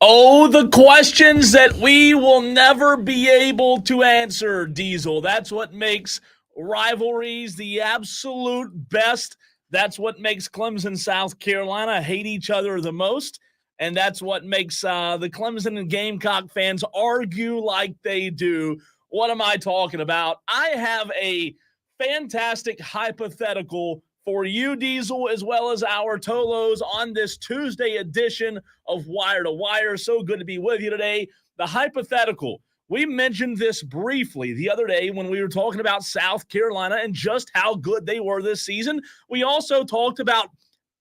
Oh, the questions that we will never be able to answer, Diesel. That's what makes rivalries the absolute best. That's what makes Clemson, South Carolina hate each other the most. And that's what makes the Clemson and Gamecock fans argue like they do. What am I talking about? I have a fantastic hypothetical for you, Diesel, as well as our Tolos on this Tuesday edition of Wire to Wire. So good to be with you today. The hypothetical. We mentioned this briefly the other day when we were talking about South Carolina and just how good they were this season. We also talked about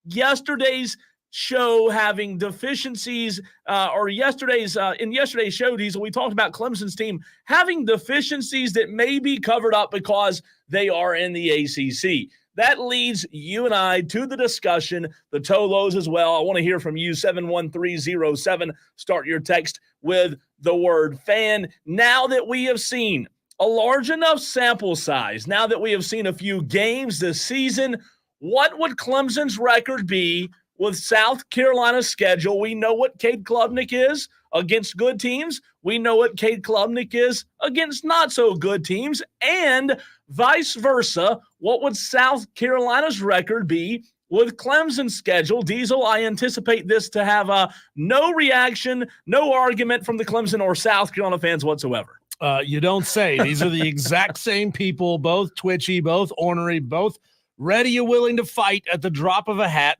yesterday's show having deficiencies, in yesterday's show, Diesel, we talked about Clemson's team having deficiencies that may be covered up because they are in the ACC. That leads you and I to the discussion, the Tolos as well. I want to hear from you, 71307. Start your text with the word fan. Now that we have seen a large enough sample size, now that we have seen a few games this season, what would Clemson's record be with South Carolina's schedule? We know what Cade Klubnik is against good teams. We know what Cade Klubnik is against not so good teams, and vice versa. What would South Carolina's record be with Clemson's schedule? Diesel, I anticipate this to have no reaction, no argument from the Clemson or South Carolina fans whatsoever. You don't say. These are the exact same people, both twitchy, both ornery, both ready and willing to fight at the drop of a hat.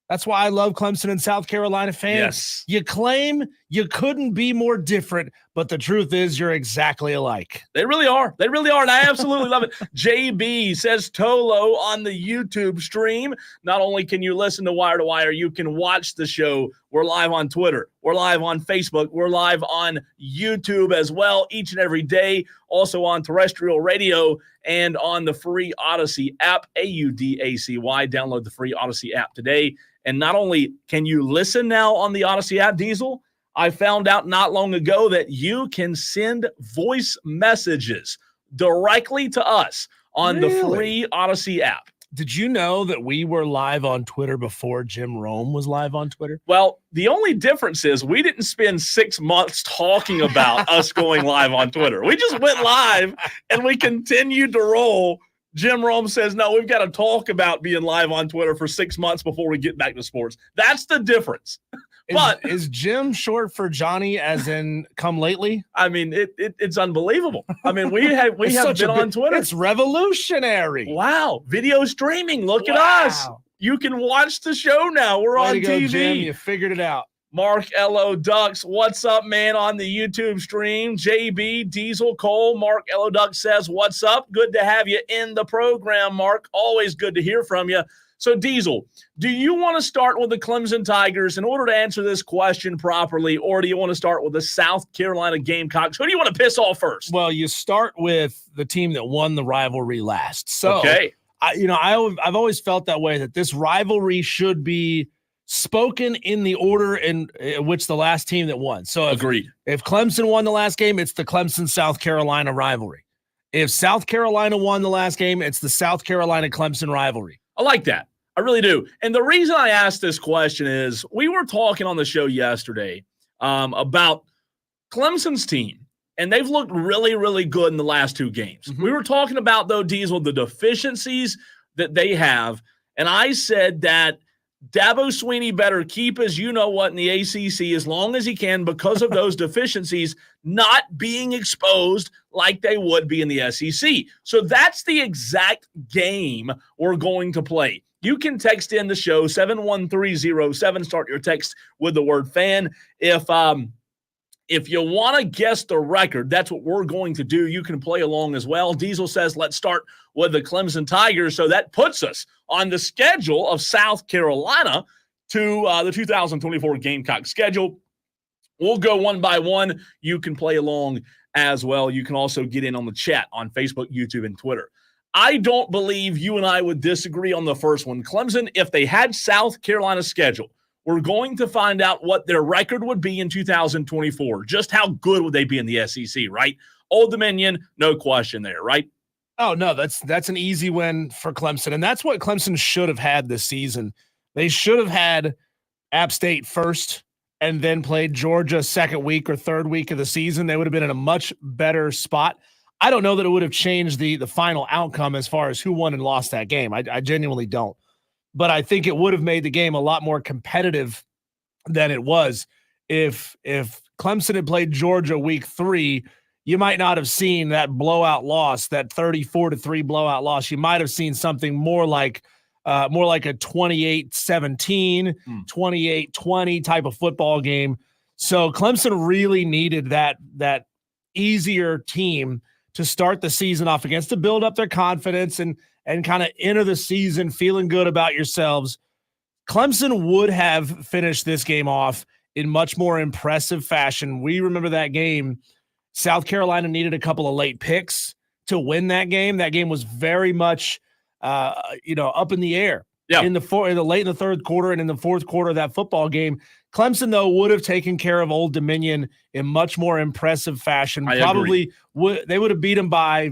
That's why I love Clemson and South Carolina fans. Yes. You claim you couldn't be more different, but the truth is you're exactly alike. They really are. They really are, and I absolutely love it. JB says Tolo on the YouTube stream. Not only can you listen to Wire, you can watch the show. We're live on Twitter. We're live on Facebook. We're live on YouTube as well each and every day. Also on terrestrial radio and on the free Odyssey app, AUDACY. Download the free Odyssey app today. And not only can you listen now on the Odyssey app, Diesel, I found out not long ago that you can send voice messages directly to us on the free Odyssey app. Did you know that we were live on Twitter before Jim Rome was live on Twitter? Well, the only difference is we didn't spend 6 months talking about us going live on Twitter. We just went live and we continued to roll. Jim Rome says, no, we've got to talk about being live on Twitter for 6 months before we get back to sports. That's the difference. But is Jim short for Johnny as in come lately? I mean, it's unbelievable. I mean, we have been on Twitter. It's revolutionary. Wow. Video streaming. Look at us. You can watch the show now. We're on TV. Jim, you figured it out. Mark L.O. Ducks, what's up, man, on the YouTube stream? JB, Diesel, Cole, Mark L.O. Ducks says, what's up? Good to have you in the program, Mark. Always good to hear from you. So, Diesel, do you want to start with the Clemson Tigers in order to answer this question properly, or do you want to start with the South Carolina Gamecocks? Who do you want to piss off first? Well, you start with the team that won the rivalry last. So, okay. I've always felt that way, that this rivalry should be spoken in the order in which the last team that won. So agreed. If Clemson won the last game, it's the Clemson-South Carolina rivalry. If South Carolina won the last game, it's the South Carolina-Clemson rivalry. I like that. I really do. And the reason I asked this question is we were talking on the show yesterday about Clemson's team, and they've looked really, really good in the last two games. Mm-hmm. We were talking about, though, Diesel, the deficiencies that they have, and I said that Dabo Swinney better keep his you-know-what in the ACC as long as he can because of those deficiencies not being exposed like they would be in the SEC. So that's the exact game we're going to play. You can text in the show, 71307. Start your text with the word fan. If you want to guess the record, that's what we're going to do. You can play along as well. Diesel says, let's start with the Clemson Tigers. So that puts us on the schedule of South Carolina to the 2024 Gamecock schedule. We'll go one by one. You can play along as well. You can also get in on the chat on Facebook, YouTube, and Twitter. I don't believe you and I would disagree on the first one. Clemson, if they had South Carolina's schedule, we're going to find out what their record would be in 2024. Just how good would they be in the SEC, right? Old Dominion, no question there, right? Oh, no, that's an easy win for Clemson, and that's what Clemson should have had this season. They should have had App State first and then played Georgia second week or third week of the season, they would have been in a much better spot. I don't know that it would have changed the final outcome as far as who won and lost that game. I genuinely don't. But I think it would have made the game a lot more competitive than it was. If Clemson had played Georgia week 3, you might not have seen that blowout loss, that 34-3 blowout loss. You might have seen something more like a 28-17, 28-20 type of football game. So Clemson really needed that easier team to start the season off against, to build up their confidence and kind of enter the season feeling good about yourselves. Clemson would have finished this game off in much more impressive fashion. We remember that game. South Carolina needed a couple of late picks to win that game. That game was very much, up in the air. Yeah. In the late in the third quarter and in the fourth quarter of that football game. Clemson, though, would have taken care of Old Dominion in much more impressive fashion. They would have beat them by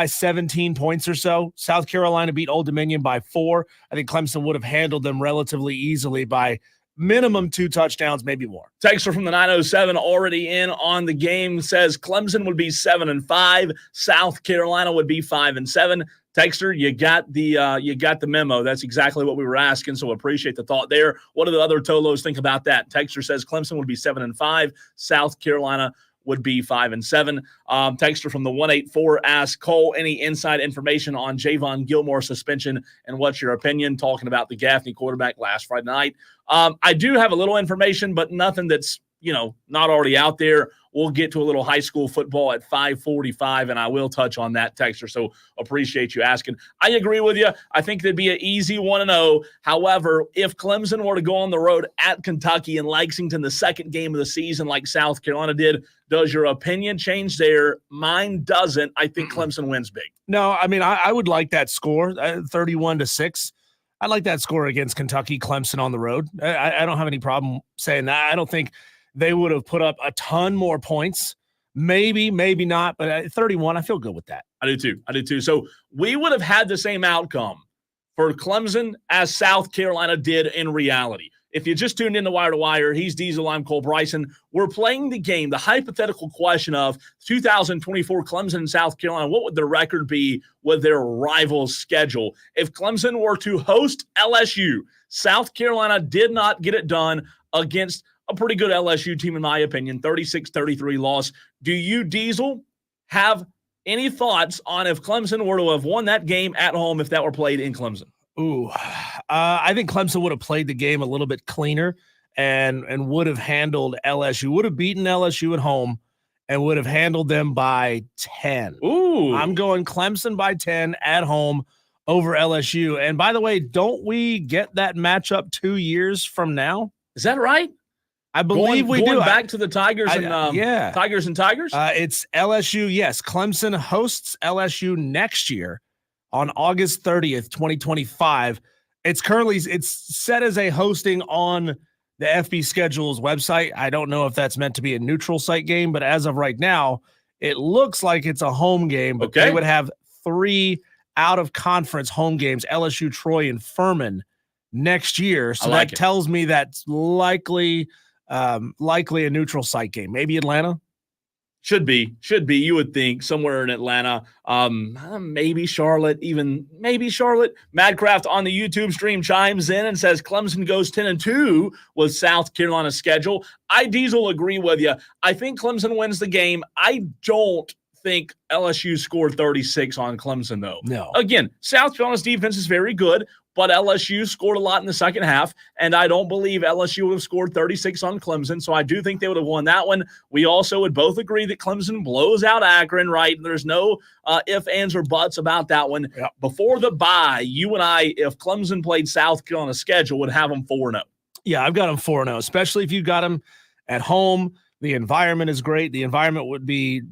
17 points or so. South Carolina beat Old Dominion by 4. I think Clemson would have handled them relatively easily by minimum 2 touchdowns, maybe more. Texter from the 907 already in on the game says Clemson would be 7-5. South Carolina would be 5-7. Texter, you got the memo. That's exactly what we were asking, so appreciate the thought there. What do the other Tolos think about that? Texter says Clemson would be 7-5. South Carolina would be 5-7. Texter from the 184 asks, Cole, any inside information on Javon Gilmore's suspension, and what's your opinion? Talking about the Gaffney quarterback last Friday night. I do have a little information, but nothing that's not already out there. We'll get to a little high school football at 5:45, and I will touch on that, Texter, so appreciate you asking. I agree with you. I think that'd be an easy 1-0. However, if Clemson were to go on the road at Kentucky and Lexington the second game of the season like South Carolina did, does your opinion change there? Mine doesn't. I think Clemson wins big. No, I mean, I would like that score, 31-6. I like that score against Kentucky, Clemson on the road. I don't have any problem saying that. I don't think they would have put up a ton more points. Maybe not, but at 31, I feel good with that. I do too. So we would have had the same outcome for Clemson as South Carolina did in reality. If you just tuned in to Wire to Wire, he's Diesel, I'm Cole Bryson. We're playing the game, the hypothetical question of 2024 Clemson and South Carolina. What would the record be with their rival schedule? If Clemson were to host LSU, South Carolina did not get it done against a pretty good LSU team, in my opinion, 36-33 loss. Do you, Diesel, have any thoughts on if Clemson were to have won that game at home if that were played in Clemson? I think Clemson would have played the game a little bit cleaner and would have handled LSU, would have beaten LSU at home and would have handled them by 10. Ooh. I'm going Clemson by 10 at home over LSU. And by the way, don't we get that matchup 2 years from now? Is that right? I believe we do. Going back to the Tigers and Tigers and Tigers? It's LSU, yes. Clemson hosts LSU next year on August 30th, 2025. It's set as a hosting on the FB Schedules website. I don't know if that's meant to be a neutral site game, but as of right now, it looks like it's a home game, but They would have 3 out-of-conference home games, LSU, Troy, and Furman next year. So that tells me that's likely a neutral site game. Maybe Atlanta? Should be. You would think somewhere in Atlanta. Maybe Charlotte. Madcraft on the YouTube stream chimes in and says Clemson goes 10-2 with South Carolina's schedule. I, Diesel, agree with you. I think Clemson wins the game. I don't think LSU scored 36 on Clemson, though. No. Again, South Carolina's defense is very good, but LSU scored a lot in the second half, and I don't believe LSU would have scored 36 on Clemson, so I do think they would have won that one. We also would both agree that Clemson blows out Akron, right? There's no ifs, ands, or buts about that one. Yep. Before the bye, you and I, if Clemson played South Carolina's schedule, would have them 4-0. Yeah, I've got them 4-0, especially if you got them at home. The environment is great. The environment would be,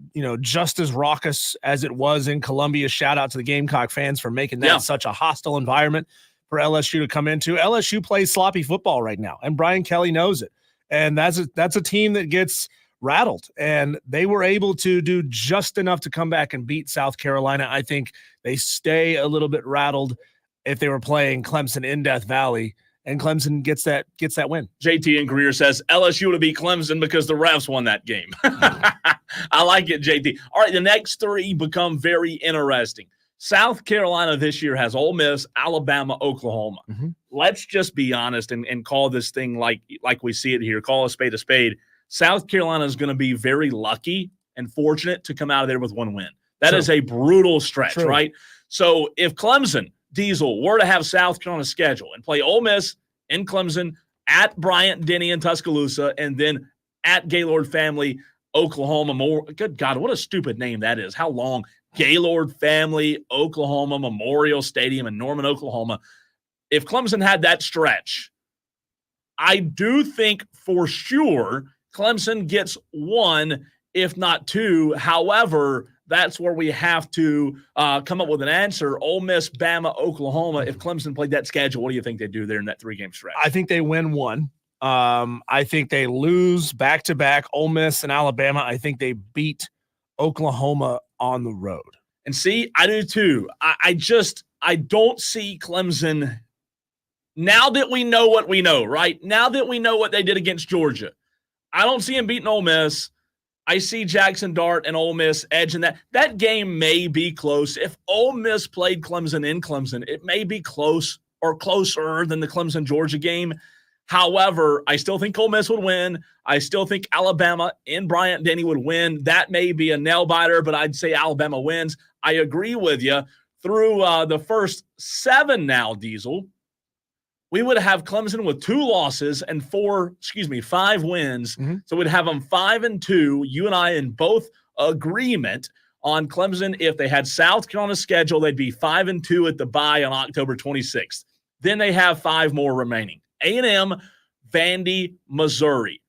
just as raucous as it was in Columbia. Shout out to the Gamecock fans for making that such a hostile environment for LSU to come into. LSU plays sloppy football right now, and Brian Kelly knows it. And that's a team that gets rattled, and they were able to do just enough to come back and beat South Carolina. I think they stay a little bit rattled if they were playing Clemson in Death Valley and Clemson gets that win. JT in Greer says LSU to beat Clemson because the refs won that game. I like it, JT. All right, the next three become very interesting. South Carolina this year has Ole Miss, Alabama, Oklahoma. Mm-hmm. Let's just be honest and call this thing like we see it here. Call a spade a spade. South Carolina is going to be very lucky and fortunate to come out of there with one win. That is a brutal stretch, right? So if Clemson, Diesel, were to have South Carolina's schedule and play Ole Miss in Clemson, at Bryant-Denny and Tuscaloosa, and then at Gaylord Family, Oklahoma. Good God, what a stupid name that is. How long? Gaylord Family, Oklahoma Memorial Stadium in Norman, Oklahoma. If Clemson had that stretch, I do think for sure Clemson gets one, if not two. However, that's where we have to come up with an answer. Ole Miss, Bama, Oklahoma. If Clemson played that schedule, what do you think they do there in that 3-game stretch? I think they win one. I think they lose back-to-back Ole Miss and Alabama. I think they beat Oklahoma on the road. And see, I do too. I don't see Clemson, now that we know what we know, right? Now that we know what they did against Georgia, I don't see them beating Ole Miss. I see Jackson Dart and Ole Miss edging that. That game may be close. If Ole Miss played Clemson in Clemson, it may be close or closer than the Clemson-Georgia game. However, I still think Ole Miss would win. I still think Alabama in Bryant-Denny would win. That may be a nail-biter, but I'd say Alabama wins. I agree with you. Through the first 7 now, Diesel, we would have Clemson with 2 losses and 5 wins. Mm-hmm. So we'd have them 5-2. You and I in both agreement on Clemson. If they had South Carolina's schedule, they'd be 5-2 at the bye on October 26th. Then they have 5 more remaining. A&M, Vandy, Missouri.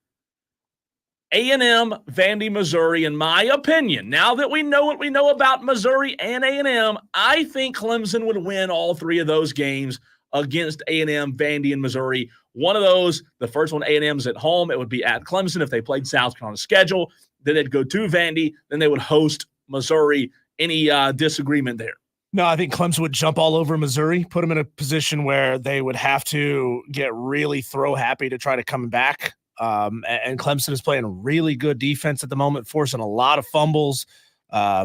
A&M, Vandy, Missouri, in my opinion, now that we know what we know about Missouri and A&M, I think Clemson would win all 3 of those games against A&M, Vandy, and Missouri. One of those, the first one, A&M's at home. It would be at Clemson if they played South Carolina's schedule. Then they'd go to Vandy. Then they would host Missouri. Any disagreement there? No, I think Clemson would jump all over Missouri, put them in a position where they would have to get really throw happy to try to come back. And Clemson is playing a really good defense at the moment, forcing a lot of fumbles,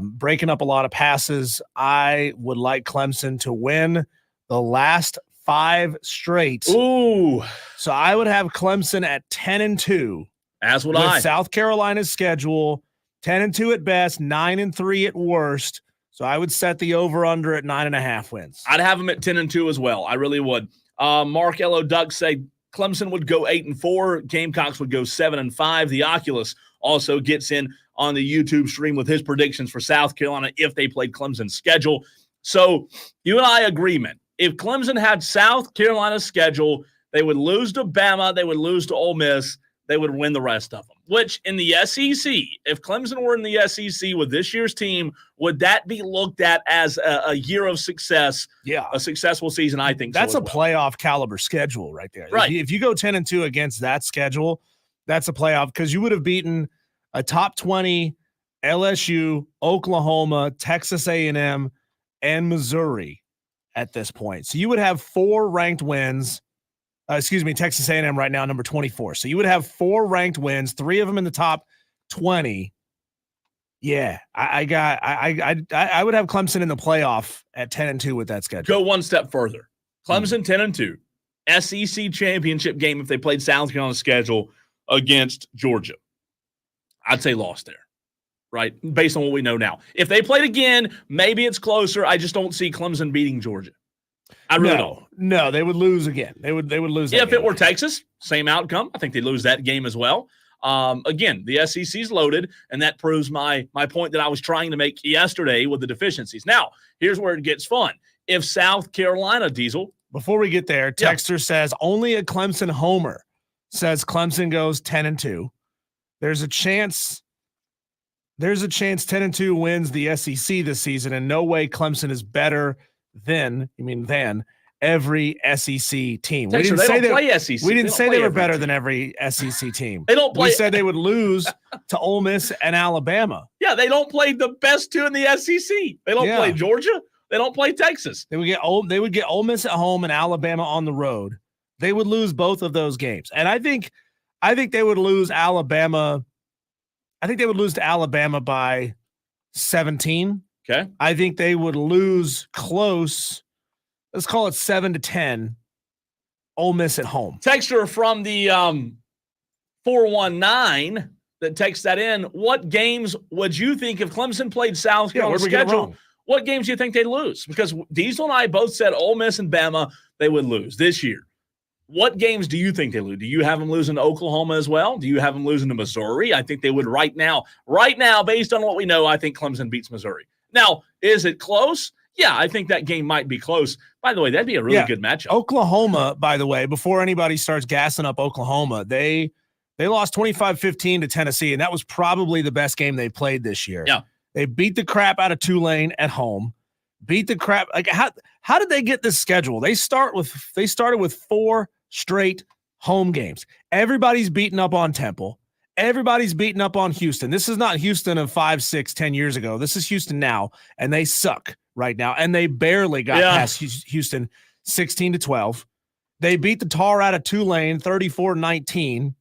breaking up a lot of passes. I would like Clemson to win the last 5 straight. Ooh. So I would have Clemson at 10-2. As would I. South Carolina's schedule, 10-2 at best, 9-3 at worst. So I would set the over-under at 9.5 wins. I'd have them at 10-2 as well. I really would. Mark L.O. Duck say Clemson would go 8-4. Gamecocks would go 7-5. The Oculus also gets in on the YouTube stream with his predictions for South Carolina if they played Clemson's schedule. So you and I agreement. If Clemson had South Carolina's schedule, they would lose to Bama, they would lose to Ole Miss, they would win the rest of them. Which in the SEC, if Clemson were in the SEC with this year's team, would that be looked at as a year of success? Yeah. A successful season, I think. That's so a playoff caliber schedule right there. Right. If you go 10-2 against that schedule, that's a playoff because you would have beaten a top 20 LSU, Oklahoma, Texas A&M, and Missouri at this point. So you would have 4 ranked wins. Texas A&M right now, number 24. So you would have 4 ranked wins, 3 of them in the top 20. Yeah, I would have Clemson in the playoff at 10-2 with that schedule. Go one step further. Clemson 10-2, SEC championship game if they played South Carolina's schedule against Georgia. I'd say lost there, right? Based on what we know now. If they played again, maybe it's closer. I just don't see Clemson beating Georgia. I really don't. No, they would lose again. They would lose. If it were Texas, same outcome. I think they'd lose that game as well. Again, the SEC's loaded, and that proves my point that I was trying to make yesterday with the deficiencies. Now, here's where it gets fun. If South Carolina, Diesel. Before we get there, Texter says only a Clemson homer says Clemson goes 10-2. There's a chance 10-2 wins the SEC this season, and no way Clemson is better than every SEC team. We didn't say they SEC. We didn't say they were better than every SEC team. They don't play. We said they would lose to Ole Miss and Alabama. Yeah, they don't play the best 2 in the SEC. They don't play Georgia. They don't play Texas. They would get Ole Miss at home and Alabama on the road. They would lose both of those games. And I think they would lose Alabama. I think they would lose to Alabama by 17. Okay. I think they would lose close. Let's call it 7-10. Ole Miss at home. Texter from the 419 that takes that in. What games would you think if Clemson played South Carolina schedule? What games do you think they'd lose? Because Diesel and I both said Ole Miss and Bama they would lose this year. What games do you think they lose? Do you have them losing to Oklahoma as well? Do you have them losing to Missouri? I think they would right now. Right now, based on what we know, I think Clemson beats Missouri. Now, is it close? Yeah, I think that game might be close. By the way, that'd be a really good matchup. Oklahoma, by the way, before anybody starts gassing up Oklahoma, they lost 25-15 to Tennessee, and that was probably the best game they played this year. Yeah. They beat the crap out of Tulane at home. Beat the crap. Like how did they get this schedule? They started with 4 straight home games. Everybody's beating up on Temple. Everybody's beating up on Houston. This is not Houston of 5, 6, 10 years ago. This is Houston now, and they suck right now. And they barely got past Houston 16-12. They beat the tar out of Tulane 34-19.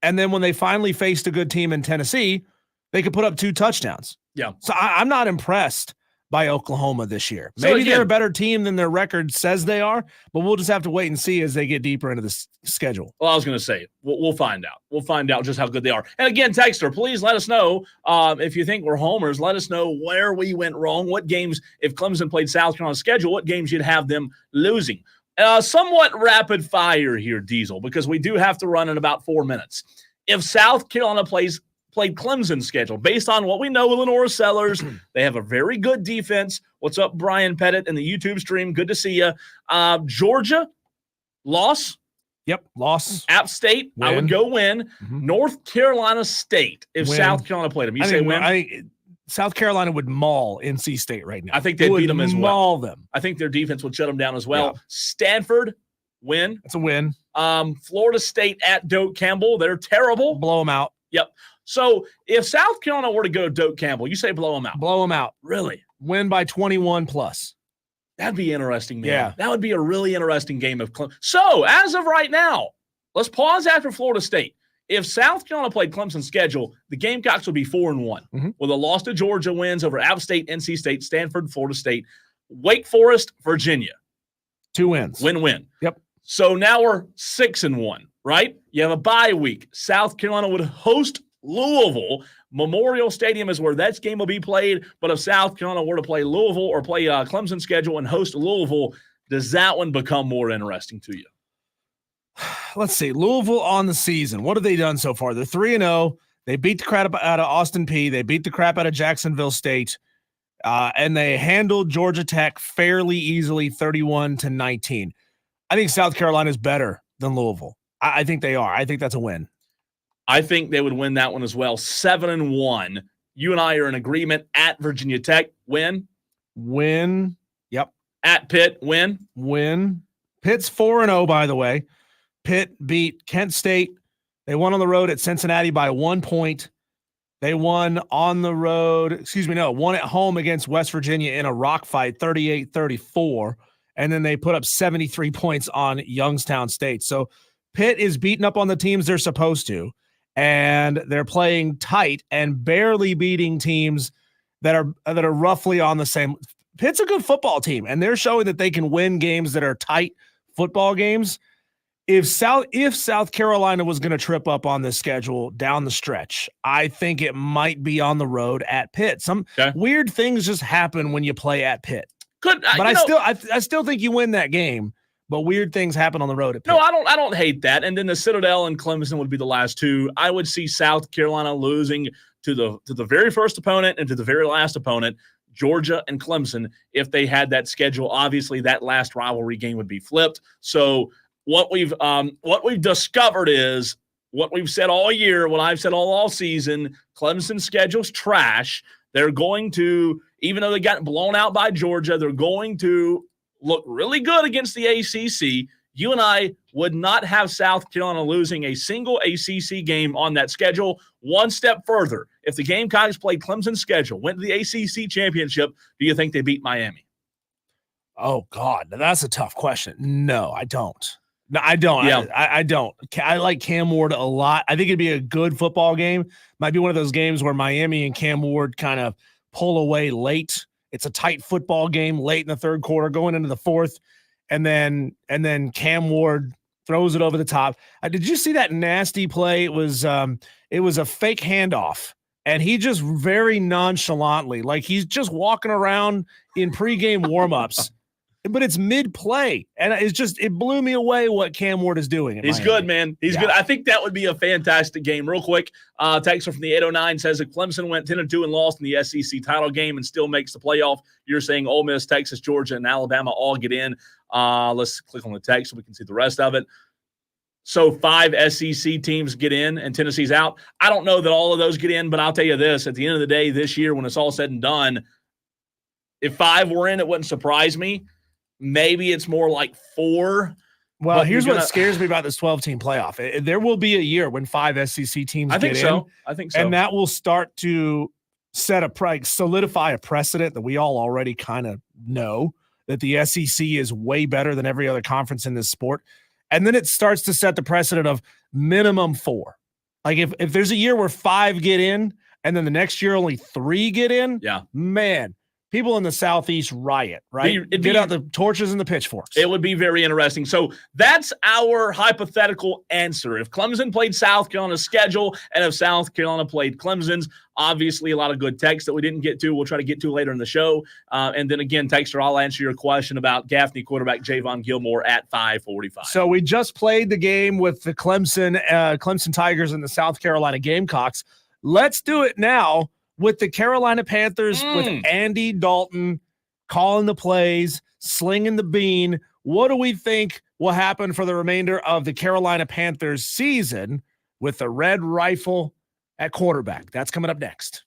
And then when they finally faced a good team in Tennessee, they could put up 2 touchdowns. Yeah. So I'm not impressed by Oklahoma this year. Maybe they're a better team than their record says they are, but we'll just have to wait and see as they get deeper into the schedule. Well, I was going to say, we'll find out. We'll find out just how good they are. And again, Texter, please let us know if you think we're homers. Let us know where we went wrong, what games, if Clemson played South Carolina schedule, what games you'd have them losing. Somewhat rapid fire here, Diesel, because we do have to run in about 4 minutes. If South Carolina played Clemson's schedule, based on what we know with Lenora Sellers, they have a very good defense. What's up, Brian Pettit in the YouTube stream? Good to see you. Georgia, loss. Yep, loss. App State, win. I would go win. Mm-hmm. North Carolina State, if win. South Carolina played them. You say win? South Carolina would maul NC State right now. I think they'd beat them as well. Maul them. I think their defense would shut them down as well. Yeah. Stanford, win. That's a win. Florida State at Doak Campbell, they're terrible. Blow them out. Yep. So if South Carolina were to go to Doak Campbell, you say blow them out. Blow them out. Really? Win by 21 plus. That'd be interesting, man. Yeah. That would be a really interesting game of Clemson. So as of right now, let's pause after Florida State. If South Carolina played Clemson's schedule, the Gamecocks would be 4-1 with a loss to Georgia, wins over App State, NC State, Stanford, Florida State, Wake Forest, Virginia. 2 wins. Win-win. Yep. So now we're 6-1, right? You have a bye week. South Carolina would host Louisville. Memorial Stadium is where that game will be played. But if South Carolina were to play Louisville or play Clemson's schedule and host Louisville, does that one become more interesting to you? Let's see. Louisville on the season. What have they done so far? They're 3-0. They beat the crap out of Austin Peay. They beat the crap out of Jacksonville State. And they handled Georgia Tech fairly easily, 31-19. I think South Carolina is better than Louisville. I think they are. I think that's a win. I think they would win that one as well. 7-1. You and I are in agreement. At Virginia Tech, win. Win. Yep. At Pitt, win. Win. Pitt's 4-0, by the way. Pitt beat Kent State. They won on the road at Cincinnati by 1 point. They won on the road, won at home against West Virginia in a rock fight, 38-34. And then they put up 73 points on Youngstown State. So Pitt is beating up on the teams they're supposed to, and they're playing tight and barely beating teams that are roughly on the same. Pitt's a good football team, and they're showing that they can win games that are tight football games. If South Carolina was going to trip up on this schedule down the stretch, I think it might be on the road at Pitt. Some weird things just happen when you play at Pitt. I still think you win that game. But weird things happen on the road at Pitt. No, I don't hate that. And then the Citadel and Clemson would be the last two. I would see South Carolina losing to the very first opponent and to the very last opponent, Georgia and Clemson. If they had that schedule, obviously that last rivalry game would be flipped. So what we've discovered is what we've said all year, what I've said all season. Clemson's schedule's trash. They're going to, even though they got blown out by Georgia, they're going to look really good against the ACC. You and I would not have South Carolina losing a single ACC game on that schedule. One step further, if the Gamecocks played Clemson's schedule, went to the ACC championship, do you think they beat Miami? Oh, God, that's a tough question. No, I don't. No, I don't. Yeah. I don't. I like Cam Ward a lot. I think it'd be a good football game. Might be one of those games where Miami and Cam Ward kind of pull away late. It's a tight football game late in the third quarter, going into the fourth, and then Cam Ward throws it over the top. Did you see that nasty play? It was a fake handoff, and he just very nonchalantly, like he's just walking around in pregame warmups. But it's mid-play, and it blew me away what Cam Ward is doing. He's good, man. He's good. I think that would be a fantastic game. Real quick, texter from the 809 says if Clemson went 10-2 and lost in the SEC title game and still makes the playoff, you're saying Ole Miss, Texas, Georgia, and Alabama all get in. Let's click on the text so we can see the rest of it. So 5 SEC teams get in and Tennessee's out. I don't know that all of those get in, but I'll tell you this. At the end of the day this year, when it's all said and done, if 5 were in, it wouldn't surprise me. Maybe it's more like 4. Well, here's what scares me about this 12-team playoff. There will be a year when 5 SEC teams get in. I think so. And that will start to solidify a precedent that we all already kind of know, that the SEC is way better than every other conference in this sport. And then it starts to set the precedent of minimum 4. Like if there's a year where 5 get in and then the next year only 3 get in, man, people in the Southeast riot, right? Get out the torches and the pitchforks. It would be very interesting. So that's our hypothetical answer. If Clemson played South Carolina's schedule and if South Carolina played Clemson's, obviously a lot of good text that we didn't get to. We'll try to get to later in the show. And then again, texter, I'll answer your question about Gaffney quarterback Javon Gilmore at 5:45. So we just played the game with the Clemson Tigers and the South Carolina Gamecocks. Let's do it now with the Carolina Panthers, with Andy Dalton calling the plays, slinging the bean. What do we think will happen for the remainder of the Carolina Panthers season with the Red Rifle at quarterback? That's coming up next.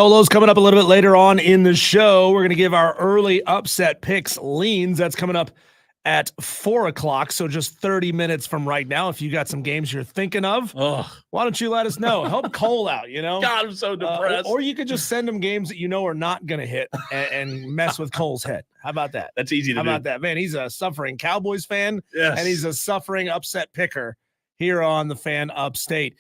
Solos coming up a little bit later on in the show. We're going to give our early upset picks leans. That's coming up at 4 o'clock. So just 30 minutes from right now. If you got some games you're thinking of, why don't you let us know? Help Cole out, God, I'm so depressed. Or you could just send him games that you know are not going to hit and mess with Cole's head. How about that? That's easy to do. How about that? Man, he's a suffering Cowboys fan, yes, and he's a suffering upset picker here on the Fan Upstate.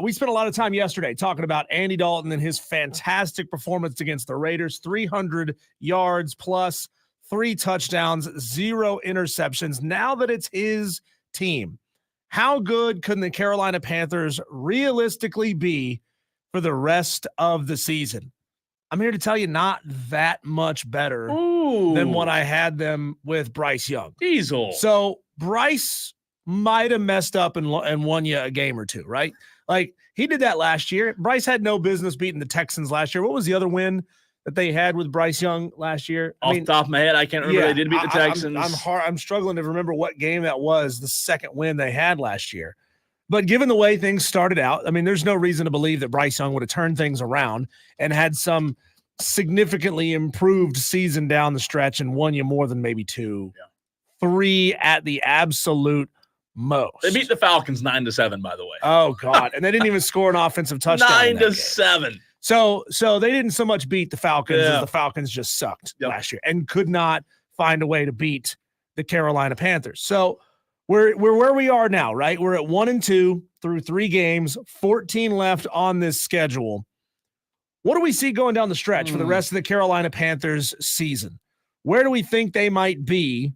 We spent a lot of time yesterday talking about Andy Dalton and his fantastic performance against the Raiders. 300 yards plus, 3 touchdowns, 0 interceptions. Now that it's his team, how good can the Carolina Panthers realistically be for the rest of the season? I'm here to tell you, not that much better than what I had them with Bryce Young. Diesel. So Bryce might have messed up and won you a game or two, right? Like, he did that last year. Bryce had no business beating the Texans last year. What was the other win that they had with Bryce Young last year? Off the top of my head, I can't remember. They did beat the Texans. I'm struggling to remember what game that was, the second win they had last year. But given the way things started out, I mean, there's no reason to believe that Bryce Young would have turned things around and had some significantly improved season down the stretch and won you more than maybe 2, 3 at the absolute most. They beat the Falcons 9-7, by the way. Oh, God. And they didn't even score an offensive touchdown. 9-7. So they didn't so much beat the Falcons as the Falcons just sucked last year and could not find a way to beat the Carolina Panthers. So we're where we are now, right? We're at 1-2 through 3 games, 14 left on this schedule. What do we see going down the stretch for the rest of the Carolina Panthers season? Where do we think they might be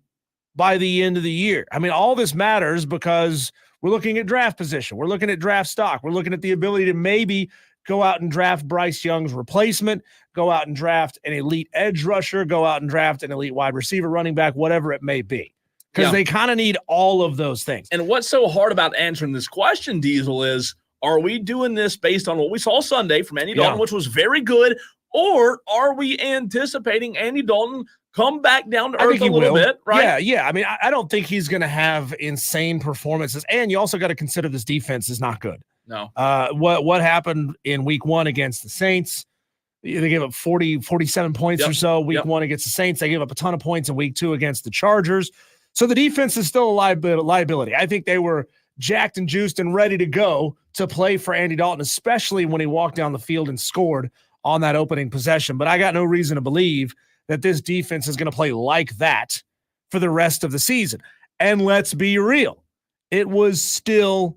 by the end of the year? I mean, all this matters because we're looking at draft position. We're looking at draft stock. We're looking at the ability to maybe go out and draft Bryce Young's replacement, go out and draft an elite edge rusher, go out and draft an elite wide receiver, running back, whatever it may be. Because they kind of need all of those things. And what's so hard about answering this question, Diesel, is are we doing this based on what we saw Sunday from Andy Dalton, which was very good, or are we anticipating Andy Dalton come back down to earth a little bit, right? Yeah. I mean, I don't think he's going to have insane performances. And you also got to consider this defense is not good. No. What happened in week 1 against the Saints? They gave up 47 points or so week 1 against the Saints. They gave up a ton of points in week 2 against the Chargers. So the defense is still a liability. I think they were jacked and juiced and ready to go to play for Andy Dalton, especially when he walked down the field and scored on that opening possession. But I got no reason to believe that this defense is going to play like that for the rest of the season. And let's be real, it was still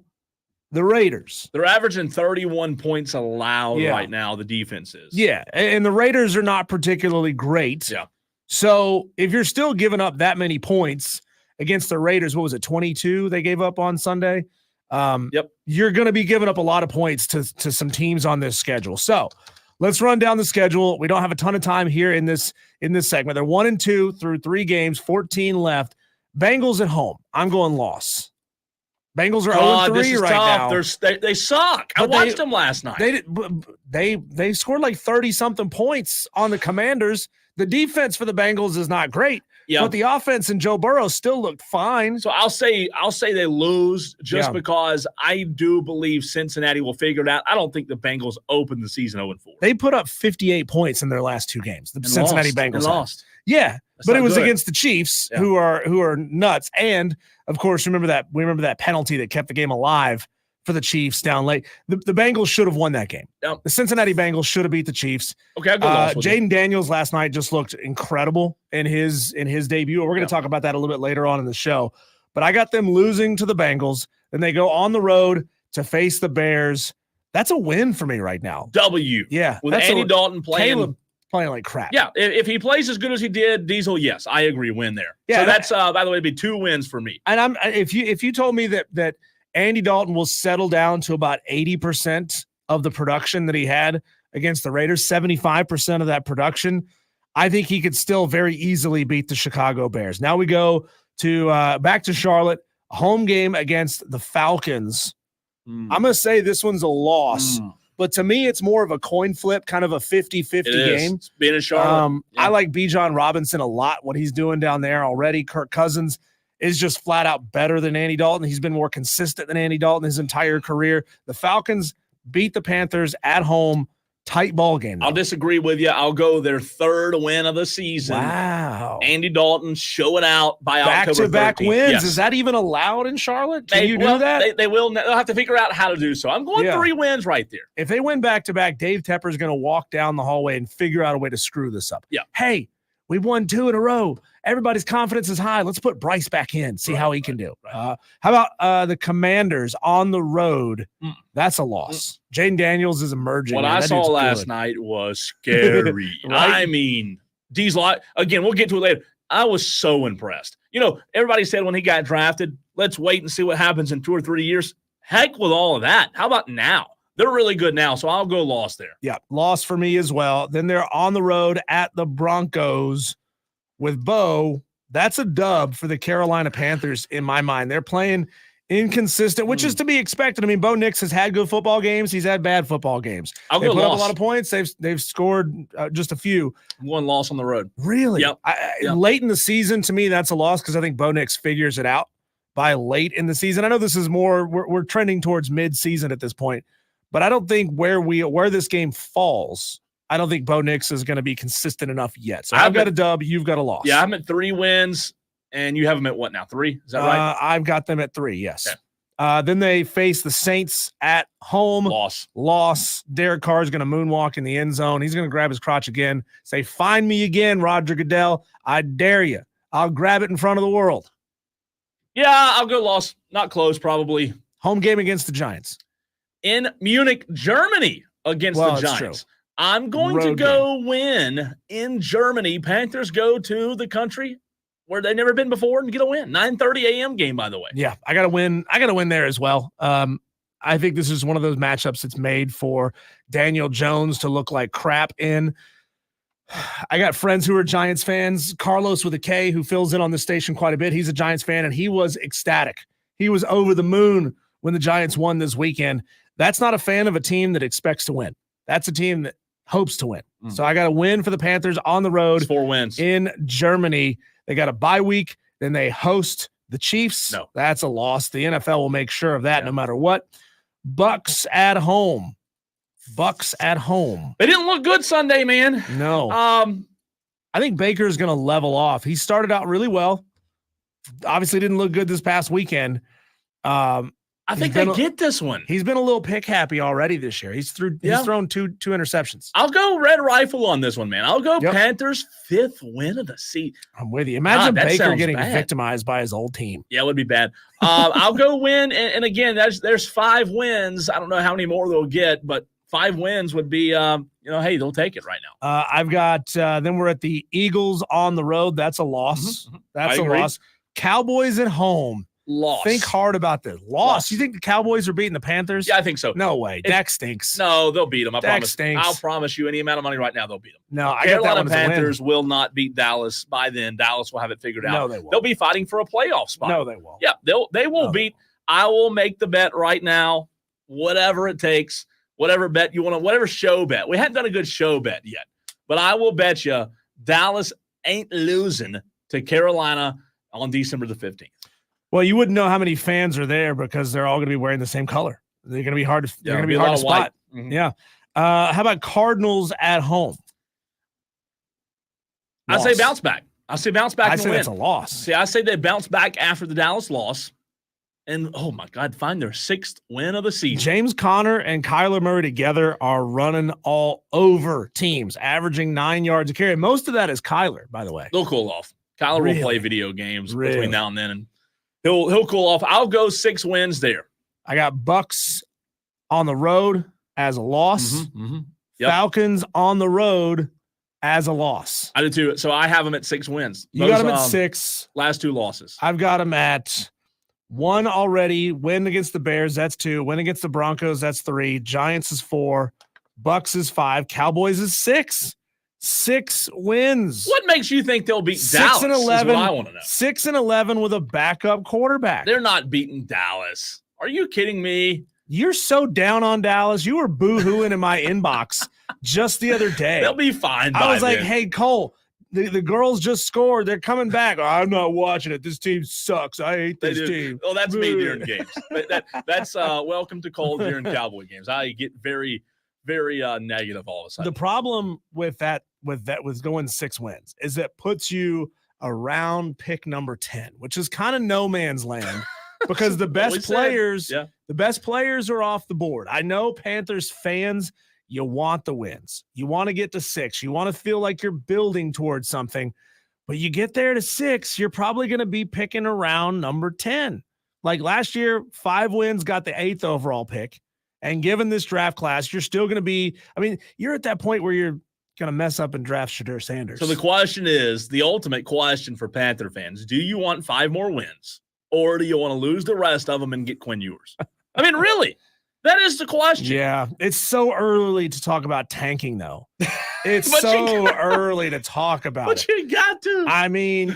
the Raiders. They're averaging 31 points allowed right now, the defense is. Yeah, and the Raiders are not particularly great. Yeah. So if you're still giving up that many points against the Raiders, what was it, 22 they gave up on Sunday? You're going to be giving up a lot of points to some teams on this schedule. So let's run down the schedule. We don't have a ton of time here in this segment. They're 1-2 through 3 games, 14 left. Bengals at home. I'm going loss. Bengals are 0-3 right now. They suck. I watched them last night. They scored like 30-something points on the Commanders. The defense for the Bengals is not great, but the offense and Joe Burrow still looked fine. So I'll say they lose just because I do believe Cincinnati will figure it out. I don't think the Bengals open the season 0-4. They put up 58 points in their last 2 games. The Cincinnati Bengals lost. Yeah, but it was against the Chiefs, who are nuts. And of course, remember that penalty that kept the game alive for the Chiefs down late. The Bengals should have won that game. Yep. The Cincinnati Bengals should have beat the Chiefs. Okay, I'll go loss with Jaden Daniels last night just looked incredible in his debut. We're going to talk about that a little bit later on in the show. But I got them losing to the Bengals, and they go on the road to face the Bears. That's a win for me right now. W. Yeah. With Andy Dalton playing. Caleb playing like crap. Yeah, if he plays as good as he did, Diesel, yes, I agree, win there. Yeah, so that's by the way, it'd be 2 wins for me. And if you told me that Andy Dalton will settle down to about 80% of the production that he had against the Raiders, 75% of that production, I think he could still very easily beat the Chicago Bears. Now we go to back to Charlotte, home game against the Falcons. I'm going to say this one's a loss. But to me, it's more of a coin flip, kind of a 50-50 game. It's being in Charlotte. I like Bijan Robinson a lot, what he's doing down there already. Kirk Cousins is just flat out better than Andy Dalton. He's been more consistent than Andy Dalton his entire career. The Falcons beat the Panthers at home Tight ball game. Though. I'll disagree with you. I'll go their third win of the season. Wow. Andy Dalton showing out by October 13th. Back-to-back wins. Yes. Is that even allowed in Charlotte? Can you do that? They will. They'll have to figure out how to do so. I'm going 3 wins right there. If they win back-to-back, Dave Tepper's going to walk down the hallway and figure out a way to screw this up. Yeah. Hey, we won 2 in a row. Everybody's confidence is high. Let's put Bryce back in, see how he can do. How about the Commanders on the road? That's a loss. Jaden Daniels is emerging. What I saw last night was scary. I mean, Diesel, again, we'll get to it later. I was so impressed. Everybody said when he got drafted, let's wait and see what happens in 2 or 3 years. Heck with all of that. How about now? They're really good now, so I'll go loss there. Yeah, loss for me as well. Then they're on the road at the Broncos with Bo. That's a dub for the Carolina Panthers in my mind. They're playing inconsistent, which is to be expected. I mean, Bo Nix has had good football games. He's had bad football games. They put up a lot of points. They've scored just a few. 1 loss on the road. Really? Yep. Late in the season, to me, that's a loss because I think Bo Nix figures it out by late in the season. I know this is more we're trending towards mid-season at this point, but I don't think where this game falls, I don't think Bo Nix is going to be consistent enough yet. So I've got a dub, you've got a loss. Yeah, I'm at 3 wins, and you have them at what now? 3? Is that right? I've got them at 3, yes. Okay. Then they face the Saints at home. Loss. Derek Carr is going to moonwalk in the end zone. He's going to grab his crotch again. Say, find me again, Roger Goodell. I dare you. I'll grab it in front of the world. Yeah, I'll go loss. Not close, probably. Home game against the Giants. In Munich, Germany against the Giants. I'm going to go win in Germany. Panthers go to the country where they've never been before and get a win. 9:30 a.m. game, by the way. Yeah, I got to win. I got to win there as well. I think this is one of those matchups that's made for Daniel Jones to look like crap in. I got friends who are Giants fans. Carlos with a K, who fills in on the station quite a bit. He's a Giants fan, and he was ecstatic. He was over the moon when the Giants won this weekend. That's not a fan of a team that expects to win. That's a team that hopes to win. So I got a win for the Panthers on the road. 4 wins. In Germany. They got a bye week. Then they host the Chiefs. No. That's a loss. The NFL will make sure of that no matter what. Bucks at home. They didn't look good Sunday, man. No. I think Baker's going to level off. He started out really well. Obviously didn't look good this past weekend. I think they get this one. He's been a little pick happy already this year. He's thrown two interceptions. I'll go red rifle on this one, man. I'll go Panthers 5th win of the season. I'm with you. Imagine Baker getting victimized by his old team. Yeah, it would be bad. I'll go win. And again, there's 5 wins. I don't know how many more they'll get, but 5 wins would be, hey, they'll take it right now. I've got, then we're at the Eagles on the road. That's a loss. That's a loss. Cowboys at home. Loss. Think hard about this. Loss. You think the Cowboys are beating the Panthers? Yeah, I think so. No way. Dak stinks. No, they'll beat them. I promise. Stinks. I'll promise you any amount of money right now, they'll beat them. No, I Carolina got that one as a win. Panthers will not beat Dallas by then. Dallas will have it figured out. No, they won't. They'll be fighting for a playoff spot. No, they won't. Yeah, they will beat. I will make the bet right now, whatever it takes, whatever bet you want to, whatever show bet. We haven't done a good show bet yet, but I will bet you Dallas ain't losing to Carolina on December the 15th. Well, you wouldn't know how many fans are there because they're all going to be wearing the same color. They're going to be hard to. They're going to be hard to spot. Mm-hmm. Yeah. How about Cardinals at home? I say bounce back. I say bounce back. I say that's a loss. See, I say they bounce back after the Dallas loss, and oh my God, find their 6th win of the season. James Conner and Kyler Murray together are running all over teams, averaging 9 yards a carry. Most of that is Kyler, by the way. They'll cool off. Kyler will play video games between now and then, and he'll cool off. I'll go 6 wins there. I got Bucks on the road as a loss. Falcons on the road as a loss. I do too. So I have them at 6 wins. You got them at 6. Last 2 losses. I've got them at 1 already. Win against the Bears, that's 2. Win against the Broncos, that's 3. Giants is 4. Bucks is 5. Cowboys is 6. 6 wins. What makes you think they'll beat Dallas? 6-11. Is what I want to know. 6-11 with a backup quarterback. They're not beating Dallas. Are you kidding me? You're so down on Dallas. You were boo-hooing in my inbox just the other day. They'll be fine. I was like, hey, Cole, the girls just scored. They're coming back. Oh, I'm not watching it. This team sucks. I hate this team. Oh, that's me during games. That's welcome to Cole during Cowboy games. I get very very negative all of a sudden. The problem with going 6 wins is it puts you around pick number 10, which is kind of no man's land because the best players are off the board. I know Panthers fans, you want the wins. You want to get to 6. You want to feel like you're building towards something. But you get there to 6, you're probably going to be picking around number 10. Like last year, 5 wins got the 8th overall pick. And given this draft class, you're still going to be – I mean, you're at that point where you're going to mess up and draft Shadur Sanders. So the question is, the ultimate question for Panther fans, do you want 5 more wins or do you want to lose the rest of them and get Quinn Ewers? I mean, really, that is the question. Yeah, it's so early to talk about tanking, though. It's so early to talk about but it. But you got to. I mean,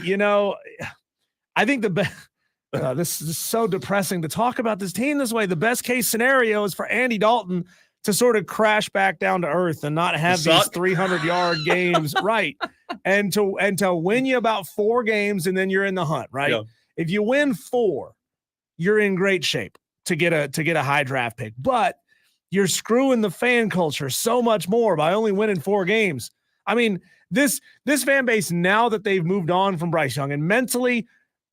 I think the best – this is so depressing to talk about this team this way. The best case scenario is for Andy Dalton to sort of crash back down to earth and not have these 300-yard games, right? And to win you about 4 games and then you're in the hunt, right? Yeah. If you win 4, you're in great shape to get a high draft pick. But you're screwing the fan culture so much more by only winning 4 games. I mean, this fan base, now that they've moved on from Bryce Young, and mentally,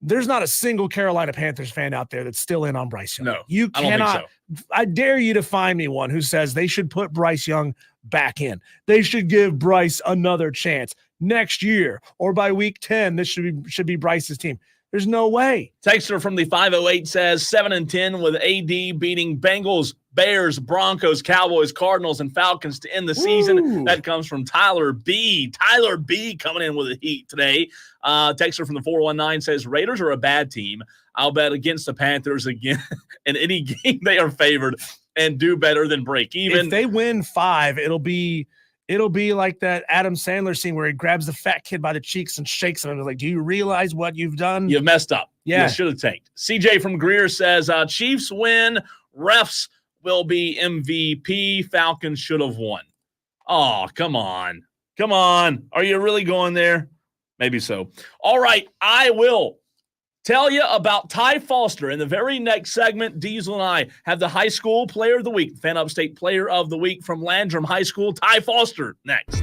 there's not a single Carolina Panthers fan out there that's still in on Bryce Young. No, you cannot. I don't think so. I dare you to find me one who says they should put Bryce Young back in. They should give Bryce another chance next year or by week 10. This should be Bryce's team. There's no way. Texter from the 508 says 7-10 with AD beating Bengals, Bears, Broncos, Cowboys, Cardinals, and Falcons to end the season. Ooh. That comes from Tyler B. Tyler B coming in with a heat today. Texter from the 419 says Raiders are a bad team. I'll bet against the Panthers again in any game they are favored and do better than break even. If they win 5, it'll be like that Adam Sandler scene where he grabs the fat kid by the cheeks and shakes him and is like, do you realize what you've done? You've messed up. Yeah. You should have tanked. CJ from Greer says, Chiefs win. Refs will be MVP. Falcons should have won. Oh, come on. Come on. Are you really going there? Maybe so. All right. I will tell you about Ty Foster in the very next segment. Diesel and I have the high school player of the week, Fan Upstate player of the week from Landrum High School. Ty Foster next.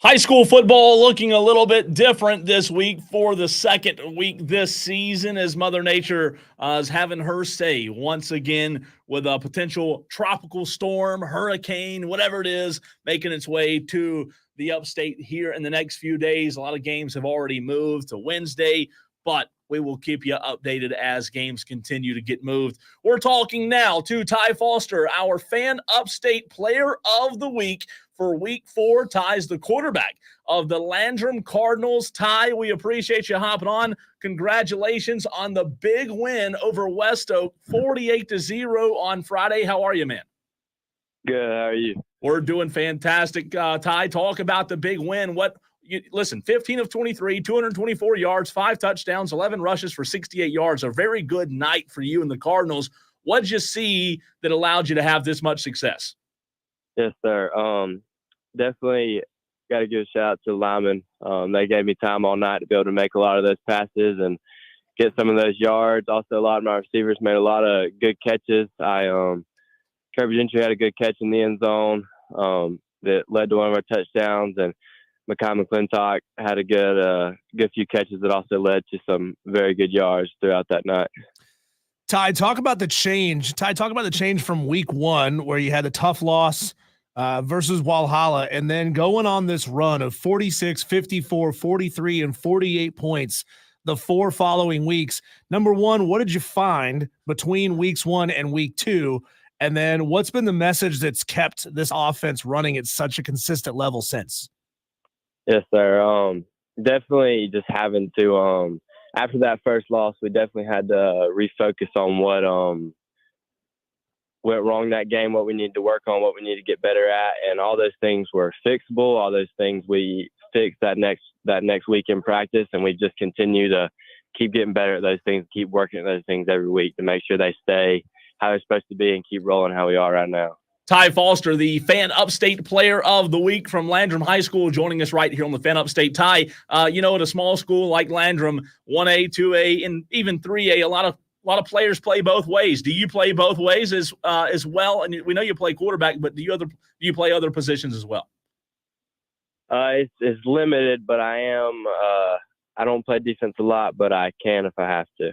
High school football looking a little bit different this week for the second week this season as Mother Nature is having her say once again with a potential tropical storm, hurricane, whatever it is, making its way to the upstate here in the next few days. A lot of games have already moved to Wednesday, but we will keep you updated as games continue to get moved. We're talking now to Ty Foster, our Fan Upstate Player of the Week for Week 4. Ty's the quarterback of the Landrum Cardinals. Ty, we appreciate you hopping on. Congratulations on the big win over West Oak, 48-0 on Friday. How are you, man? Good. How are you? We're doing fantastic. Ty, talk about the big win. Listen, 15 of 23, 224 yards, 5 touchdowns, 11 rushes for 68 yards. A very good night for you and the Cardinals. What did you see that allowed you to have this much success? Yes, sir. Definitely got to give a shout out to Lyman. They gave me time all night to be able to make a lot of those passes and get some of those yards. Also, a lot of my receivers made a lot of good catches. Kirby Gentry had a good catch in the end zone that led to one of our touchdowns, and Makai McClintock had a good few catches that also led to some very good yards throughout that night. Ty, talk about the change. From week 1 where you had a tough loss versus Walhalla, and then going on this run of 46, 54, 43, and 48 points the 4 following weeks. Number one, what did you find between weeks 1 and week 2? And then what's been the message that's kept this offense running at such a consistent level since? Yes, sir. Definitely just having to after that first loss, we definitely had to refocus on what went wrong that game, what we need to work on, what we need to get better at, and all those things were fixable. All those things we fixed that next week in practice, and we just continue to keep getting better at those things, keep working at those things every week to make sure they stay how they're supposed to be and keep rolling how we are right now. Ty Foster, the Fan Upstate Player of the Week from Landrum High School, joining us right here on the Fan Upstate. Ty, at a small school like Landrum, 1A, 2A, and even 3A, a lot of players play both ways. Do you play both ways as well? And we know you play quarterback, but do you play other positions as well? It's limited, but I don't play defense a lot, but I can if I have to.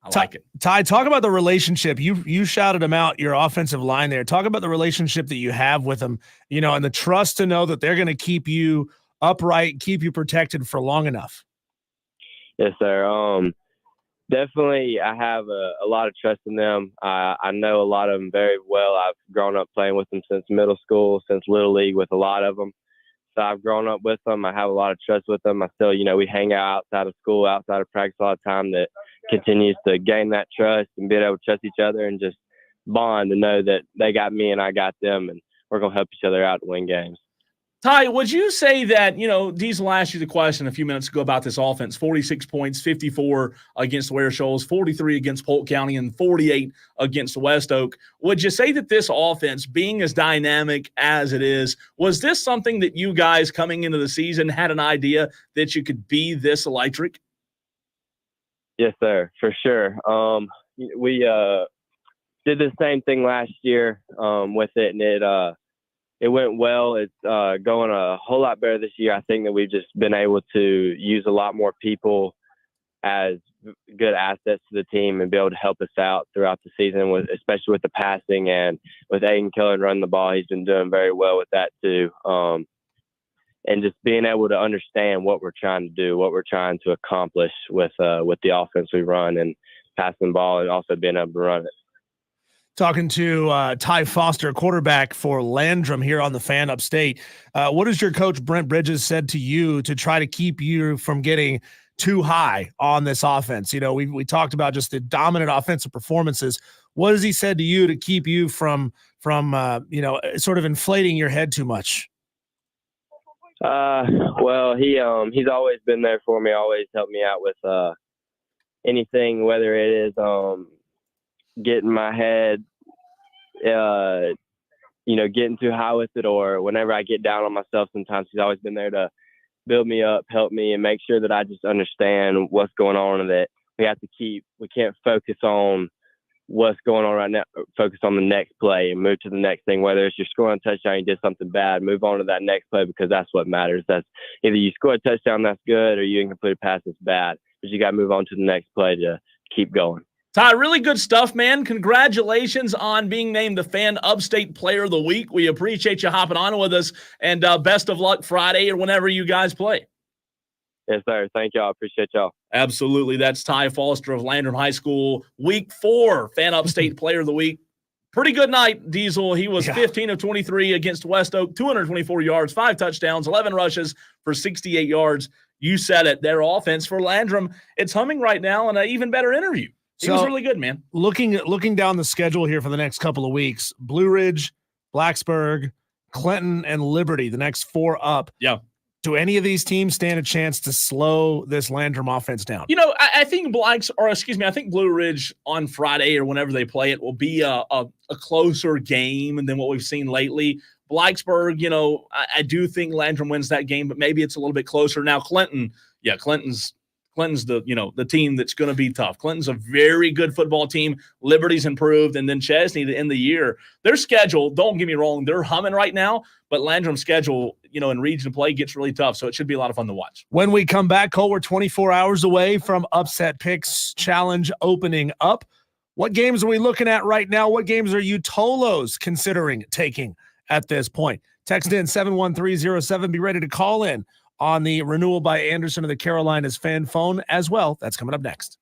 I like it. Ty, talk about the relationship. You shouted them out, your offensive line there. Talk about the relationship that you have with them, and the trust to know that they're going to keep you upright, keep you protected for long enough. Yes, sir. Definitely, I have a lot of trust in them. I know a lot of them very well. I've grown up playing with them since middle school, since Little League with a lot of them. So I've grown up with them. I have a lot of trust with them. I still, we hang out outside of school, outside of practice all the time. That continues to gain that trust and being able to trust each other and just bond and know that they got me and I got them, and we're going to help each other out to win games. Ty, would you say that, Diesel asked you the question a few minutes ago about this offense, 46 points, 54 against Ware Shoals, 43 against Polk County, and 48 against West Oak. Would you say that this offense, being as dynamic as it is, was this something that you guys coming into the season had an idea that you could be this electric? Yes, sir, for sure. We did the same thing last year with it, and it went well. It's going a whole lot better this year. I think that we've just been able to use a lot more people as good assets to the team and be able to help us out throughout the season, especially with the passing and with Aiden Killen running the ball. He's been doing very well with that too. And just being able to understand what we're trying to do, what we're trying to accomplish with the offense we run and passing the ball, and also being able to run it. Talking to Ty Foster, quarterback for Landrum here on the Fan Upstate. What has your coach Brent Bridges said to you to try to keep you from getting too high on this offense? We talked about just the dominant offensive performances. What has he said to you to keep you from sort of inflating your head too much? Well, he's always been there for me, always helped me out with anything, whether it is getting my head, getting too high with it, or whenever I get down on myself, sometimes he's always been there to build me up, help me, and make sure that I just understand what's going on, and that we can't focus on what's going on right now. Focus on the next play and move to the next thing. Whether it's you're scoring a touchdown, you did something bad, move on to that next play because that's what matters. That's either you score a touchdown, that's good, or you incomplete a pass, that's bad. But you got to move on to the next play to keep going. Ty, really good stuff, man. Congratulations on being named the Fan Upstate Player of the Week. We appreciate you hopping on with us, and best of luck Friday or whenever you guys play. Yes, sir. Thank y'all. Appreciate y'all. Absolutely. That's Ty Foster of Landrum High School, Week 4 Fan Upstate Player of the Week. Pretty good night, Diesel. He was 15 of 23 against West Oak, 224 yards, 5 touchdowns, 11 rushes for 68 yards. You said it. Their offense for Landrum, it's humming right now, and an even better interview. He was really good, man. Looking down the schedule here for the next couple of weeks, Blue Ridge, Blacksburg, Clinton, and Liberty, the next 4 up. Yeah. Do any of these teams stand a chance to slow this Landrum offense down? You know, I think I think Blue Ridge on Friday or whenever they play it will be a closer game than what we've seen lately. Blacksburg, you know, I do think Landrum wins that game, but maybe it's a little bit closer. Now, Clinton's the team that's going to be tough. Clinton's a very good football team. Liberty's improved, and then Chesney to end the year. Their schedule, don't get me wrong, they're humming right now, but Landrum's schedule, in region play gets really tough, so it should be a lot of fun to watch. When we come back, Cole, we're 24 hours away from Upset Picks Challenge opening up. What games are we looking at right now? What games are you Tolos considering taking at this point? Text in 71307. Be ready to call in on the renewal by Anderson of the Carolinas fan phone as well. That's coming up next.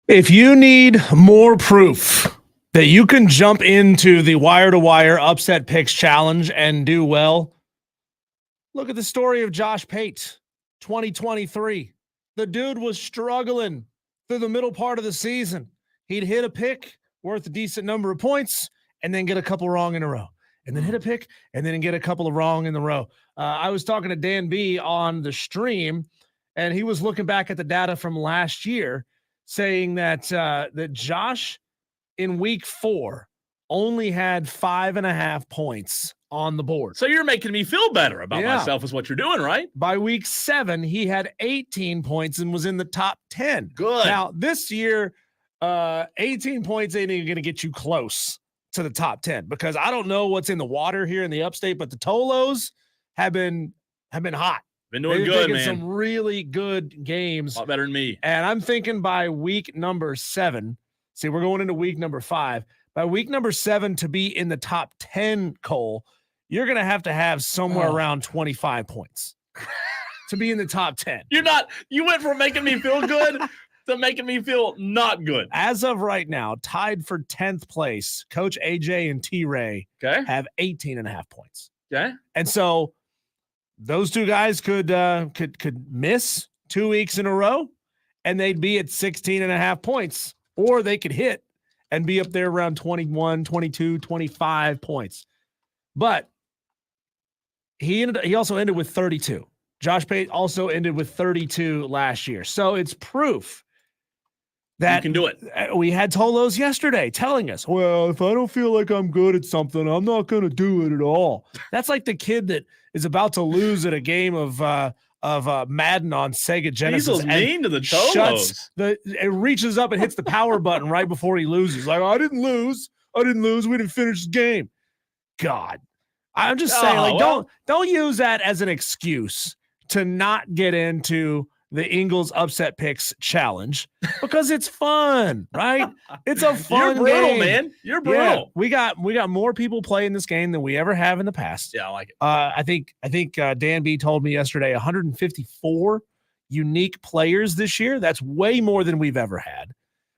If you need more proof that you can jump into the wire-to-wire upset picks challenge and do well, look at the story of Josh Pate, 2023. The dude was struggling through the middle part of the season. He'd hit a pick worth a decent number of points and then get a couple wrong in a row. And then hit a pick and then get a couple of wrong in the row. I was talking to Dan B on the stream, and he was looking back at the data from last year, saying that that Josh in week 4 only had 5.5 points on the board. So you're making me feel better about myself is what you're doing, right? By week 7, he had 18 points and was in the top 10. Good. Now, this year, 18 points ain't even going to get you close to the top 10 because I don't know what's in the water here in the upstate, but the Tolos have been hot. Been doing good, man. Some really good games. A lot better than me. And I'm thinking by week number 7, see, we're going into week number 5. By week number 7 to be in the top 10, Cole, you're going to have somewhere around 25 points to be in the top 10. You went from making me feel good to making me feel not good. As of right now, tied for 10th place, Coach AJ and T-Ray have 18.5 points. Okay. And so those two guys could miss 2 weeks in a row and they'd be at 16.5 points, or they could hit and be up there around 21, 22, 25 points. But he also ended with 32. Josh Pate also ended with 32 last year. So it's proof that you can do it. We had Tolos yesterday telling us, well, if I don't feel like I'm good at something, I'm not going to do it at all. That's like the kid that is about to lose at a game of Madden on Sega Genesis. He's mean to the Tolos. It reaches up and hits the power button right before he loses. Like, I didn't lose. We didn't finish the game. God, I'm just saying, don't use that as an excuse to not get into the Ingles upset picks challenge because it's fun, right? It's a fun You're brutal, game. Man. You're brutal. Yeah, we got more people playing this game than we ever have in the past. Yeah, I like it. I think Dan B told me yesterday 154 unique players this year. That's way more than we've ever had.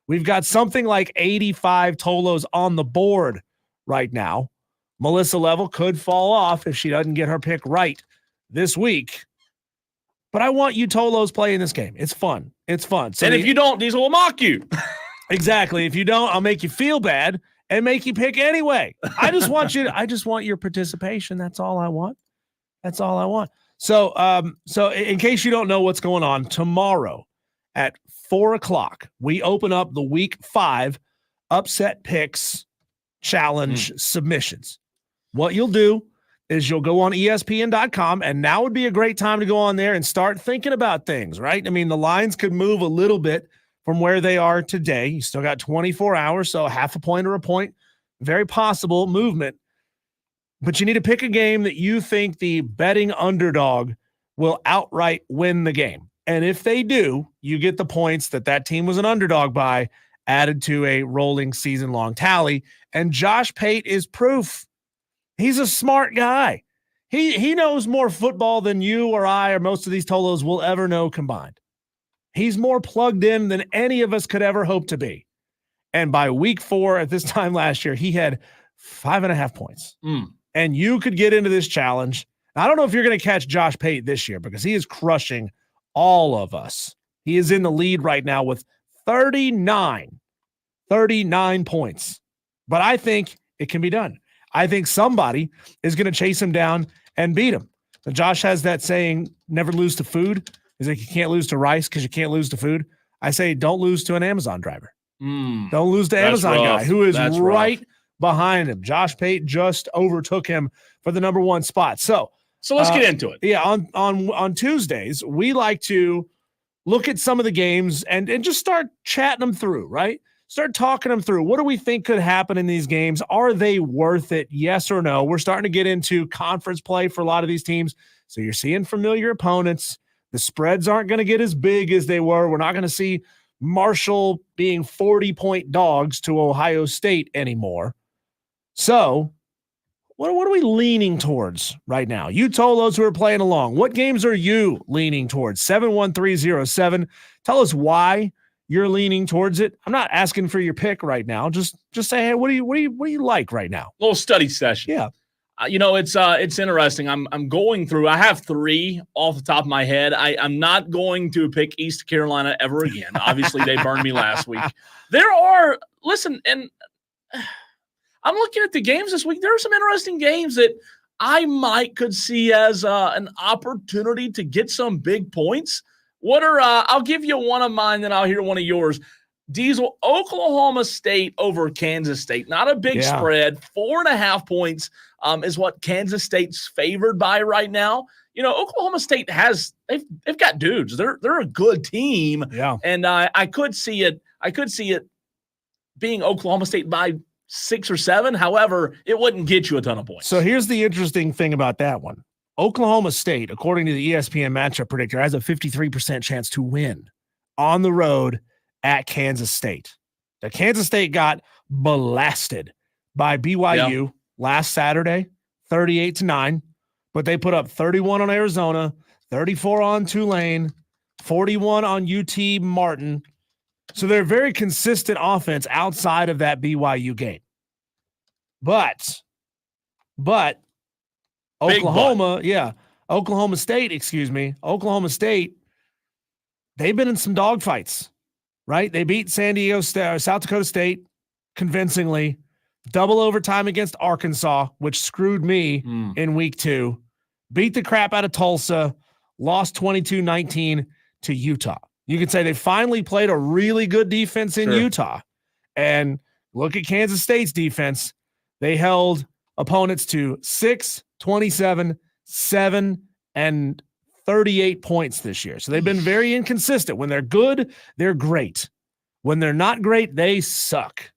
We've got something like 85 Tolos on the board right now. Melissa Level could fall off if she doesn't get her pick right this week. But I want you Tolos playing this game. It's fun. So and if you don't, Diesel will mock you. Exactly. If you don't, I'll make you feel bad and make you pick anyway. I just want your participation. That's all I want. So in case you don't know what's going on, tomorrow at 4:00, we open up the week 5 upset picks challenge submissions. What you'll do is you'll go on ESPN.com, and now would be a great time to go on there and start thinking about things, right? I mean, the lines could move a little bit from where they are today. You still got 24 hours, so half a point or a point, very possible movement. But you need to pick a game that you think the betting underdog will outright win the game. And if they do, you get the points that team was an underdog by added to a rolling season-long tally. And Josh Pate is proof. He's a smart guy. He knows more football than you or I or most of these Tolos will ever know combined. He's more plugged in than any of us could ever hope to be. And by week 4 at this time last year, he had 5.5 points. And you could get into this challenge. I don't know if you're going to catch Josh Pate this year because he is crushing all of us. He is in the lead right now with 39 points. But I think it can be done. I think somebody is going to chase him down and beat him. So Josh has that saying, never lose to food. He's like, you can't lose to rice because you can't lose to food. I say, don't lose to an Amazon driver. Don't lose to Amazon guy who is right behind him. Josh Pate just overtook him for the number 1 spot. So let's get into it. Yeah, on Tuesdays, we like to look at some of the games and just start chatting them through, right? Start talking them through. What do we think could happen in these games? Are they worth it? Yes or no? We're starting to get into conference play for a lot of these teams. So you're seeing familiar opponents. The spreads aren't going to get as big as they were. We're not going to see Marshall being 40-point dogs to Ohio State anymore. So what are we leaning towards right now? You Tolos who are playing along, what games are you leaning towards? 71307. Tell us why you're leaning towards it. I'm not asking for your pick right now. Just say, hey, what do you like right now? Little study session. Yeah. It's interesting. I'm going through. I have 3 off the top of my head. I'm not going to pick East Carolina ever again. Obviously, they burned me last week. And I'm looking at the games this week. There are some interesting games that I could see as an opportunity to get some big points. I'll give you one of mine, then I'll hear one of yours. Diesel, Oklahoma State over Kansas State. Not a big spread. 4.5 points is what Kansas State's favored by right now. Oklahoma State they've got dudes. They're a good team. Yeah. And I could see it being Oklahoma State by 6 or 7. However, it wouldn't get you a ton of points. So here's the interesting thing about that one. Oklahoma State, according to the ESPN matchup predictor, has a 53% chance to win on the road at Kansas State. The Kansas State got blasted by BYU last Saturday, 38-9, but they put up 31 on Arizona, 34 on Tulane, 41 on UT Martin. So they're very consistent offense outside of that BYU game. But Oklahoma State, they've been in some dogfights, right? They beat South Dakota State convincingly, double overtime against Arkansas, which screwed me in week 2, beat the crap out of Tulsa, lost 22-19 to Utah. You could say they finally played a really good defense in Utah. And look at Kansas State's defense. They held opponents to 6, 27, 7, and 38 points this year. So they've been very inconsistent. When they're good, they're great. When they're not great, they suck.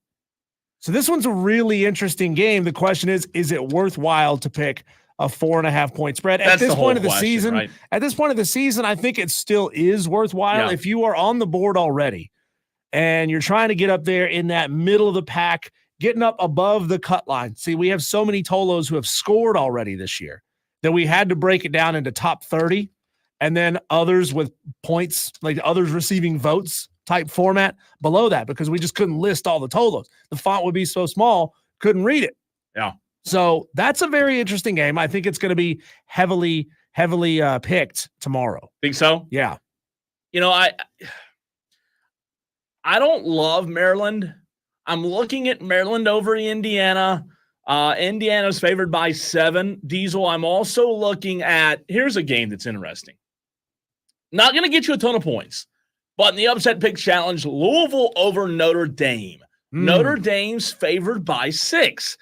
So this one's a really interesting game. The question is it worthwhile to pick a 4.5 point spread at this point of the season? Right? At this point of the season, I think it still is worthwhile. If you are on the board already and you're trying to get up there in that middle of the pack, getting up above the cut line. See, we have so many Tolos who have scored already this year that we had to break it down into top 30 and then others with points, like others receiving votes type format below that, because we just couldn't list all the Tolos. The font would be so small, couldn't read it. Yeah. So that's a very interesting game. I think it's going to be heavily picked tomorrow. Think so? Yeah. I don't love Maryland. I'm looking at Maryland over Indiana. Indiana's favored by 7. Diesel, I'm also looking at – here's a game that's interesting. Not going to get you a ton of points, but in the upset pick challenge, Louisville over Notre Dame. Notre Dame's favored by 6.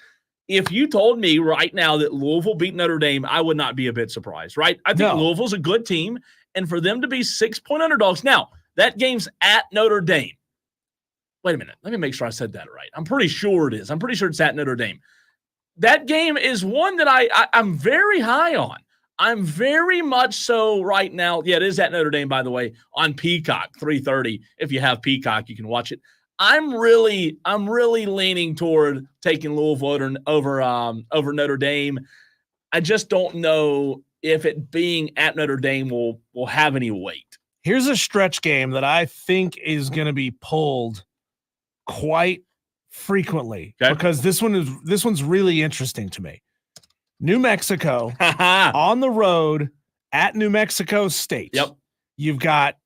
If you told me right now that Louisville beat Notre Dame, I would not be a bit surprised, right? I think Louisville's a good team, and for them to be 6-point underdogs. Now, that game's at Notre Dame. Wait a minute. Let me make sure I said that right. I'm pretty sure it is. I'm pretty sure it's at Notre Dame. That game is one that I'm very high on. I'm very much so right now. Yeah, it is at Notre Dame, by the way, on Peacock, 3:30. If you have Peacock, you can watch it. I'm really leaning toward taking Louisville over Notre Dame. I just don't know if it being at Notre Dame will have any weight. Here's a stretch game that I think is going to be pulled quite frequently, because this one's really interesting to me. New Mexico on the road at New Mexico State. Yep. You've got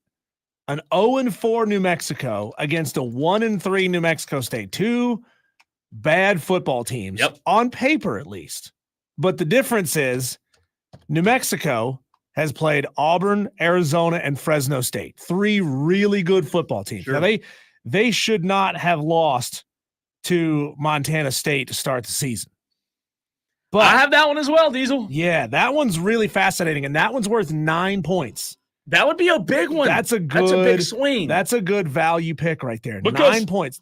an 0-4 New Mexico against a 1-3 New Mexico State. 2 bad football teams, on paper at least. But the difference is New Mexico has played Auburn, Arizona, and Fresno State. 3 really good football teams. Sure. Now they should not have lost to Montana State to start the season. But I have that one as well, Diesel. Yeah, that one's really fascinating, and that one's worth 9 points. That would be a big one. That's a big swing. That's a good value pick right there. Because 9 points.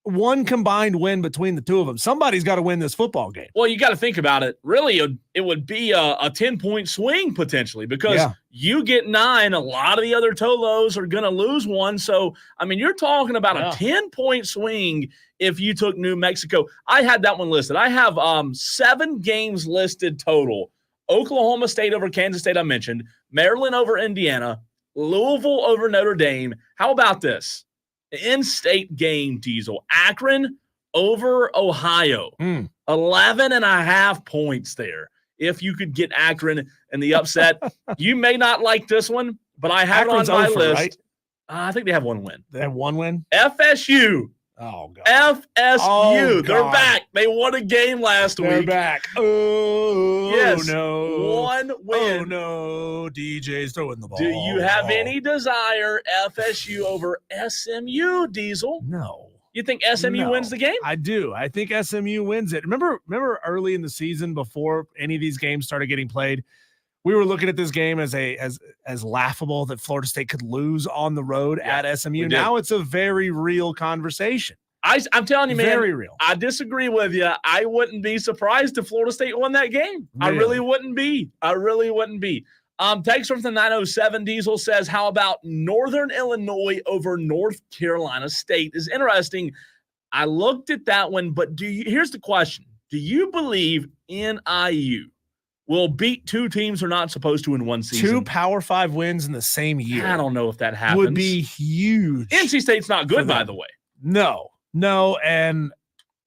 One combined win between the two of them. Somebody's got to win this football game. Well, you got to think about it. Really, it would be a 10-point swing potentially, because you get 9. A lot of the other Tolos are going to lose one. So, I mean, you're talking about a 10-point swing if you took New Mexico. I had that one listed. I have 7 games listed total. Oklahoma State over Kansas State, I mentioned. Maryland over Indiana. Louisville over Notre Dame. How about this? In-state game, Diesel. Akron over Ohio. 11.5 points there. If you could get Akron in the upset. You may not like this one, but I have Akron's it on my over, list. right? I think they have one win. They have one win? FSU. Oh, God. FSU. Oh, They're God. back. They won a game last They're week. back. Oh, Yes. no. One win. Oh, no. DJ's throwing the ball. Do you have any desire FSU over SMU, Diesel? No. You think SMU No. wins the game? I do. I think SMU wins it. Remember early in the season before any of these games started getting played, we were looking at this game as laughable that Florida State could lose on the road at SMU. Now it's a very real conversation. I'm telling you, man. Very real. I disagree with you. I wouldn't be surprised if Florida State won that game. Really? I really wouldn't be. Text from the 907 Diesel says, how about Northern Illinois over North Carolina State? Is interesting. I looked at that one, but here's the question. Do you believe NIU will beat two teams they're not supposed to in one season? 2 Power 5 wins in the same year. I don't know if that happens. Would be huge. NC State's not good, by the way. No, and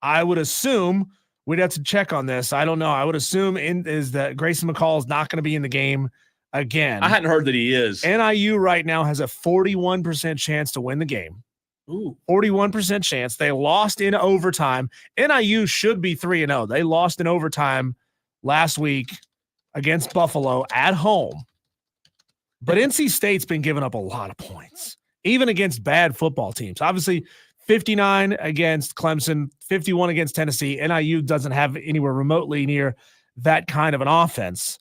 I would assume we'd have to check on this. I don't know. I would assume is that Grayson McCall is not going to be in the game again. I hadn't heard that he is. NIU right now has a 41% chance to win the game. Ooh, 41% chance. They lost in overtime. NIU should be 3-0. They lost in overtime last week against Buffalo at home. But NC State's been giving up a lot of points, even against bad football teams. Obviously, 59 against Clemson, 51 against Tennessee. NIU doesn't have anywhere remotely near that kind of an offense.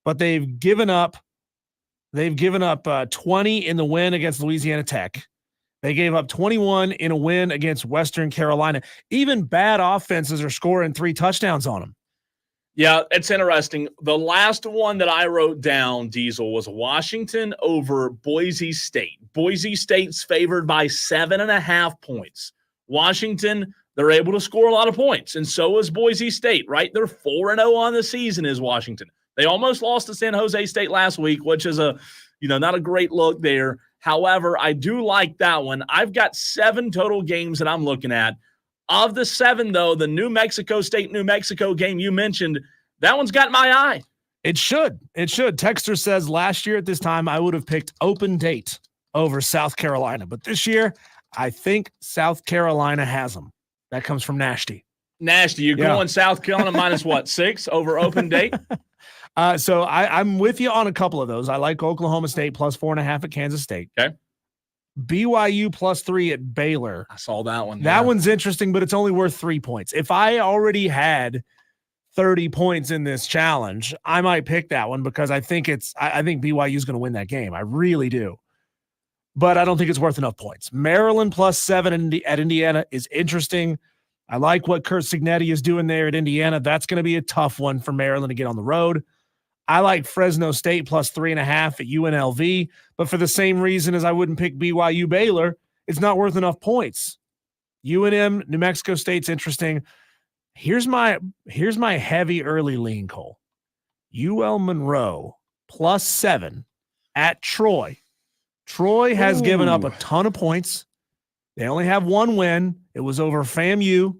But they've given up 20 in the win against Louisiana Tech. They gave up 21 in a win against Western Carolina. Even bad offenses are scoring 3 touchdowns on them. Yeah, it's interesting. The last one that I wrote down, Diesel, was Washington over Boise State. Boise State's favored by 7.5 points. Washington, they're able to score a lot of points, and so is Boise State, right? They're 4-0 on the season is Washington. They almost lost to San Jose State last week, which is not a great look there. However, I do like that one. I've got 7 total games that I'm looking at. Of the 7, though, the New Mexico State-New Mexico game you mentioned, that one's got my eye. It should. Texter says last year at this time, I would have picked Open Date over South Carolina. But this year, I think South Carolina has them. That comes from Nashty. You're going South Carolina minus what, 6 over Open Date? So I'm with you on a couple of those. I like Oklahoma State plus 4.5 at Kansas State. Okay. BYU plus 3 at Baylor. I saw that one. That one's interesting, but it's only worth 3 points. If I already had 30 points in this challenge, I might pick that one because I think BYU is going to win that game. I really do. But I don't think it's worth enough points. Maryland plus 7 at Indiana is interesting. I like what Kurt Cignetti is doing there at Indiana. That's going to be a tough one for Maryland to get on the road. I like Fresno State plus 3.5 at UNLV, but for the same reason as I wouldn't pick BYU Baylor, it's not worth enough points. UNM, New Mexico State's interesting. Here's my heavy early lean, Cole. UL Monroe plus 7 at Troy. Troy has given up a ton of points. They only have 1 win. It was over FAMU.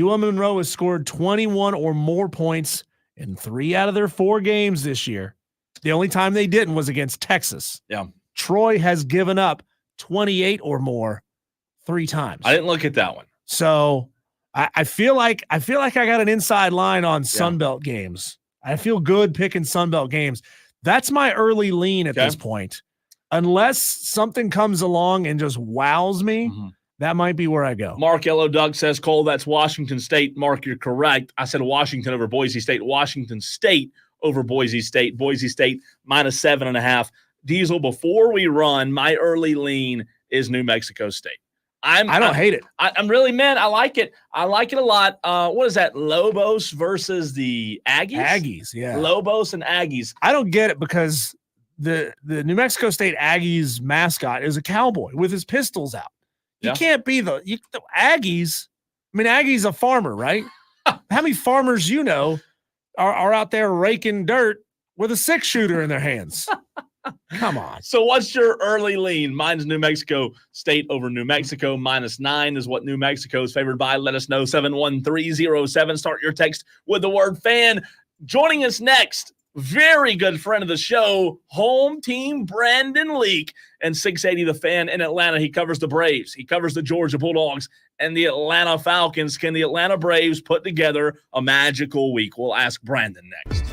UL Monroe has scored 21 or more points in 3 out of their 4 games this year. The only time they didn't was against Texas. Yeah. Troy has given up 28 or more 3 times. I didn't look at that one. So I feel like I got an inside line on Sunbelt games. I feel good picking Sunbelt games. That's my early lean at this point. Unless something comes along and just wows me, that might be where I go. Mark Yellow Duck says, Cole, that's Washington State. Mark, you're correct. I said Washington over Boise State. Washington State over Boise State. Boise State minus 7.5. Diesel, before we run, my early lean is New Mexico State. I don't hate it. I'm really, man, I like it. I like it a lot. What is that? Lobos versus the Aggies? Aggies, yeah. Lobos and Aggies. I don't get it because the New Mexico State Aggies mascot is a cowboy with his pistols out. You can't be the Aggies. I mean, Aggie's a farmer, right? How many farmers are out there raking dirt with a 6-shooter in their hands? Come on. So what's your early lean? Mine's New Mexico State over New Mexico. -9 is what New Mexico is favored by. Let us know, 71307. Start your text with the word fan. Joining us next, very good friend of the show, home team Brandon Leak, and 680 The Fan in Atlanta. He covers the Braves. He covers the Georgia Bulldogs and the Atlanta Falcons. Can the Atlanta Braves put together a magical week? We'll ask Brandon next.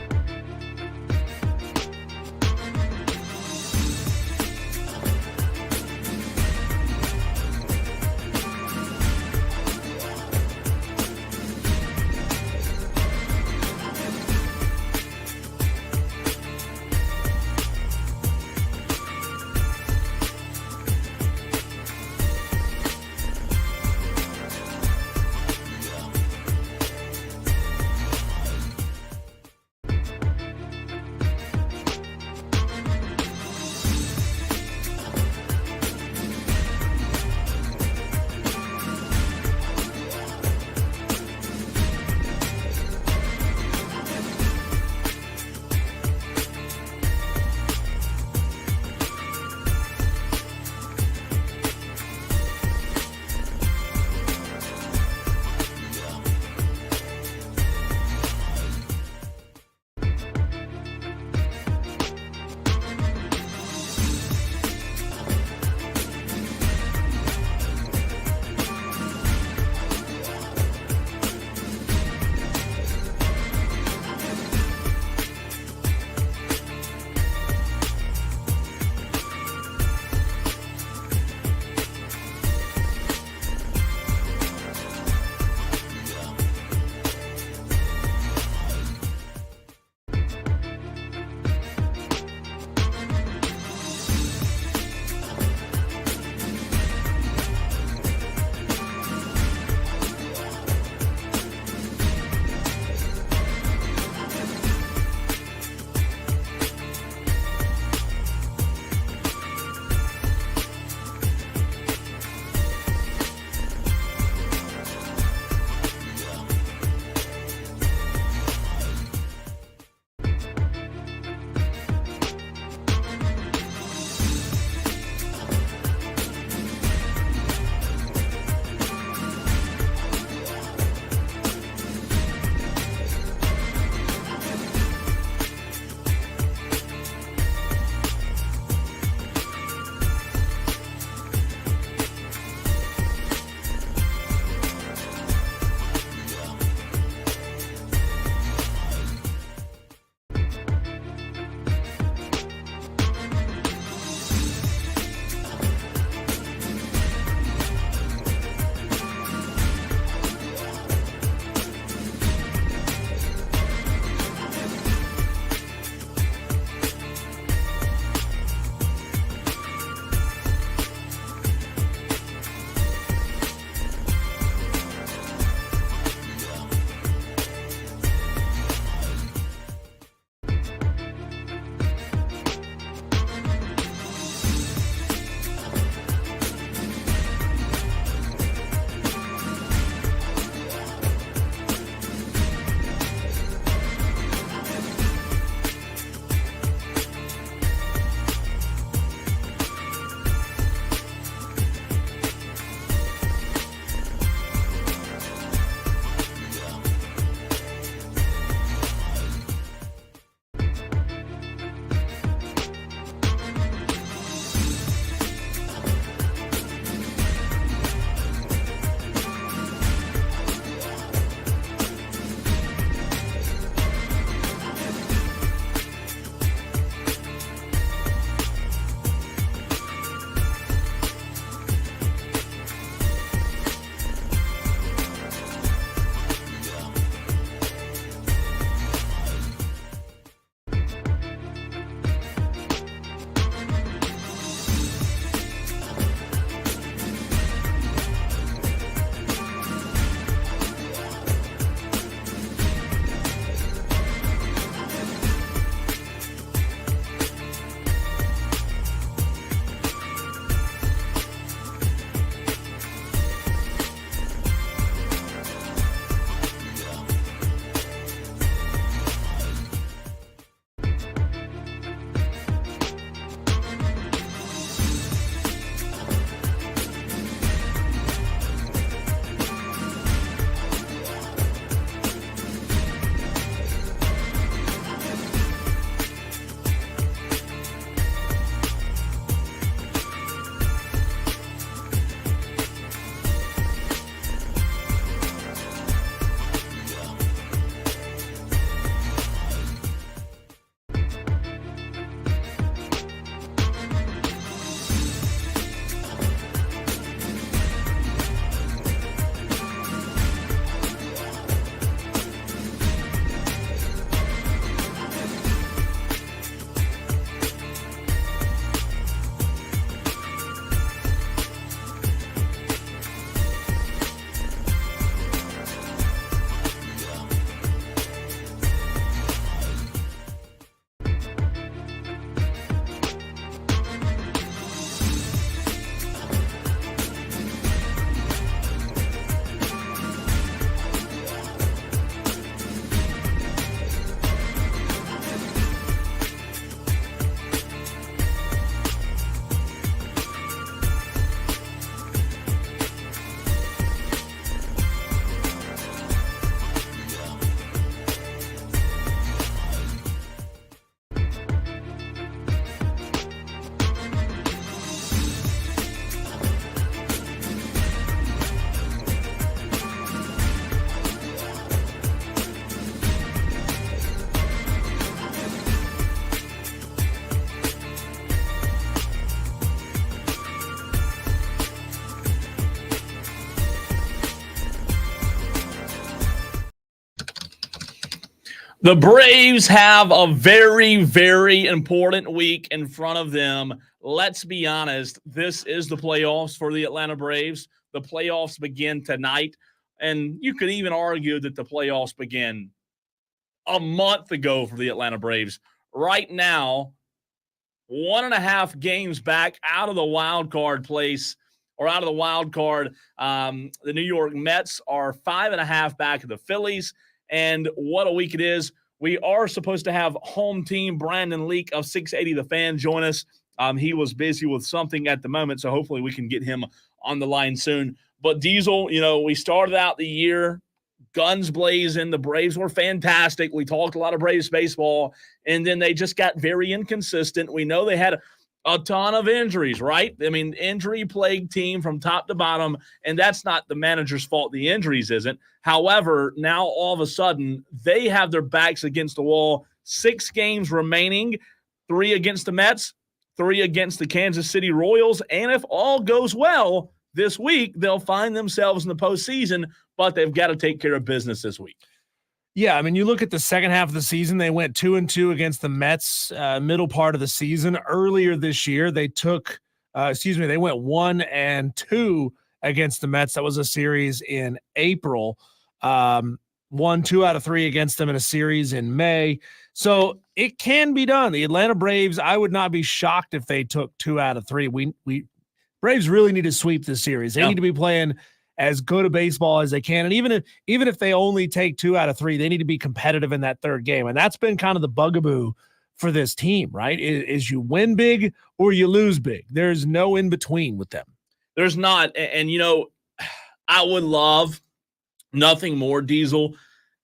The Braves have a very, very important week in front of them. Let's be honest, this is the playoffs for the Atlanta Braves. The playoffs begin tonight, and you could even argue that the playoffs begin a month ago for the Atlanta Braves. Right now, 1.5 games back out of the wild card place, or out of the wild card. The New York Mets are 5.5 back of the Phillies. And what a week it is. We are supposed to have home team Brandon Leak of 680 The Fan join us. He was busy with something at the moment, so hopefully we can get him on the line soon. But Diesel, we started out the year guns blazing. The Braves were fantastic. We talked a lot of Braves baseball, and then they just got very inconsistent. We know they had a ton of injuries, right? I mean, injury-plagued team from top to bottom, and that's not the manager's fault. The injuries isn't. However, now all of a sudden, they have their backs against the wall. 6 games remaining, 3 against the Mets, 3 against the Kansas City Royals, and if all goes well this week, they'll find themselves in the postseason, but they've got to take care of business this week. Yeah, I mean, you look at the second half of the season, they went 2-2 against the Mets middle part of the season. Earlier this year, they went 1-2 against the Mets. That was a series in April. Won 2 out of 3 against them in a series in May. So it can be done. The Atlanta Braves, I would not be shocked if they took 2 out of 3. We Braves really need to sweep this series. They need to be playing as good a baseball as they can. And even if they only take 2 out of 3, they need to be competitive in that third game. And that's been kind of the bugaboo for this team, right? Is you win big or you lose big. There's no in between with them. There's not. And I would love nothing more, Diesel,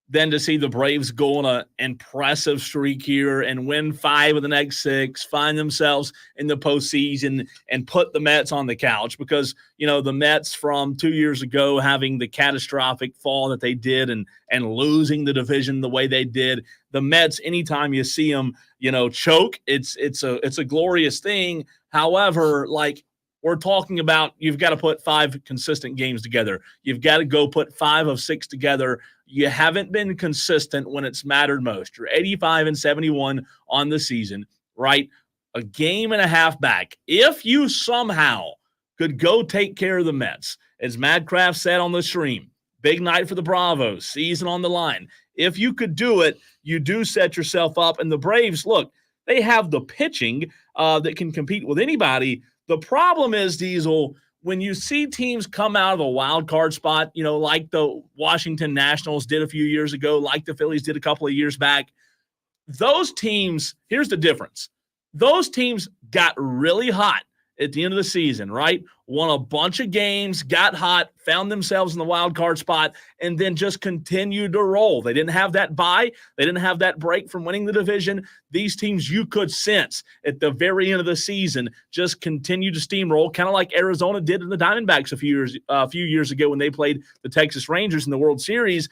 than to see the Braves go on an impressive streak here and win 5 of the next 6, find themselves in the postseason, and put the Mets on the couch. Because, the Mets from 2 years ago having the catastrophic fall that they did and losing the division the way they did, the Mets, anytime you see them, choke, it's a glorious thing. However, we're talking about, you've got to put 5 consistent games together. You've got to go put 5 of 6 together. You haven't been consistent when it's mattered most. You're 85-71 on the season, right? A game and a half back. If you somehow could go take care of the Mets, as Matt Kraft said on the stream, big night for the Bravos, season on the line. If you could do it, you do set yourself up. And the Braves, look, they have the pitching that can compete with anybody. The problem is, Diesel, when you see teams come out of a wild card spot, like the Washington Nationals did a few years ago, like the Phillies did a couple of years back, those teams, here's the difference. Those teams got really hot at the end of the season, right? Won a bunch of games, got hot, found themselves in the wild card spot, and then just continued to roll. They didn't have that bye. They didn't have that break from winning the division. These teams, you could sense at the very end of the season, just continue to steamroll, kind of like Arizona did in the Diamondbacks a few years ago when they played the Texas Rangers in the World Series.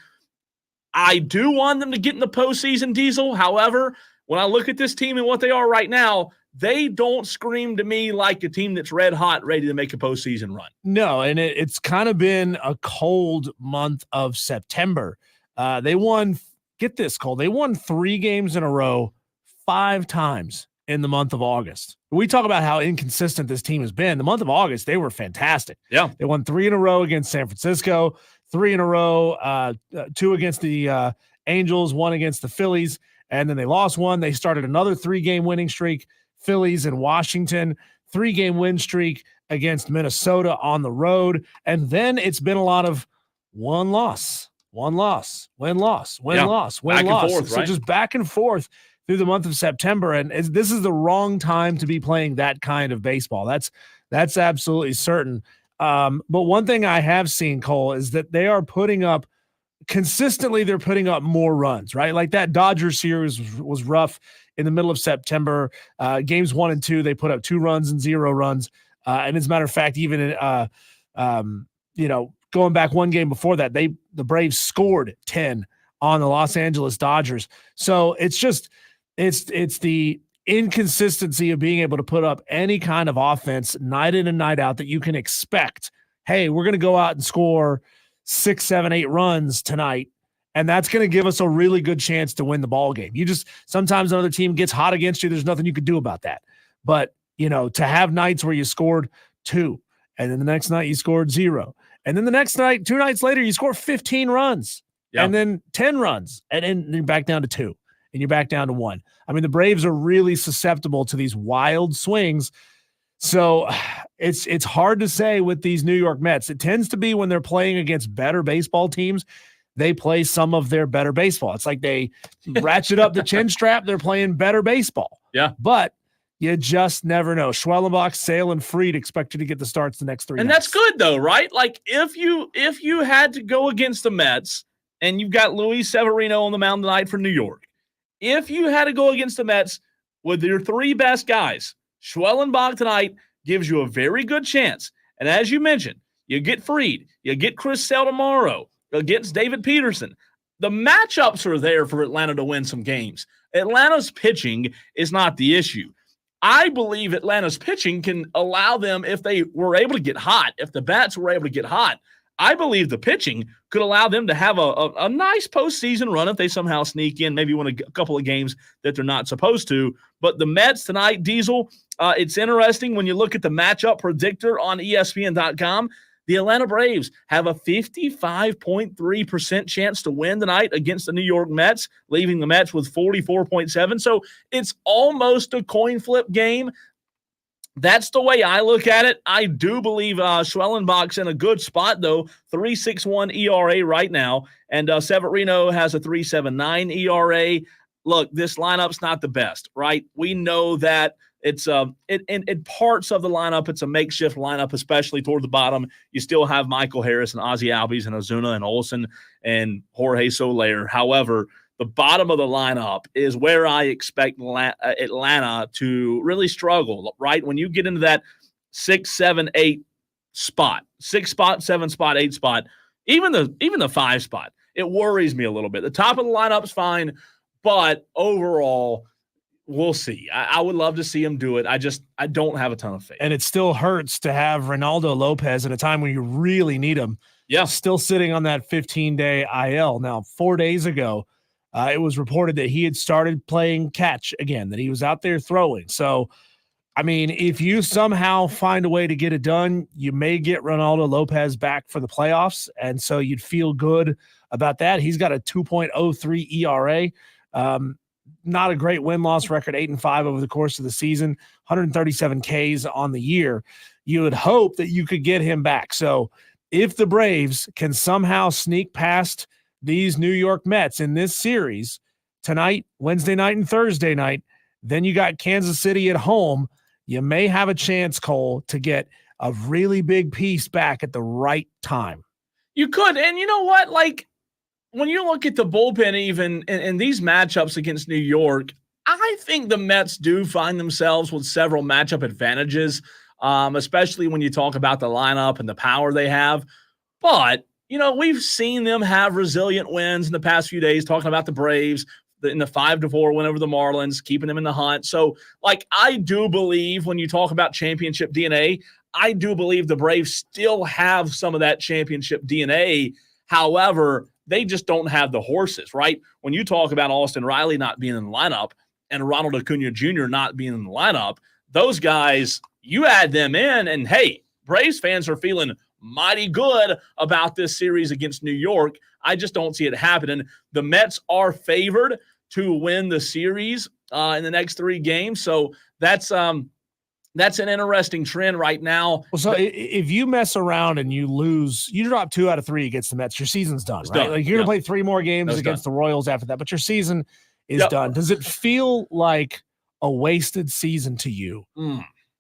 I do want them to get in the postseason, Diesel. However, when I look at this team and what they are right now, they don't scream to me like a team that's red hot, ready to make a postseason run. No, and it's kind of been a cold month of September. They won, get this, Cole, they won 3 games in a row 5 times in the month of August. We talk about how inconsistent this team has been. The month of August, they were fantastic. Yeah. They won 3 in a row against San Francisco, 3 in a row, 2 against the Angels, 1 against the Phillies, and then they lost 1. They started another 3-game winning streak. Phillies and Washington, 3-game win streak against Minnesota on the road. And then it's been a lot of one loss, win loss. Back and forth, so right? Just back and forth through the month of September. And this is the wrong time to be playing that kind of baseball. That's absolutely certain. But one thing I have seen, Cole, is that they are putting up consistently, they're putting up more runs, right? Like that Dodgers series was rough in the middle of September. Games 1 and 2, they put up 2 runs and 0 runs. And as a matter of fact, even going back 1 game before that, the Braves scored 10 on the Los Angeles Dodgers. So it's the inconsistency of being able to put up any kind of offense night in and night out that you can expect. Hey, we're going to go out and score 6, 7, 8 runs tonight, And that's going to give us a really good chance to win the ball game. Sometimes another team gets hot against you. There's nothing you could do about that. But, to have nights where you scored 2, and then the next night you scored 0, and then the next night, 2 nights later, you score 15 runs, and then 10 runs, and then you're back down to 2, and you're back down to 1. I mean, the Braves are really susceptible to these wild swings. So it's hard to say with these New York Mets. It tends to be when they're playing against better baseball teams, they play some of their better baseball. It's like they ratchet up the chin strap. They're playing better baseball. Yeah. But you just never know. Schwellenbach, Sale, and Fried expected to get the starts the next 3 And nights. that's good, though, right? Like, if you had to go against the Mets and you've got Luis Severino on the mound tonight for New York, if you had to go against the Mets with your 3 best guys, Schwellenbach tonight gives you a very good chance. And as you mentioned, you get Fried, you get Chris Sale tomorrow against David Peterson. The matchups are there for Atlanta to win some games. Atlanta's pitching is not the issue. I believe Atlanta's pitching can allow them, if they were able to get hot, if the bats were able to get hot, I believe the pitching could allow them to have a nice postseason run if they somehow sneak in, maybe win a couple of games that they're not supposed to. But the Mets tonight, Diesel, it's interesting when you look at the matchup predictor on ESPN.com. The Atlanta Braves have a 55.3% chance to win tonight against the New York Mets, leaving the Mets with 44.7%. So it's almost a coin flip game. That's the way I look at it. I do believe Schwellenbach's in a good spot, though. 3.61 ERA right now, and Severino has a 3.79 ERA. Look, this lineup's not the best, right? We know that it's in parts of the lineup, it's a makeshift lineup, especially toward the bottom. You still have Michael Harris and Ozzie Albies and Ozuna and Olsen and Jorge Soler. However, the bottom of the lineup is where I expect Atlanta to really struggle, right? When you get into that 6, 7, 8 spot, 6 spot, 7 spot, 8 spot, even the 5 spot, it worries me a little bit. The top of the lineup's fine, but overall, we'll see. I would love to see him do it. I don't have a ton of faith. And it still hurts to have Reynaldo Lopez at a time when you really need him. Yeah. Still sitting on that 15-day IL. Now, 4 days ago, it was reported that he had started playing catch again, that he was out there throwing. So, I mean, if you somehow find a way to get it done, you may get Reynaldo Lopez back for the playoffs. And so you'd feel good about that. He's got a 2.03 ERA. Not a great win-loss record, 8-5 over the course of the season, 137 Ks on the year. You would hope that you could get him back. So if the Braves can somehow sneak past these New York Mets in this series tonight, Wednesday night, and Thursday night, then you got Kansas City at home. You may have a chance, Cole, to get a really big piece back at the right time. You could. And you know what? Like, when you look at the bullpen, even in these matchups against New York, I think the Mets do find themselves with several matchup advantages, especially when you talk about the lineup and the power they have. But, we've seen them have resilient wins in the past few days, talking about the Braves in the 5-4 win over the Marlins, keeping them in the hunt. So, I do believe when you talk about championship DNA, I do believe the Braves still have some of that championship DNA. However, they just don't have the horses, right? When you talk about Austin Riley not being in the lineup and Ronald Acuna Jr. not being in the lineup, those guys, you add them in, and hey, Braves fans are feeling mighty good about this series against New York. I just don't see it happening. The Mets are favored to win the series in the next 3 games, so that's an interesting trend right now. Well, so if you mess around and you lose, you drop 2 out of 3 against the Mets, your season's done, right? Done. Like you're going to play 3 more games against the Royals after that, but your season is done. Does it feel like a wasted season to you?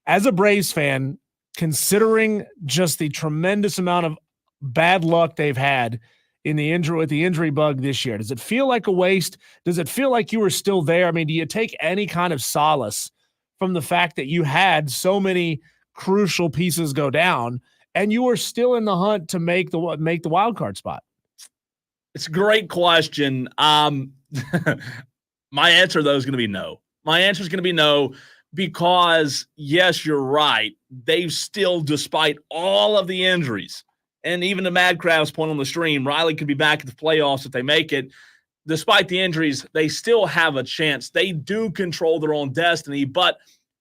As a Braves fan, considering just the tremendous amount of bad luck they've had in the injury bug this year, does it feel like a waste? Does it feel like you were still there? I mean, do you take any kind of solace from the fact that you had so many crucial pieces go down and you were still in the hunt to make the wild card spot? It's a great question. My answer, though, is going to be no. My answer is going to be no because, yes, you're right. They've still, despite all of the injuries And even the Mad Crab's point on the stream, Riley could be back at the playoffs if they make it. Despite the injuries, they still have a chance. They do control their own destiny. But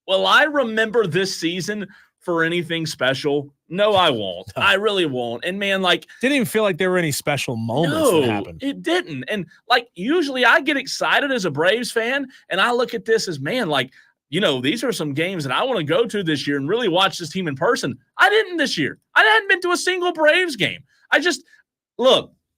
will I remember this season for anything special? No, I won't. I really won't. And, man, didn't even feel like there were any special moments that happened. It didn't. And, usually I get excited as a Braves fan, and I look at this as, man, these are some games that I want to go to this year and really watch this team in person. I didn't this year. I hadn't been to a single Braves game.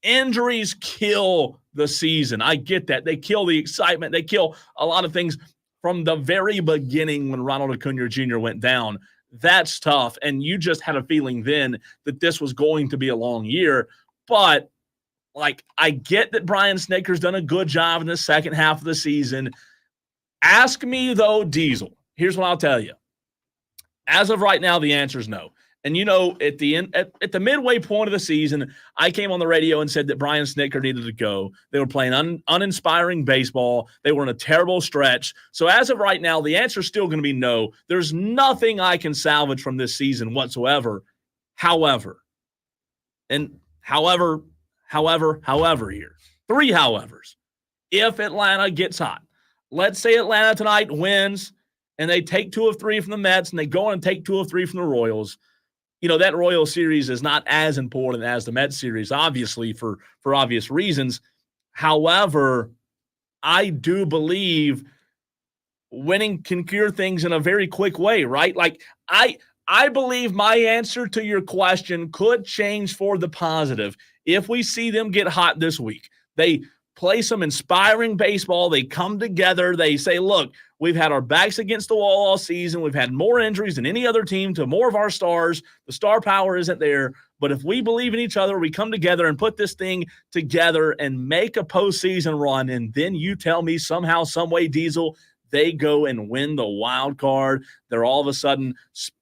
Injuries kill the season. I get that. They kill the excitement. They kill a lot of things from the very beginning when Ronald Acuna Jr. went down. That's tough. And you just had a feeling then that this was going to be a long year. But, I get that Brian Snitker's done a good job in the second half of the season. Ask me, though, Diesel. Here's what I'll tell you. As of right now, the answer is no. And, at the end, at the midway point of the season, I came on the radio and said that Brian Snitker needed to go. They were playing uninspiring baseball. They were in a terrible stretch. So as of right now, the answer is still going to be no. There's nothing I can salvage from this season whatsoever. However here, 3 howevers. If Atlanta gets hot, let's say Atlanta tonight wins and they take 2 of 3 from the Mets and they go on and take 2 of 3 from the Royals. That Royals series is not as important as the Mets series, obviously, for obvious reasons. However, I do believe winning can cure things in a very quick way, right? I believe my answer to your question could change for the positive if we see them get hot this week. They play some inspiring baseball. They come together. They say, look, we've had our backs against the wall all season. We've had more injuries than any other team to more of our stars. The star power isn't there. But if we believe in each other, we come together and put this thing together and make a postseason run. And then you tell me somehow, some way, Diesel, they go and win the wild card. They're all of a sudden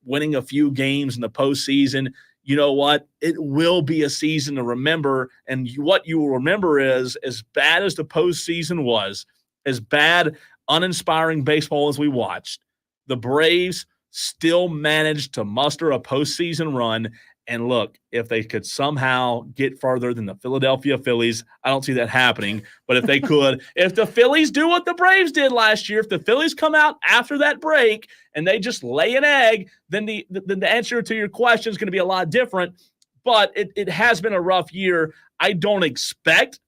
winning a few games in the postseason. You know what? It will be a season to remember. And what you will remember is, as bad as the postseason was, as bad, uninspiring baseball as we watched, the Braves still managed to muster a postseason run. And look, if they could somehow get farther than the Philadelphia Phillies, I don't see that happening. But if they could, if the Phillies do what the Braves did last year, if the Phillies come out after that break and they just lay an egg, then the answer to your question is going to be a lot different. But it has been a rough year. I don't expect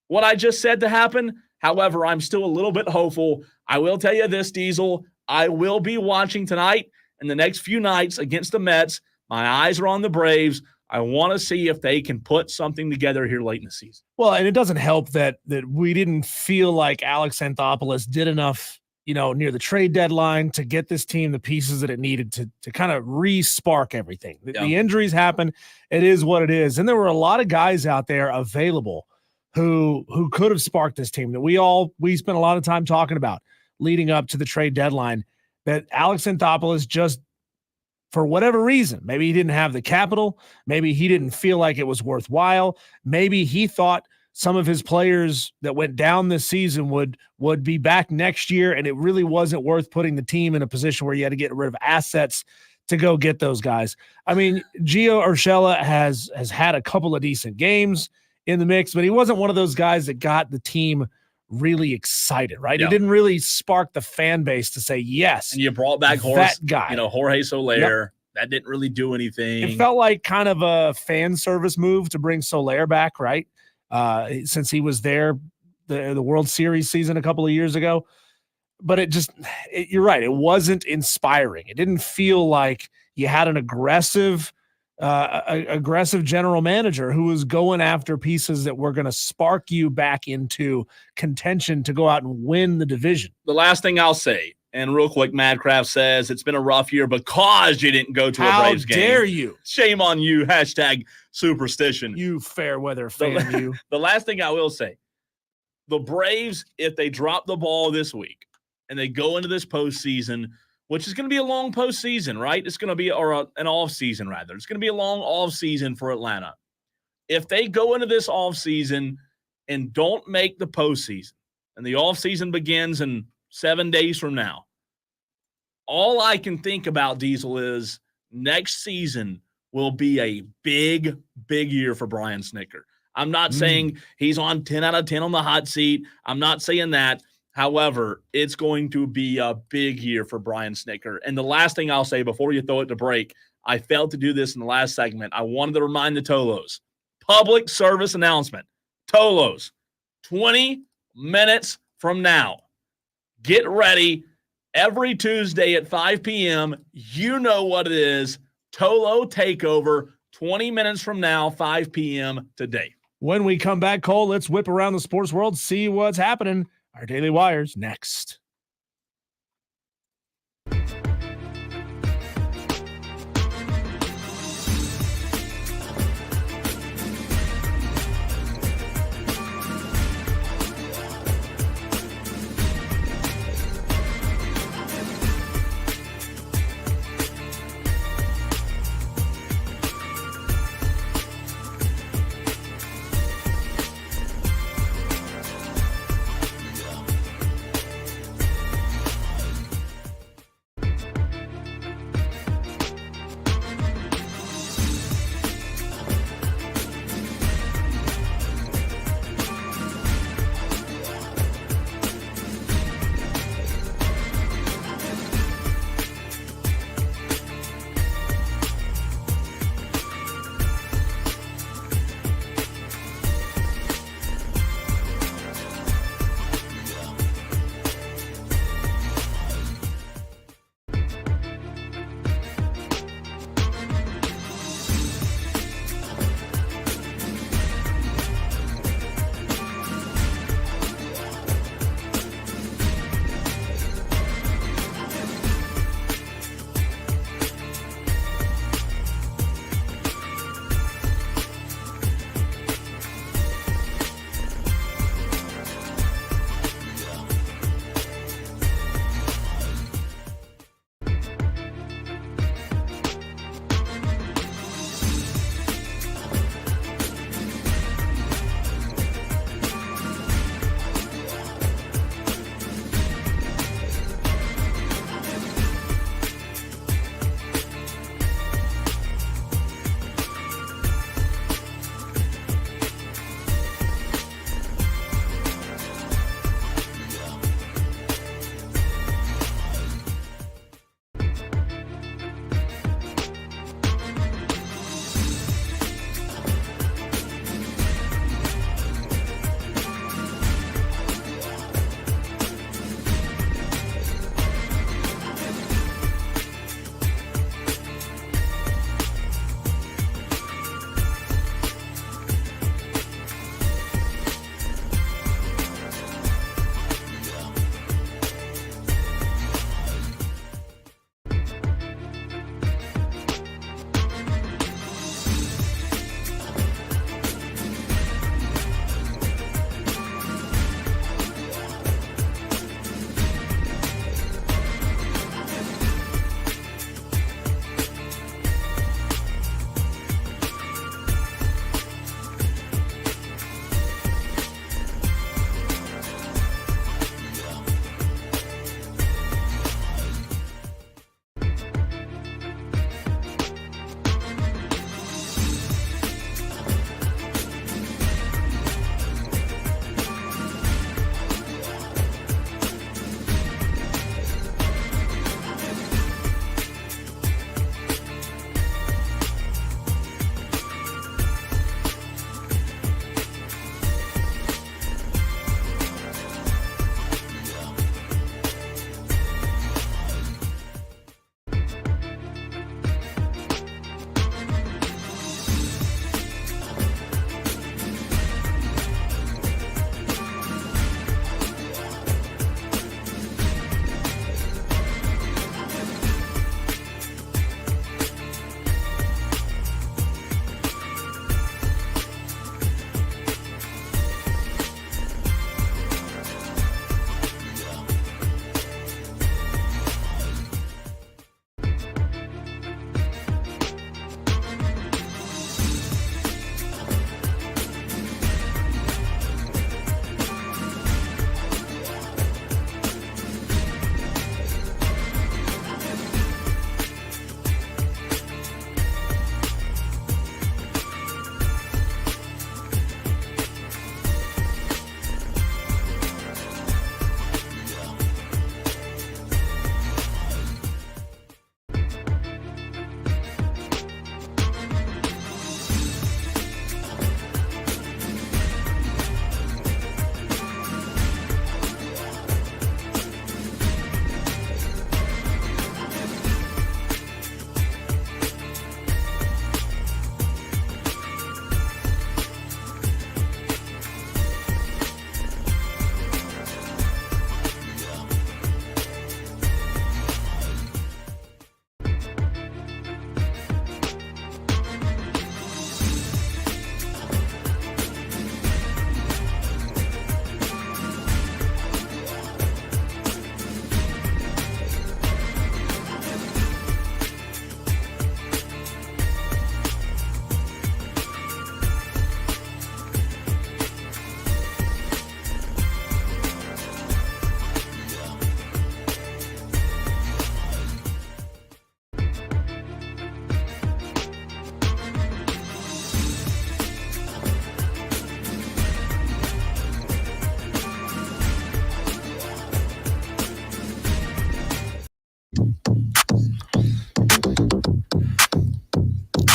what I just said to happen. However, I'm still a little bit hopeful. I will tell you this, Diesel. I will be watching tonight and the next few nights against the Mets. My eyes are on the Braves. I want to see if they can put something together here late in the season. Well, and it doesn't help that we didn't feel like Alex Anthopoulos did enough, near the trade deadline to get this team the pieces that it needed to kind of re-spark everything. The injuries happen. It is what it is. And there were a lot of guys out there available who could have sparked this team that we spent a lot of time talking about leading up to the trade deadline, that Alex Anthopoulos just, for whatever reason, maybe he didn't have the capital, maybe he didn't feel like it was worthwhile, maybe he thought some of his players that went down this season would be back next year, and it really wasn't worth putting the team in a position where you had to get rid of assets to go get those guys. I mean, Gio Urshela has had a couple of decent games in the mix, but he wasn't one of those guys that got the team really excited, right? Yeah. It didn't really spark the fan base to say yes. And you brought back that guy, Jorge Soler. Yep. That didn't really do anything. It felt like kind of a fan service move to bring Soler back, right? Since he was there the World Series season a couple of years ago. But you're right. It wasn't inspiring. It didn't feel like you had an aggressive general manager who was going after pieces that were going to spark you back into contention to go out and win the division. The last thing I'll say, and real quick, Madcraft says it's been a rough year because you didn't go to a Braves game. How dare you? Shame on you. #superstition. You fair weather fan, you. The last thing I will say, the Braves, if they drop the ball this week and they go into this postseason, which is going to be a long postseason, right? It's going to be an off season, rather. It's going to be a long off season for Atlanta. If they go into this off season and don't make the postseason, and the off season begins in 7 days from now, all I can think about, Diesel, is next season will be a big, big year for Brian Snicker. I'm not saying he's on 10 out of 10 on the hot seat. I'm not saying that. However, it's going to be a big year for Brian Snicker. And the last thing I'll say before you throw it to break, I failed to do this in the last segment. I wanted to remind the Tolos. Public service announcement. Tolos, 20 minutes from now. Get ready. Every Tuesday at 5 p.m., you know what it is. Tolo Takeover, 20 minutes from now, 5 p.m. today. When we come back, Cole, let's whip around the sports world, see what's happening. Our Daily Wires next.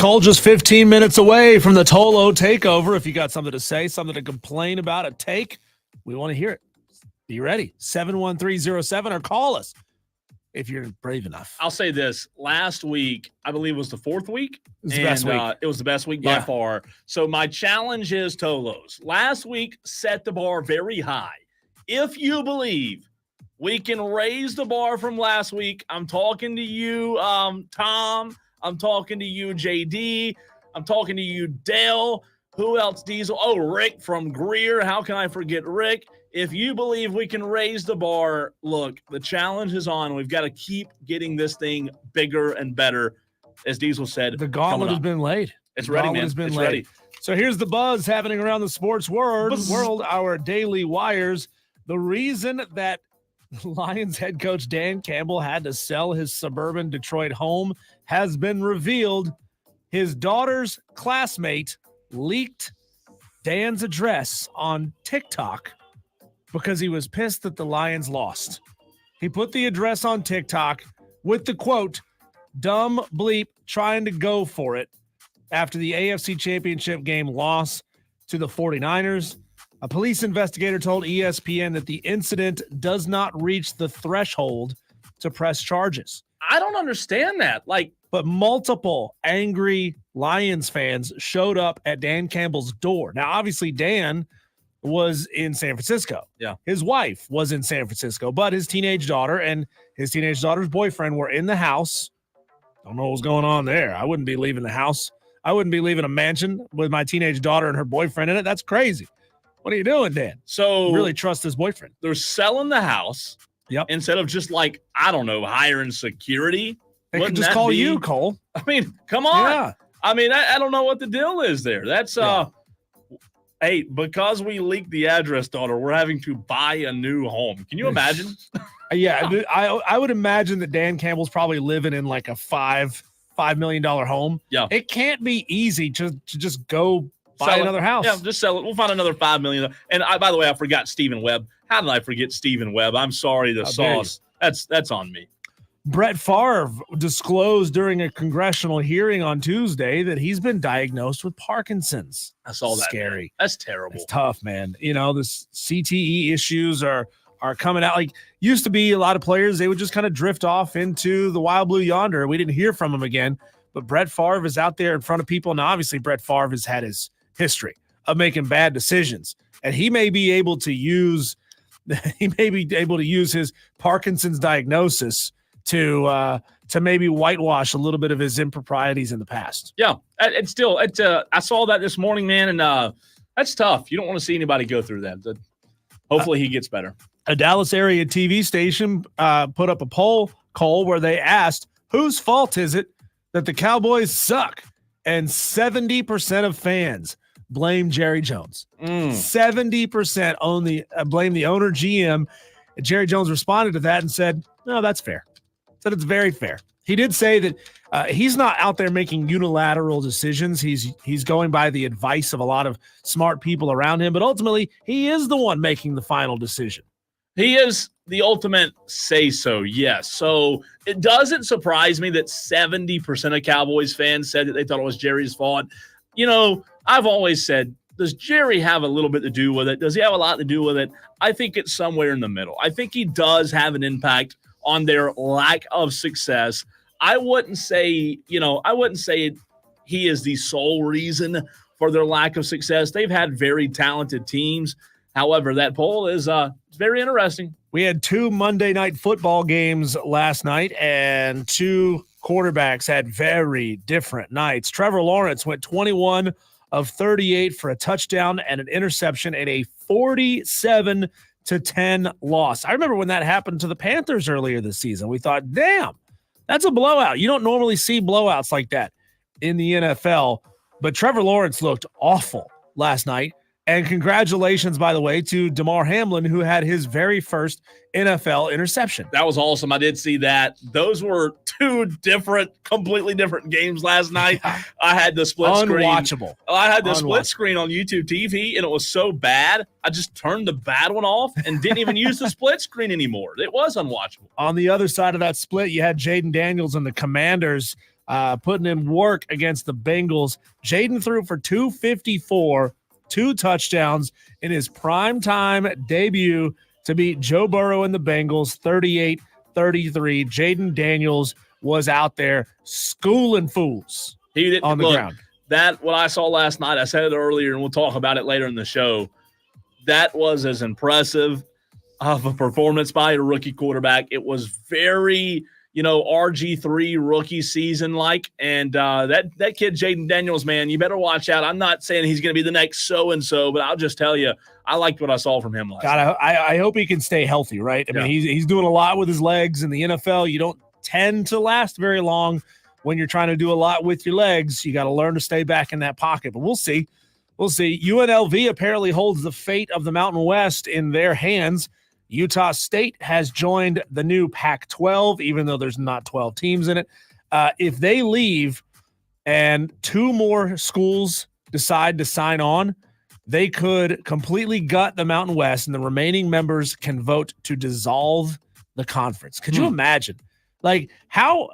Cole, just 15 minutes away from the Tolo takeover. If you got something to say, something to complain about, a take, we want to hear it. Be ready. 71307 or call us if you're brave enough. I'll say this. Last week, I believe was the fourth week. It was the best week. It was the best week by far. So my challenge is Tolos. Last week set the bar very high. If you believe we can raise the bar from last week, I'm talking to you, Tom. I'm talking to you, JD. I'm talking to you, Dale. Who else, Diesel? Oh, Rick from Greer. How can I forget Rick? If you believe we can raise the bar, look, the challenge is on. We've got to keep getting this thing bigger and better. As Diesel said, the gauntlet has been laid. It's ready, man. It's been ready. So here's the buzz happening around the sports world, our daily wires. The reason that Lions head coach Dan Campbell had to sell his suburban Detroit home has been revealed. His daughter's classmate leaked Dan's address on TikTok because he was pissed that the Lions lost. He put the address on TikTok with the quote, "dumb bleep trying to go for it," after the AFC Championship game loss to the 49ers. A police investigator told ESPN that the incident does not reach the threshold to press charges. I don't understand that. But multiple angry Lions fans showed up at Dan Campbell's door. Now, obviously, Dan was in San Francisco. Yeah. His wife was in San Francisco, but his teenage daughter and his teenage daughter's boyfriend were in the house. Don't know what was going on there. I wouldn't be leaving the house. I wouldn't be leaving a mansion with my teenage daughter and her boyfriend in it. That's crazy. What are you doing, Dan? So really trust his boyfriend. They're selling the house. Yep. Instead of just I don't know, hiring security. They could just call you, Cole. I mean, come on. Yeah. I mean, I don't know what the deal is there. That's hey, because we leaked the address, daughter, we're having to buy a new home. Can you imagine? Yeah, I would imagine that Dan Campbell's probably living in like a $5 million home. Yeah. It can't be easy to just go buy another house. Yeah, just sell it. We'll find another $5 million. And by the way, I forgot Stephen Webb. How did I forget Stephen Webb? I'm sorry, the sauce. That's on me. Brett Favre disclosed during a congressional hearing on Tuesday that he's been diagnosed with Parkinson's. I saw that. Scary. Man. That's terrible. It's tough, man. You know, this CTE issues are coming out. Like, used to be a lot of players, they would just kind of drift off into the wild blue yonder. We didn't hear from him again. But Brett Favre is out there in front of people. Now, obviously, Brett Favre has had his history of making bad decisions. And he may be able to use his Parkinson's diagnosis to maybe whitewash a little bit of his improprieties in the past. Yeah, I saw that this morning, man, and that's tough. You don't want to see anybody go through that. Hopefully he gets better. A Dallas area TV station put up a poll, Cole, where they asked, whose fault is it that the Cowboys suck? And 70% of fans blame Jerry Jones. 70% blame the owner, GM. And Jerry Jones responded to that and said, no, that's fair. Said it's very fair. He did say that he's not out there making unilateral decisions. He's going by the advice of a lot of smart people around him, but ultimately he is the one making the final decision. He is the ultimate say-so, yes. So it doesn't surprise me that 70% of Cowboys fans said that they thought it was Jerry's fault. You know, I've always said, does Jerry have a little bit to do with it? Does he have a lot to do with it? I think it's somewhere in the middle. I think he does have an impact on their lack of success. I wouldn't say he is the sole reason for their lack of success. They've had very talented teams. However, that poll is very interesting. We had 2 Monday Night Football games last night, and 2 quarterbacks had very different nights. Trevor Lawrence went 21 of 38 for a touchdown and an interception in a 47-10 loss. I remember when that happened to the Panthers earlier this season. We thought, damn, that's a blowout. You don't normally see blowouts like that in the NFL. But Trevor Lawrence looked awful last night. And congratulations, by the way, to Damar Hamlin, who had his very first NFL interception. That was awesome. I did see that. Those were 2 completely different games last night. I had the split screen. Unwatchable. I had the split screen on YouTube TV, and it was so bad, I just turned the bad one off and didn't even use the split screen anymore. It was unwatchable. On the other side of that split, you had Jaden Daniels and the Commanders putting in work against the Bengals. Jaden threw for 254, 2 touchdowns in his primetime debut to beat Joe Burrow and the Bengals 38-33. Jaden Daniels was out there schooling fools on the ground. That, what I saw last night, I said it earlier, and we'll talk about it later in the show. That was as impressive of a performance by a rookie quarterback. It was very, RG3 rookie season like. And that kid, Jaden Daniels, man, you better watch out. I'm not saying he's going to be the next so-and-so, but I'll just tell you, I liked what I saw from him last night. I hope he can stay healthy, right? I mean, he's doing a lot with his legs in the NFL. You don't tend to last very long when you're trying to do a lot with your legs. You got to learn to stay back in that pocket, but we'll see. UNLV apparently holds the fate of the Mountain West in their hands. Utah State has joined the new Pac-12, even though there's not 12 teams in it. If they leave and 2 more schools decide to sign on, they could completely gut the Mountain West, and the remaining members can vote to dissolve the conference. Could you imagine? Like, how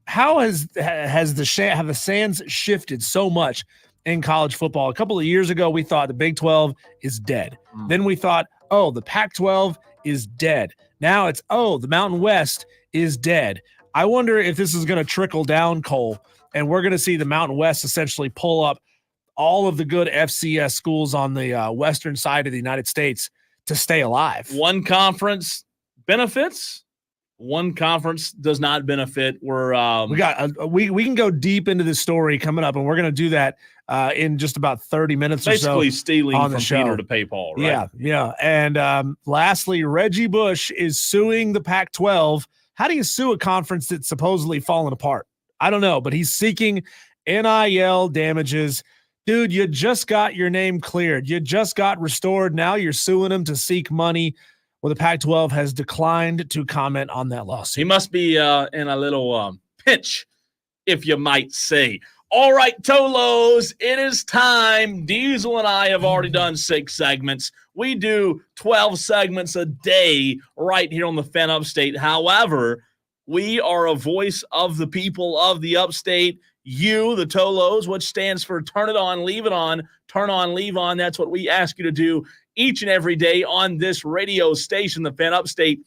has the sands shifted so much in college football? A couple of years ago, we thought the Big 12 is dead. Then we thought, the Pac-12 is dead. Now it's, the Mountain West is dead. I wonder if this is going to trickle down, Cole, and we're going to see the Mountain West essentially pull up all of the good FCS schools on the western side of the United States to stay alive. One conference benefits. One conference does not benefit. We can go deep into this story coming up, and we're going to do that in just about 30 minutes or so. Basically stealing on from Peter to pay Paul, right? Yeah. And lastly, Reggie Bush is suing the Pac-12. How do you sue a conference that's supposedly fallen apart? I don't know, but he's seeking NIL damages. Dude, you just got your name cleared. You just got restored. Now you're suing him to seek money. Well, the Pac-12 has declined to comment on that lawsuit. He must be in a little pinch, if you might say. All right, Tolos, it is time. Diesel and I have already done 6 segments. We do 12 segments a day right here on the Fan Upstate. However, we are a voice of the people of the Upstate. You, the Tolos, which stands for turn it on, leave it on, turn on, leave on. That's what we ask you to do each and every day on this radio station, the Fan Upstate.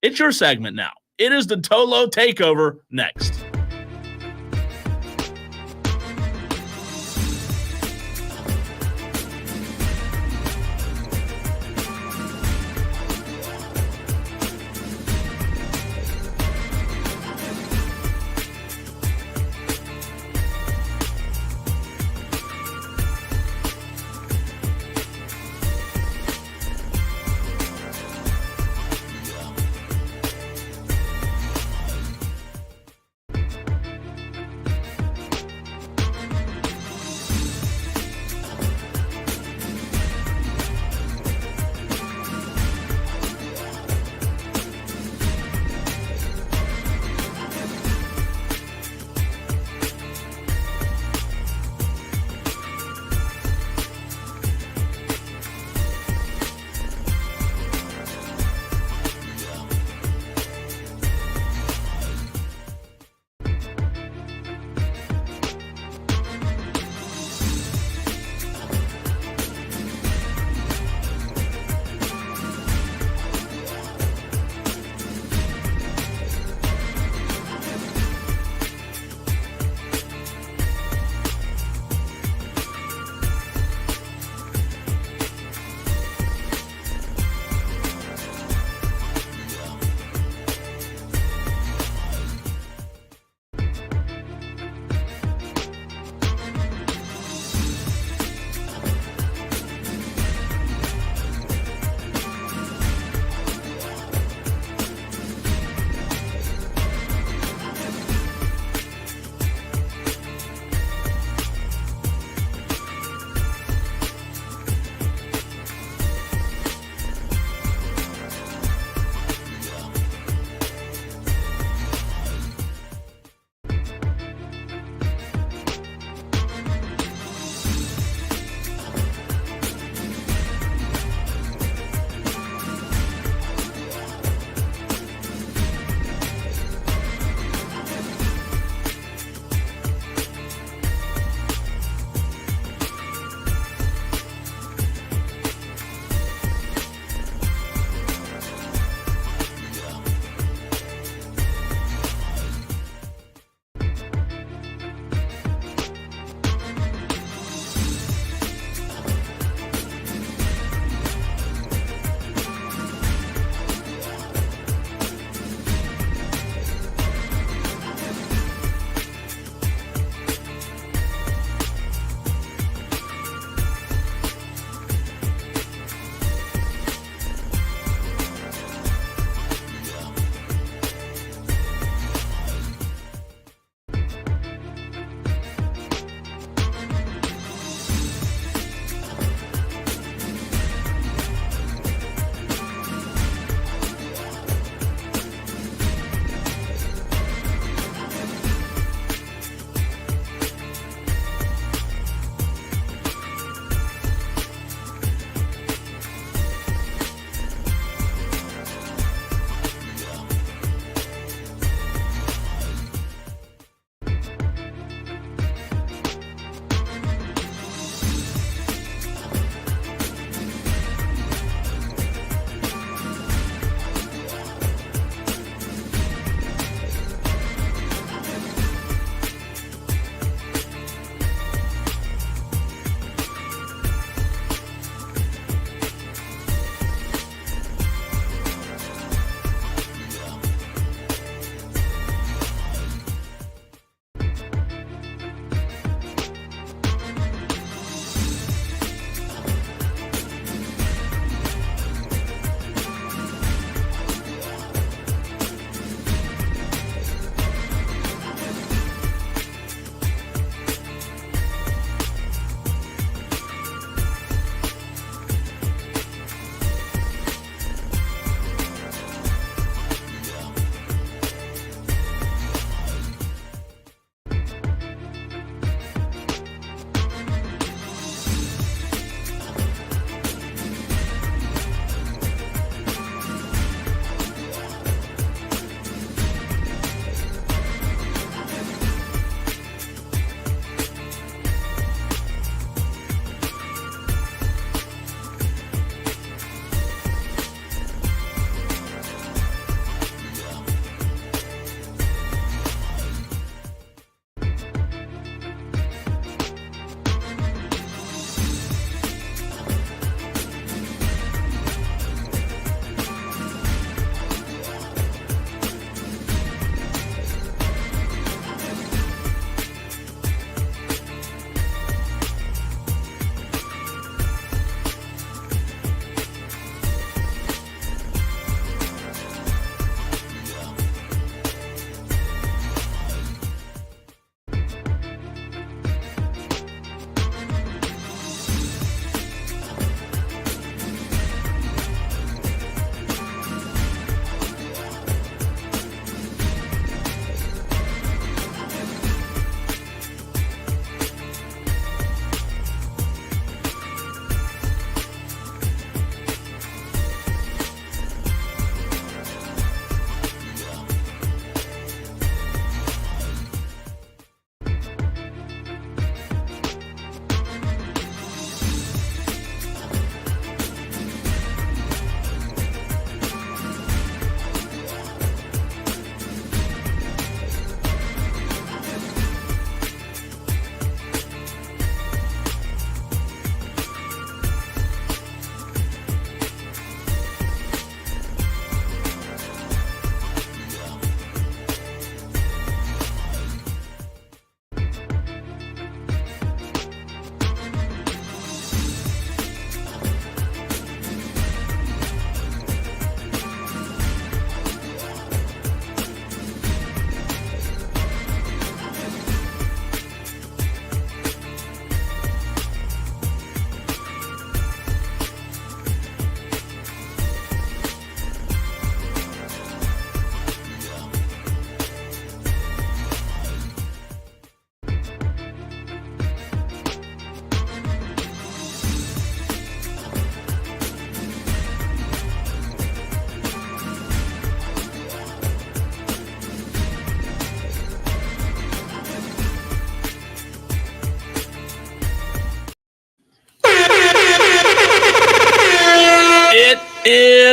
It's your segment now. It is the Tolo Takeover next.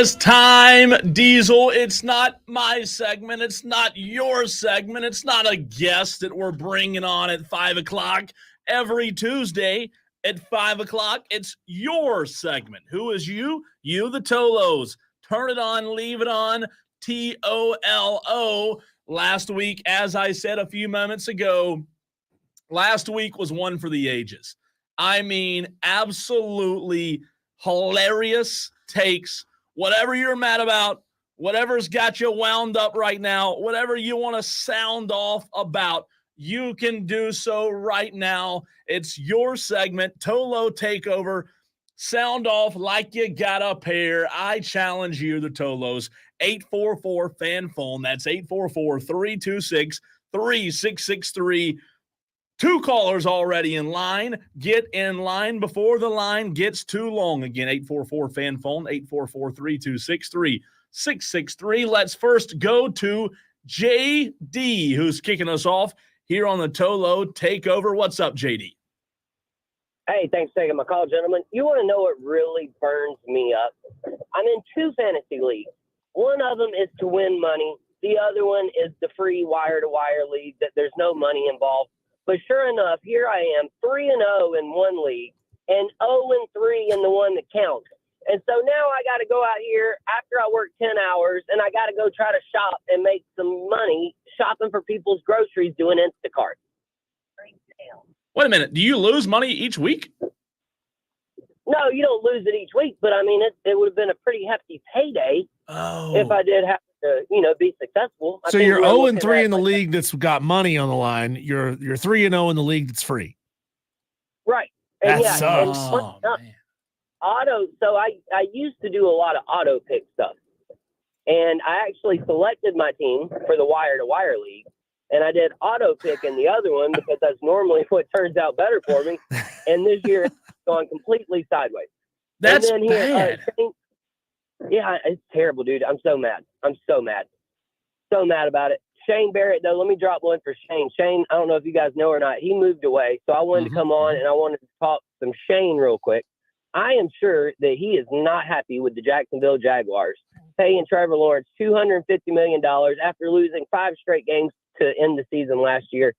this time, Diesel. It's not my segment. It's not your segment. It's not a guest that we're bringing on at 5 o'clock every Tuesday at 5 o'clock. It's your segment. Who is you? You, the Tolos. Turn it on, leave it on. TOLO. Last week, as I said a few moments ago, last week was one for the ages. I mean, absolutely hilarious takes. Whatever you're mad about, whatever's got you wound up right now, whatever you want to sound off about, you can do so right now. It's your segment, Tolo Takeover. Sound off like you got a pair. I challenge you, the Tolos. 844-FAN phone. That's 844-326-3663. 2 callers already in line. Get in line before the line gets too long. Again, 844-FAN phone, 844-326-3663. Let's first go to JD, who's kicking us off here on the Tolo Takeover. What's up, JD? Hey, thanks for taking my call, gentlemen. You want to know what really burns me up? I'm in 2 fantasy leagues. One of them is to win money. The other one is the free wire-to-wire league that there's no money involved. But sure enough, here I am, 3-0 in one league and 0-3 in the one that counts. And so now I got to go out here after I work 10 hours, and I got to go try to shop and make some money shopping for people's groceries doing Instacart. Wait a minute. Do you lose money each week? No, you don't lose it each week, but I mean, it would have been a pretty hefty payday if I did have to, be successful. So you're 0-3 in the league that's got money on the line. You're 3-0 in the league that's free. Right. That And sucks. Auto. So I used to do a lot of auto pick stuff, and I actually selected my team for the wire-to-wire league, and I did auto pick in the other one because that's normally what turns out better for me. And this year it's gone completely sideways. That's and then bad. Yeah, it's terrible, dude. I'm so mad. So mad about it. Shane Barrett, though, let me drop one for Shane. Shane, I don't know if you guys know or not, he moved away. So I wanted to come on and I wanted to talk some Shane real quick. I am sure that he is not happy with the Jacksonville Jaguars paying Trevor Lawrence $250 million after losing 5 straight games to end the season last year,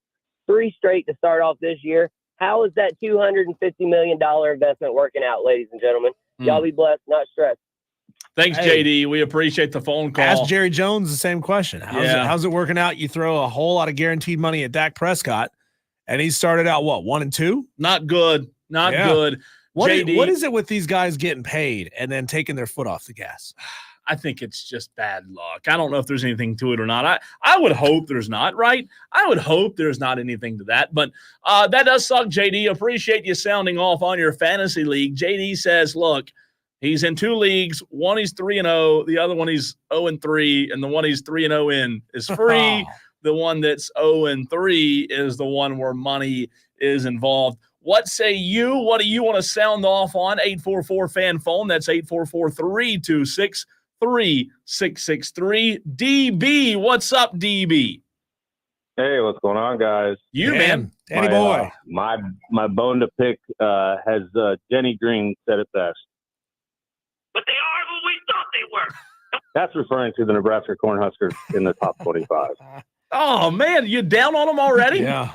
3 straight to start off this year. How is that $250 million investment working out, ladies and gentlemen? Y'all be blessed, not stressed. Thanks, JD. We appreciate the phone call. Ask Jerry Jones the same question. How's it working out? You throw a whole lot of guaranteed money at Dak Prescott, and he started out, 1-2? Not good. Not good. What JD, is it with these guys getting paid and then taking their foot off the gas? I think it's just bad luck. I don't know if there's anything to it or not. I would hope there's not, right? I would hope there's not anything to that. But that does suck, JD. Appreciate you sounding off on your fantasy league. JD says, look, he's in 2 leagues. One he's 3-0. The other one he's 0-3. And the one he's 3-0 in is free. The one that's 0-3 is the one where money is involved. What say you? What do you want to sound off on? 844-FAN phone. That's 844-326-3663. DB, what's up, DB? Hey, what's going on, guys? Man. Danny boy. My bone to pick has Jenny Green said it best. But they are who we thought they were. That's referring to the Nebraska Cornhuskers in the top 25. Oh, man, you down on them already? Yeah.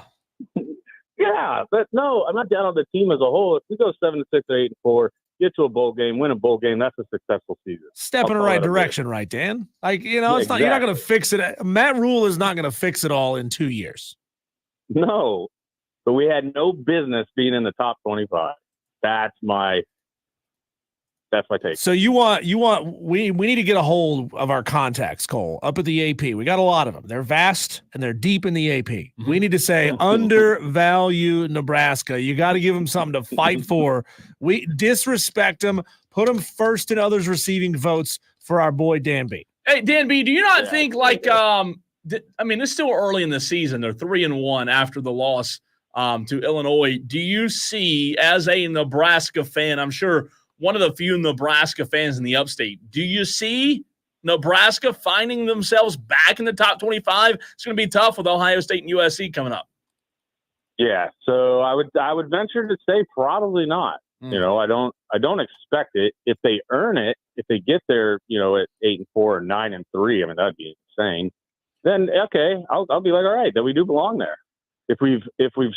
Yeah, but no, I'm not down on the team as a whole. If we go 7-6 or 8-4, get to a bowl game, win a bowl game, that's a successful season. Step in the right direction, right, Dan? Like, it's not, you're not going to fix it. Matt Rule is not going to fix it all in 2 years. No, but we had no business being in the top 25. That's my take. So we need to get a hold of our contacts, Cole, up at the AP. We got a lot of them. They're vast and they're deep in the AP. We need to say undervalue Nebraska. You got to give them something to fight for. We disrespect them, put them first in others receiving votes for our boy Dan B. Hey, Dan B, do you not think it's still early in the season. They're 3-1 after the loss to Illinois. Do you see, as a Nebraska fan, I'm sure one of the few Nebraska fans in the upstate, do you see Nebraska finding themselves back in the top 25? It's going to be tough with Ohio State and USC coming up. Yeah, so I would venture to say probably not. I I don't expect it. If they earn it, if they get there, at 8-4 or 9-3, I mean, that'd be insane. Then okay, I'll be like, all right, then we do belong there. If we've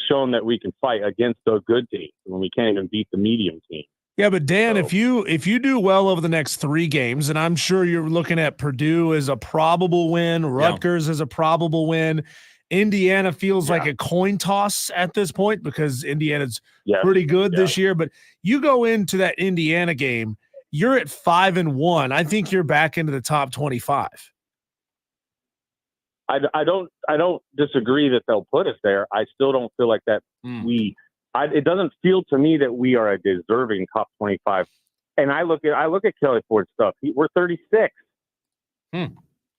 shown that we can fight against those good teams when we can't even beat the medium team. Yeah, but Dan, if you do well over the next 3 games, and I'm sure you're looking at Purdue as a probable win, Rutgers as a probable win, Indiana feels like a coin toss at this point because Indiana's pretty good this year. But you go into that Indiana game, you're at 5-1. I think you're back into the top 25. I don't disagree that they'll put us there. I still don't feel like that it doesn't feel to me that we are a deserving top 25. And I look at Kelly Ford's stuff. We're 36.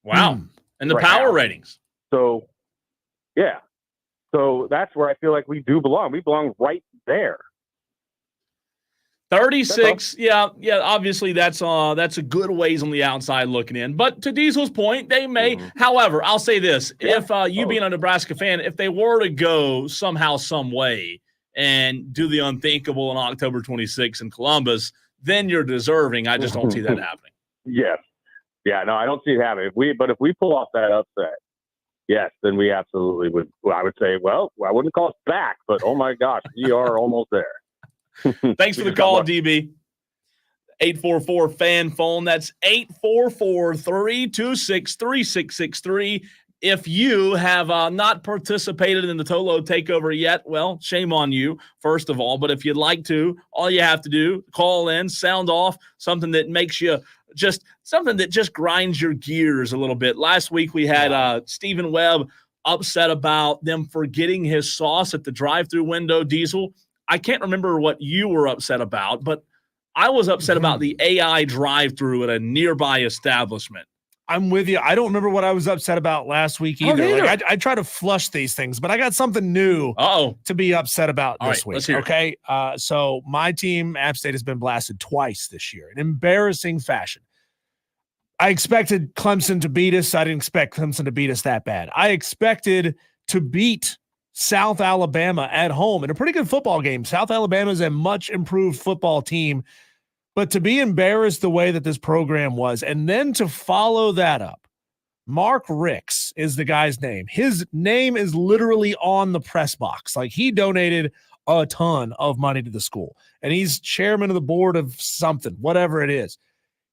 Wow. And the power ratings. So, yeah. So that's where I feel like we do belong. We belong right there. 36, yeah. Obviously, that's a good ways on the outside looking in. But to Diesel's point, they may. However, I'll say this: if you being a Nebraska fan, if they were to go somehow, some way, and do the unthinkable on October 26th in Columbus, then you're deserving. I just don't see that happening. Yes, yeah, no, I don't see it happening. If we pull off that upset, yes, then we absolutely would. I would say, well, I wouldn't call us back, but oh my gosh, we are almost there. Thanks for the call, DB. 844-FAN phone. That's 844-326-3663. If you have not participated in the Tolo takeover yet, well, shame on you, first of all. But if you'd like to, all you have to do, call in, sound off, something that makes you something that just grinds your gears a little bit. Last week we had Stephen Webb upset about them forgetting his sauce at the drive-through window, Diesel. I can't remember what you were upset about, but I was upset about the AI drive-through at a nearby establishment. I'm with you. I don't remember what I was upset about last week either. Like, I try to flush these things, but I got something new to be upset about this week. Okay. So my team, App State, has been blasted twice this year in embarrassing fashion. I expected Clemson to beat us. I didn't expect Clemson to beat us that bad. I expected to beat South Alabama at home in a pretty good football game. South Alabama is a much improved football team, but to be embarrassed the way that this program was, and then to follow that up, Mark Ricks is the guy's name. His name is literally on the press box. Like, he donated a ton of money to the school, and he's chairman of the board of something, whatever it is.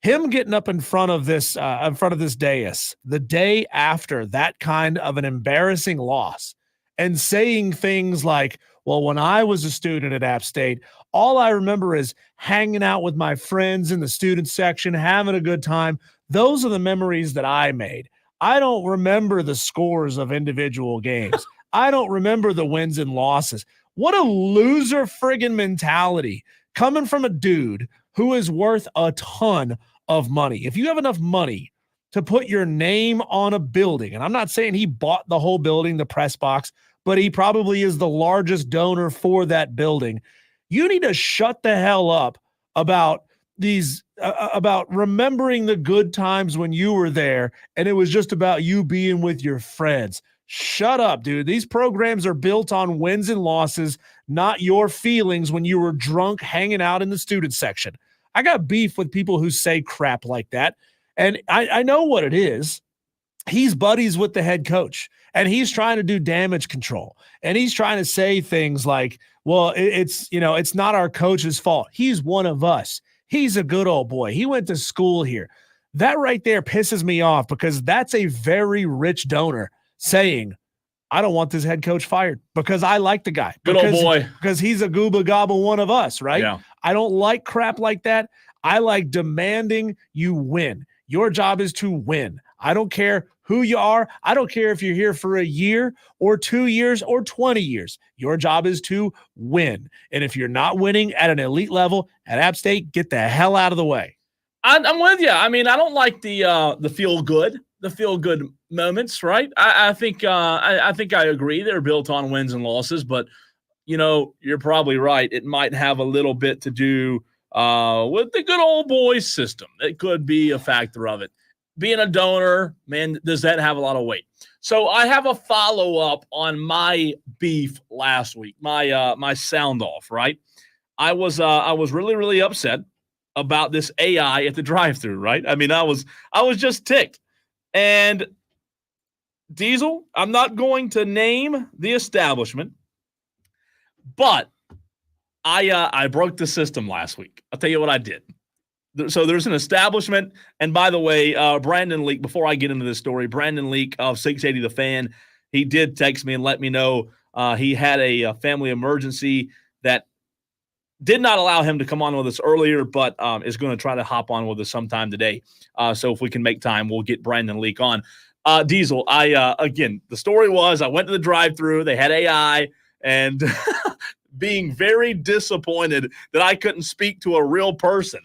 Him getting up in front of this dais the day after that kind of an embarrassing loss and saying things like, well, when I was a student at App State, all I remember is hanging out with my friends in the student section, having a good time. Those are the memories that I made. I don't remember the scores of individual games. I don't remember the wins and losses. What a loser friggin' mentality coming from a dude who is worth a ton of money. If you have enough money to put your name on a building, and I'm not saying he bought the whole building, the press box, but he probably is the largest donor for that building. You need to shut the hell up about these, about remembering the good times when you were there and it was just about you being with your friends. Shut up, dude. These programs are built on wins and losses, not your feelings when you were drunk hanging out in the student section. I got beef with people who say crap like that, and I know what it is. He's buddies with the head coach, and he's trying to do damage control, and he's trying to say things like, well, it's not our coach's fault. He's one of us. He's a good old boy. He went to school here. That right there pisses me off because that's a very rich donor saying, I don't want this head coach fired because I like the guy. Good old boy. Because he's a gooba gobble one of us, right? Yeah. I don't like crap like that. I like demanding you win. Your job is to win. I don't care who you are. I don't care if you're here for a year or 2 years or 20 years. Your job is to win. And if you're not winning at an elite level at App State, get the hell out of the way. I'm with you. I mean, I don't like the feel good moments, right? I think I agree. They're built on wins and losses, but you're probably right. It might have a little bit to do with the good old boy system. It could be a factor of it. Being a donor, man, does that have a lot of weight? So I have a follow-up on my beef last week, my sound off, right? I was really, really upset about this AI at the drive-thru, right? I mean, I was just ticked. And Diesel, I'm not going to name the establishment, but I broke the system last week. I'll tell you what I did. So there's an establishment, and by the way, Brandon Leak, before I get into this story, Brandon Leak of 680 The Fan, he did text me and let me know he had a family emergency that did not allow him to come on with us earlier, but is going to try to hop on with us sometime today. So if we can make time, we'll get Brandon Leak on. Diesel, again, the story was I went to the drive-thru, they had AI, and being very disappointed that I couldn't speak to a real person,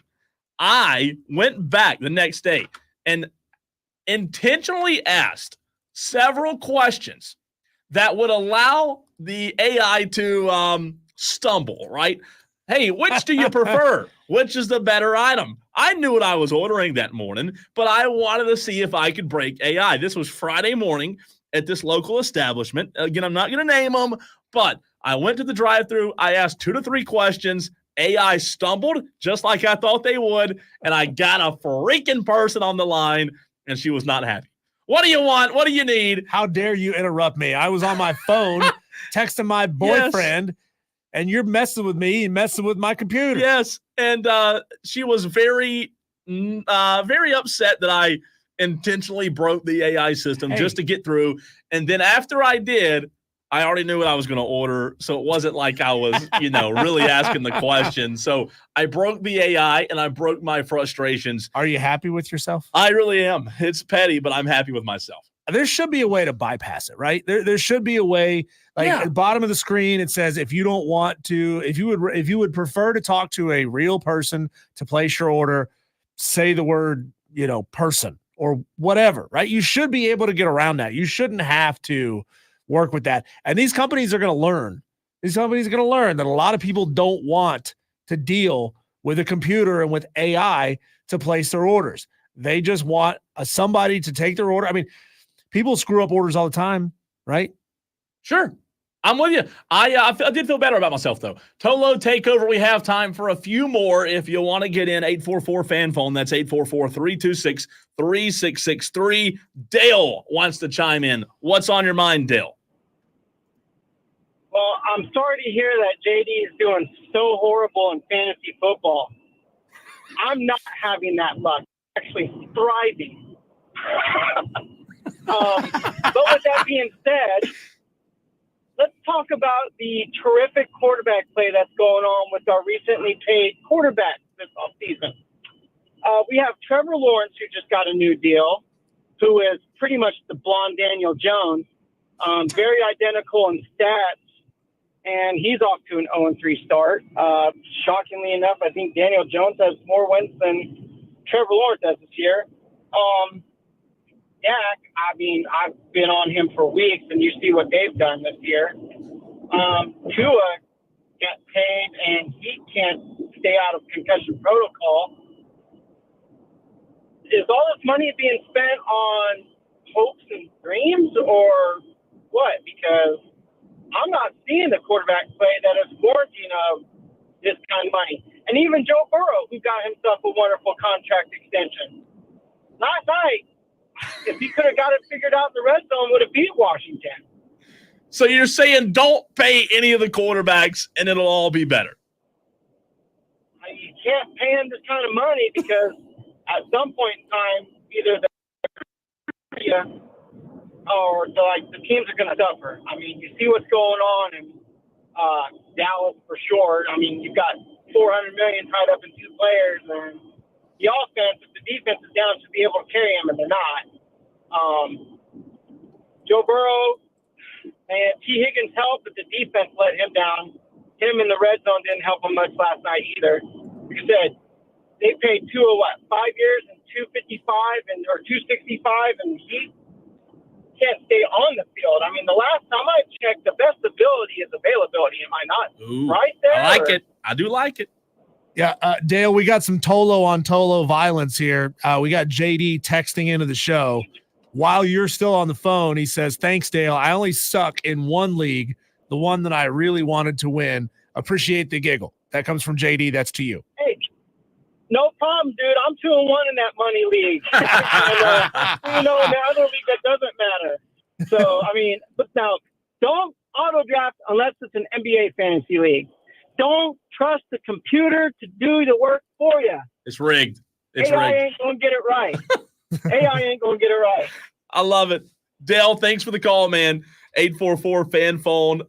I went back the next day and intentionally asked several questions that would allow the AI to stumble, right? Hey, which do you prefer? Which is the better item? I knew what I was ordering that morning, but I wanted to see if I could break AI. This was Friday morning at this local establishment. Again, I'm not going to name them, but I went to the drive-thru. I asked 2 to 3 questions. AI stumbled just like I thought they would, and I got a freaking person on the line, and she was not happy. What do you want? What do you need? How dare you interrupt me? I was on my phone texting my boyfriend, and you're messing with me and messing with my computer. Yes, and she was very, very upset that I intentionally broke the AI system just to get through. And then after I did, I already knew what I was going to order, so it wasn't like I was, really asking the question. So I broke the AI, and I broke my frustrations. Are you happy with yourself? I really am. It's petty, but I'm happy with myself. There should be a way to bypass it, right? There should be a way. At the bottom of the screen, it says if you don't want to, if you would prefer to talk to a real person to place your order, say the word, person or whatever, right? You should be able to get around that. You shouldn't have to work with that. And these companies are going to learn. These companies are going to learn that a lot of people don't want to deal with a computer and with AI to place their orders. They just want somebody to take their order. I mean, people screw up orders all the time, right? Sure. I'm with you. I did feel better about myself, though. Tolo Takeover, we have time for a few more. If you want to get in, 844-FAN phone. That's 844-326-3663. Dale wants to chime in. What's on your mind, Dale? Well, I'm sorry to hear that JD is doing so horrible in fantasy football. I'm not having that luck. I'm actually thriving. But with that being said, let's talk about the terrific quarterback play that's going on with our recently paid quarterbacks this offseason. We have Trevor Lawrence, who just got a new deal, who is pretty much the blonde Daniel Jones, very identical in stats, and he's off to an 0-3 start. Shockingly enough, I think Daniel Jones has more wins than Trevor Lawrence has this year. Dak, I mean, I've been on him for weeks, and you see what they've done this year. Tua got paid, and he can't stay out of concussion protocol. Is all this money being spent on hopes and dreams, or what? Because I'm not seeing the quarterback play that is warranting of this kind of money. And even Joe Burrow, who got himself a wonderful contract extension. Last night, if he could have got it figured out in the red zone, would have beat Washington. So you're saying don't pay any of the quarterbacks and it'll all be better? You can't pay him this kind of money because at some point in time, either the teams are going to suffer. I mean, you see what's going on in Dallas for sure. I mean, you've got $400 million tied up in 2 players, and the offense, if the defense is down, should be able to carry him, and they're not. Joe Burrow and T. Higgins helped, but the defense let him down. Him in the red zone didn't help him much last night either. Like I said, they paid 5 years and $255 or $265, and he can't stay on the field. I mean, the last time I checked, the best ability is availability. Am I not right there? I like it. I do like it. Yeah, Dale, we got some Tolo on Tolo violence here. We got JD texting into the show. While you're still on the phone, he says, thanks, Dale. I only suck in one league, the one that I really wanted to win. Appreciate the giggle. That comes from JD. That's to you. Hey, no problem, dude. I'm 2-1 in that money league. And, in the other league, that doesn't matter. So, I mean, but now, don't auto draft unless it's an NBA fantasy league. Don't trust the computer to do the work for you. It's rigged. It's AI rigged. ain't going to get it right. AI ain't going to get it right. I love it. Dale, thanks for the call, man. 844-FAN phone.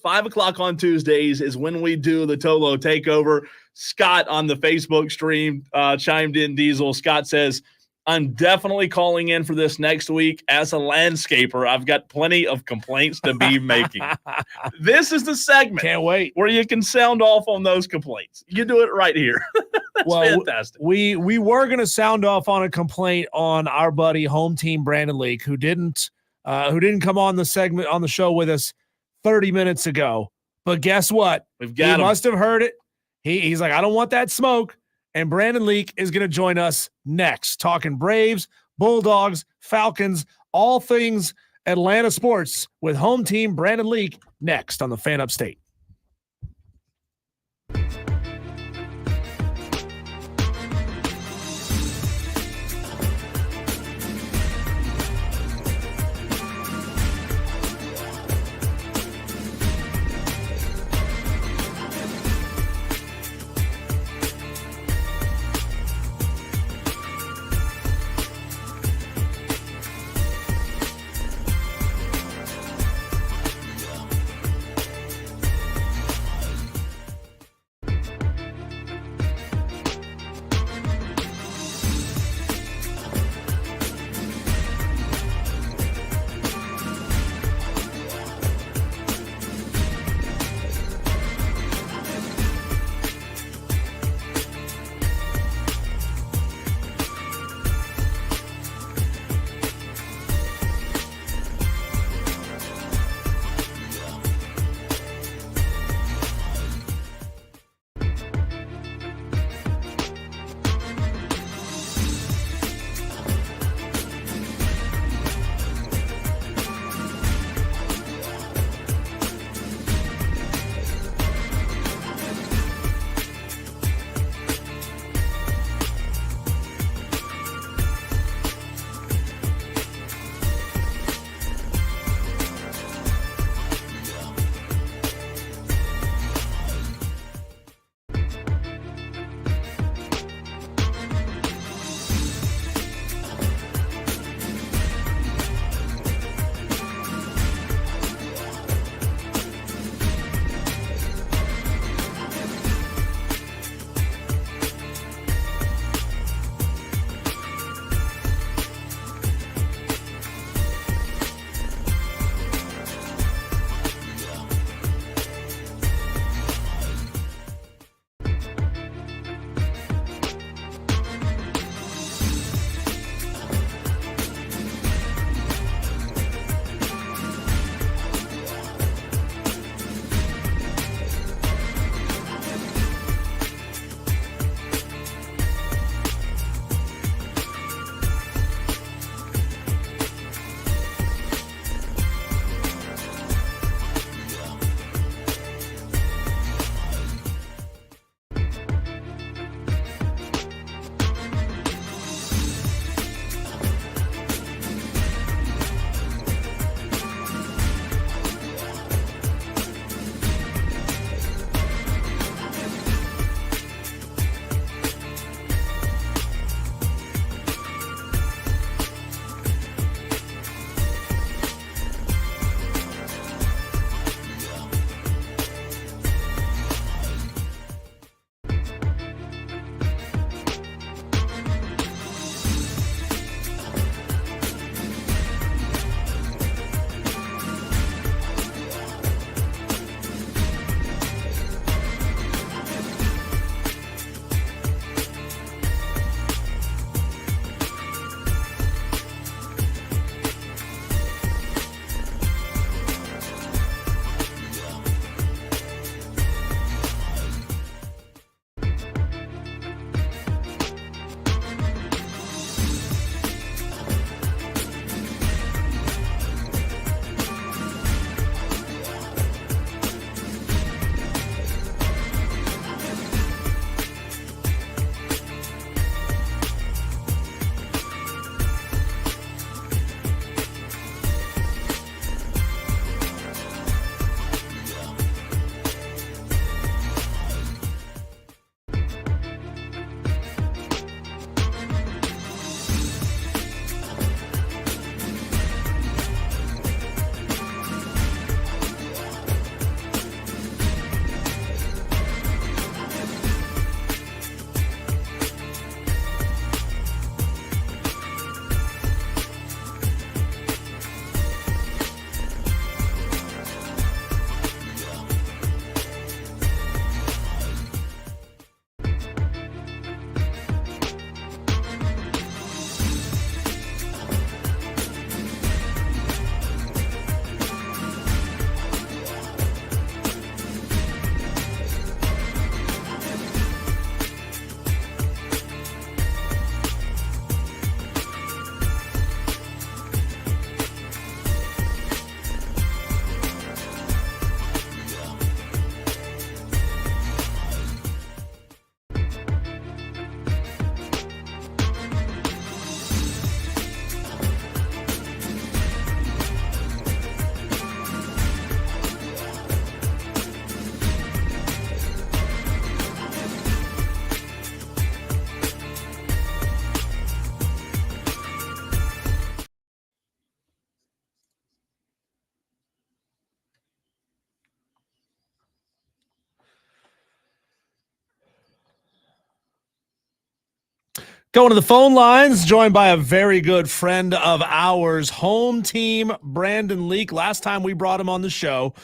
5 o'clock on Tuesdays is when we do the Tolo takeover. Scott on the Facebook stream chimed in, Diesel. Scott says, I'm definitely calling in for this next week. As a landscaper, I've got plenty of complaints to be making. This is the segment. Can't wait. Where you can sound off on those complaints. You do it right here. That's fantastic. We were going to sound off on a complaint on our buddy home team Brandon Leake, who didn't come on the show with us 30 minutes ago. But guess what? We've got him. He must have heard it. He's like, I don't want that smoke. And Brandon Leake is going to join us next, talking Braves, Bulldogs, Falcons, all things Atlanta sports with home team Brandon Leake next on the Fan Upstate. Going to the phone lines, joined by a very good friend of ours, home team Brandon Leak. Last time we brought him on the show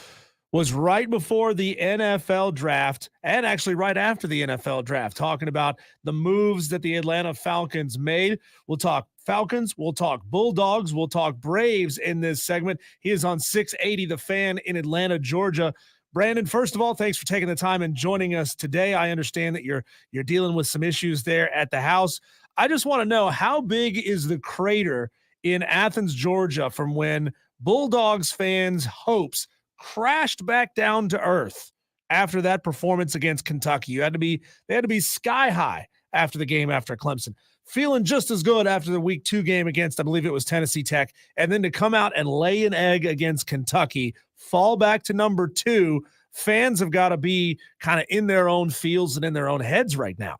was right before the NFL draft, and actually right after the NFL draft, talking about the moves that the Atlanta Falcons made. We'll talk Falcons, we'll talk Bulldogs, we'll talk Braves in this segment. He is on 680 The Fan in Atlanta, Georgia. Brandon, first of all, thanks for taking the time and joining us today. I understand that you're dealing with some issues there at the house. I just want to know, how big is the crater in Athens, Georgia, from when Bulldogs fans' hopes crashed back down to earth after that performance against Kentucky? They had to be sky high after the game after Clemson, feeling just as good after the week 2 game against, I believe it was Tennessee Tech, and then to come out and lay an egg against Kentucky, fall back to number 2. Fans have got to be kind of in their own fields and in their own heads right now.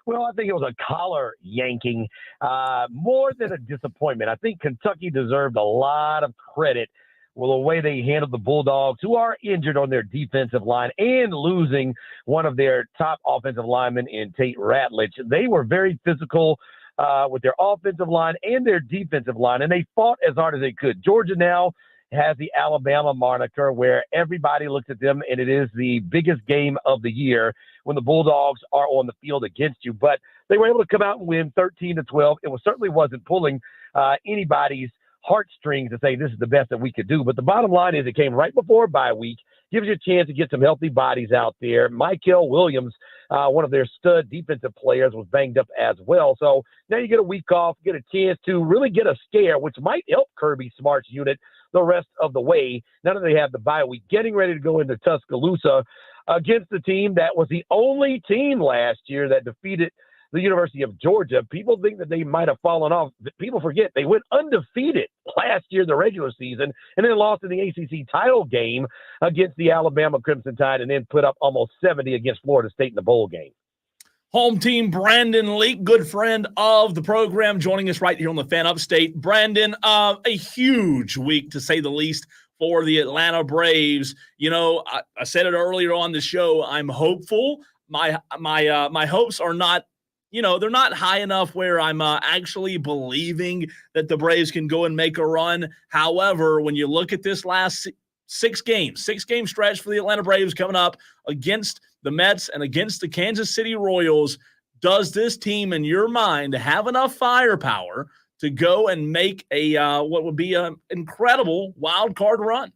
Well, I think it was a collar yanking, more than a disappointment. I think Kentucky deserved a lot of credit with the way they handled the Bulldogs, who are injured on their defensive line and losing one of their top offensive linemen in Tate Ratledge. They were very physical with their offensive line and their defensive line, and they fought as hard as they could. Georgia now has the Alabama moniker, where everybody looks at them, and it is the biggest game of the year when the Bulldogs are on the field against you. But they were able to come out and win 13-12. It certainly wasn't pulling anybody's heartstrings to say this is the best that we could do. But the bottom line is it came right before bye week, gives you a chance to get some healthy bodies out there. Michael Williams, one of their stud defensive players, was banged up as well. So now you get a week off, get a chance to really get a scare, which might help Kirby Smart's unit the rest of the way. Now that they have the bye week, getting ready to go into Tuscaloosa against the team that was the only team last year that defeated the University of Georgia. People think that they might have fallen off. People forget they went undefeated last year, the regular season, and then lost in the ACC title game against the Alabama Crimson Tide, and then put up almost 70 against Florida State in the bowl game. Home team Brandon Leak, good friend of the program, joining us right here on the Fan Upstate. Brandon, a huge week to say the least for the Atlanta Braves. You know, I said it earlier on the show. I'm hopeful. My hopes are not, they're not high enough where I'm actually believing that the Braves can go and make a run. However, when you look at this last six-game stretch for the Atlanta Braves coming up against the Mets and against the Kansas City Royals, does this team, in your mind, have enough firepower to go and make a what would be an incredible wild card run?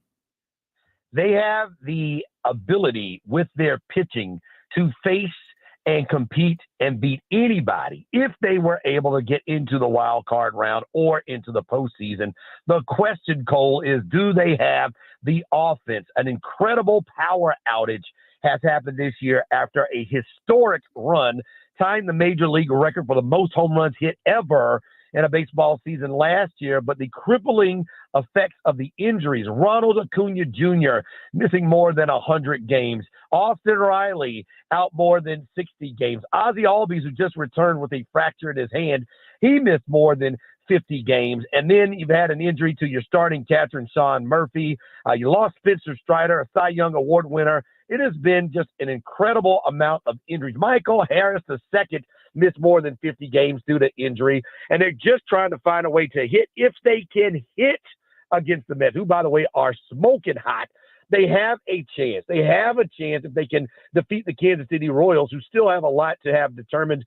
They have the ability with their pitching to face and compete and beat anybody if they were able to get into the wild card round or into the postseason. The question, Cole, is do they have the offense? An incredible power outage has happened this year after a historic run, tying the major league record for the most home runs hit ever in a baseball season last year. But the crippling effects of the injuries, Ronald Acuna Jr. missing more than 100 games, Austin Riley out more than 60 games, Ozzie Albies, who just returned with a fracture in his hand, he missed more than 50 games. And then you've had an injury to your starting catcher in Sean Murphy. You lost Spencer Strider, a Cy Young Award winner. It has been just an incredible amount of injuries. Michael Harris II missed more than 50 games due to injury, and they're just trying to find a way to hit, if they can hit against the Mets, who, by the way, are smoking hot. They have a chance. They have a chance if they can defeat the Kansas City Royals, who still have a lot to have determined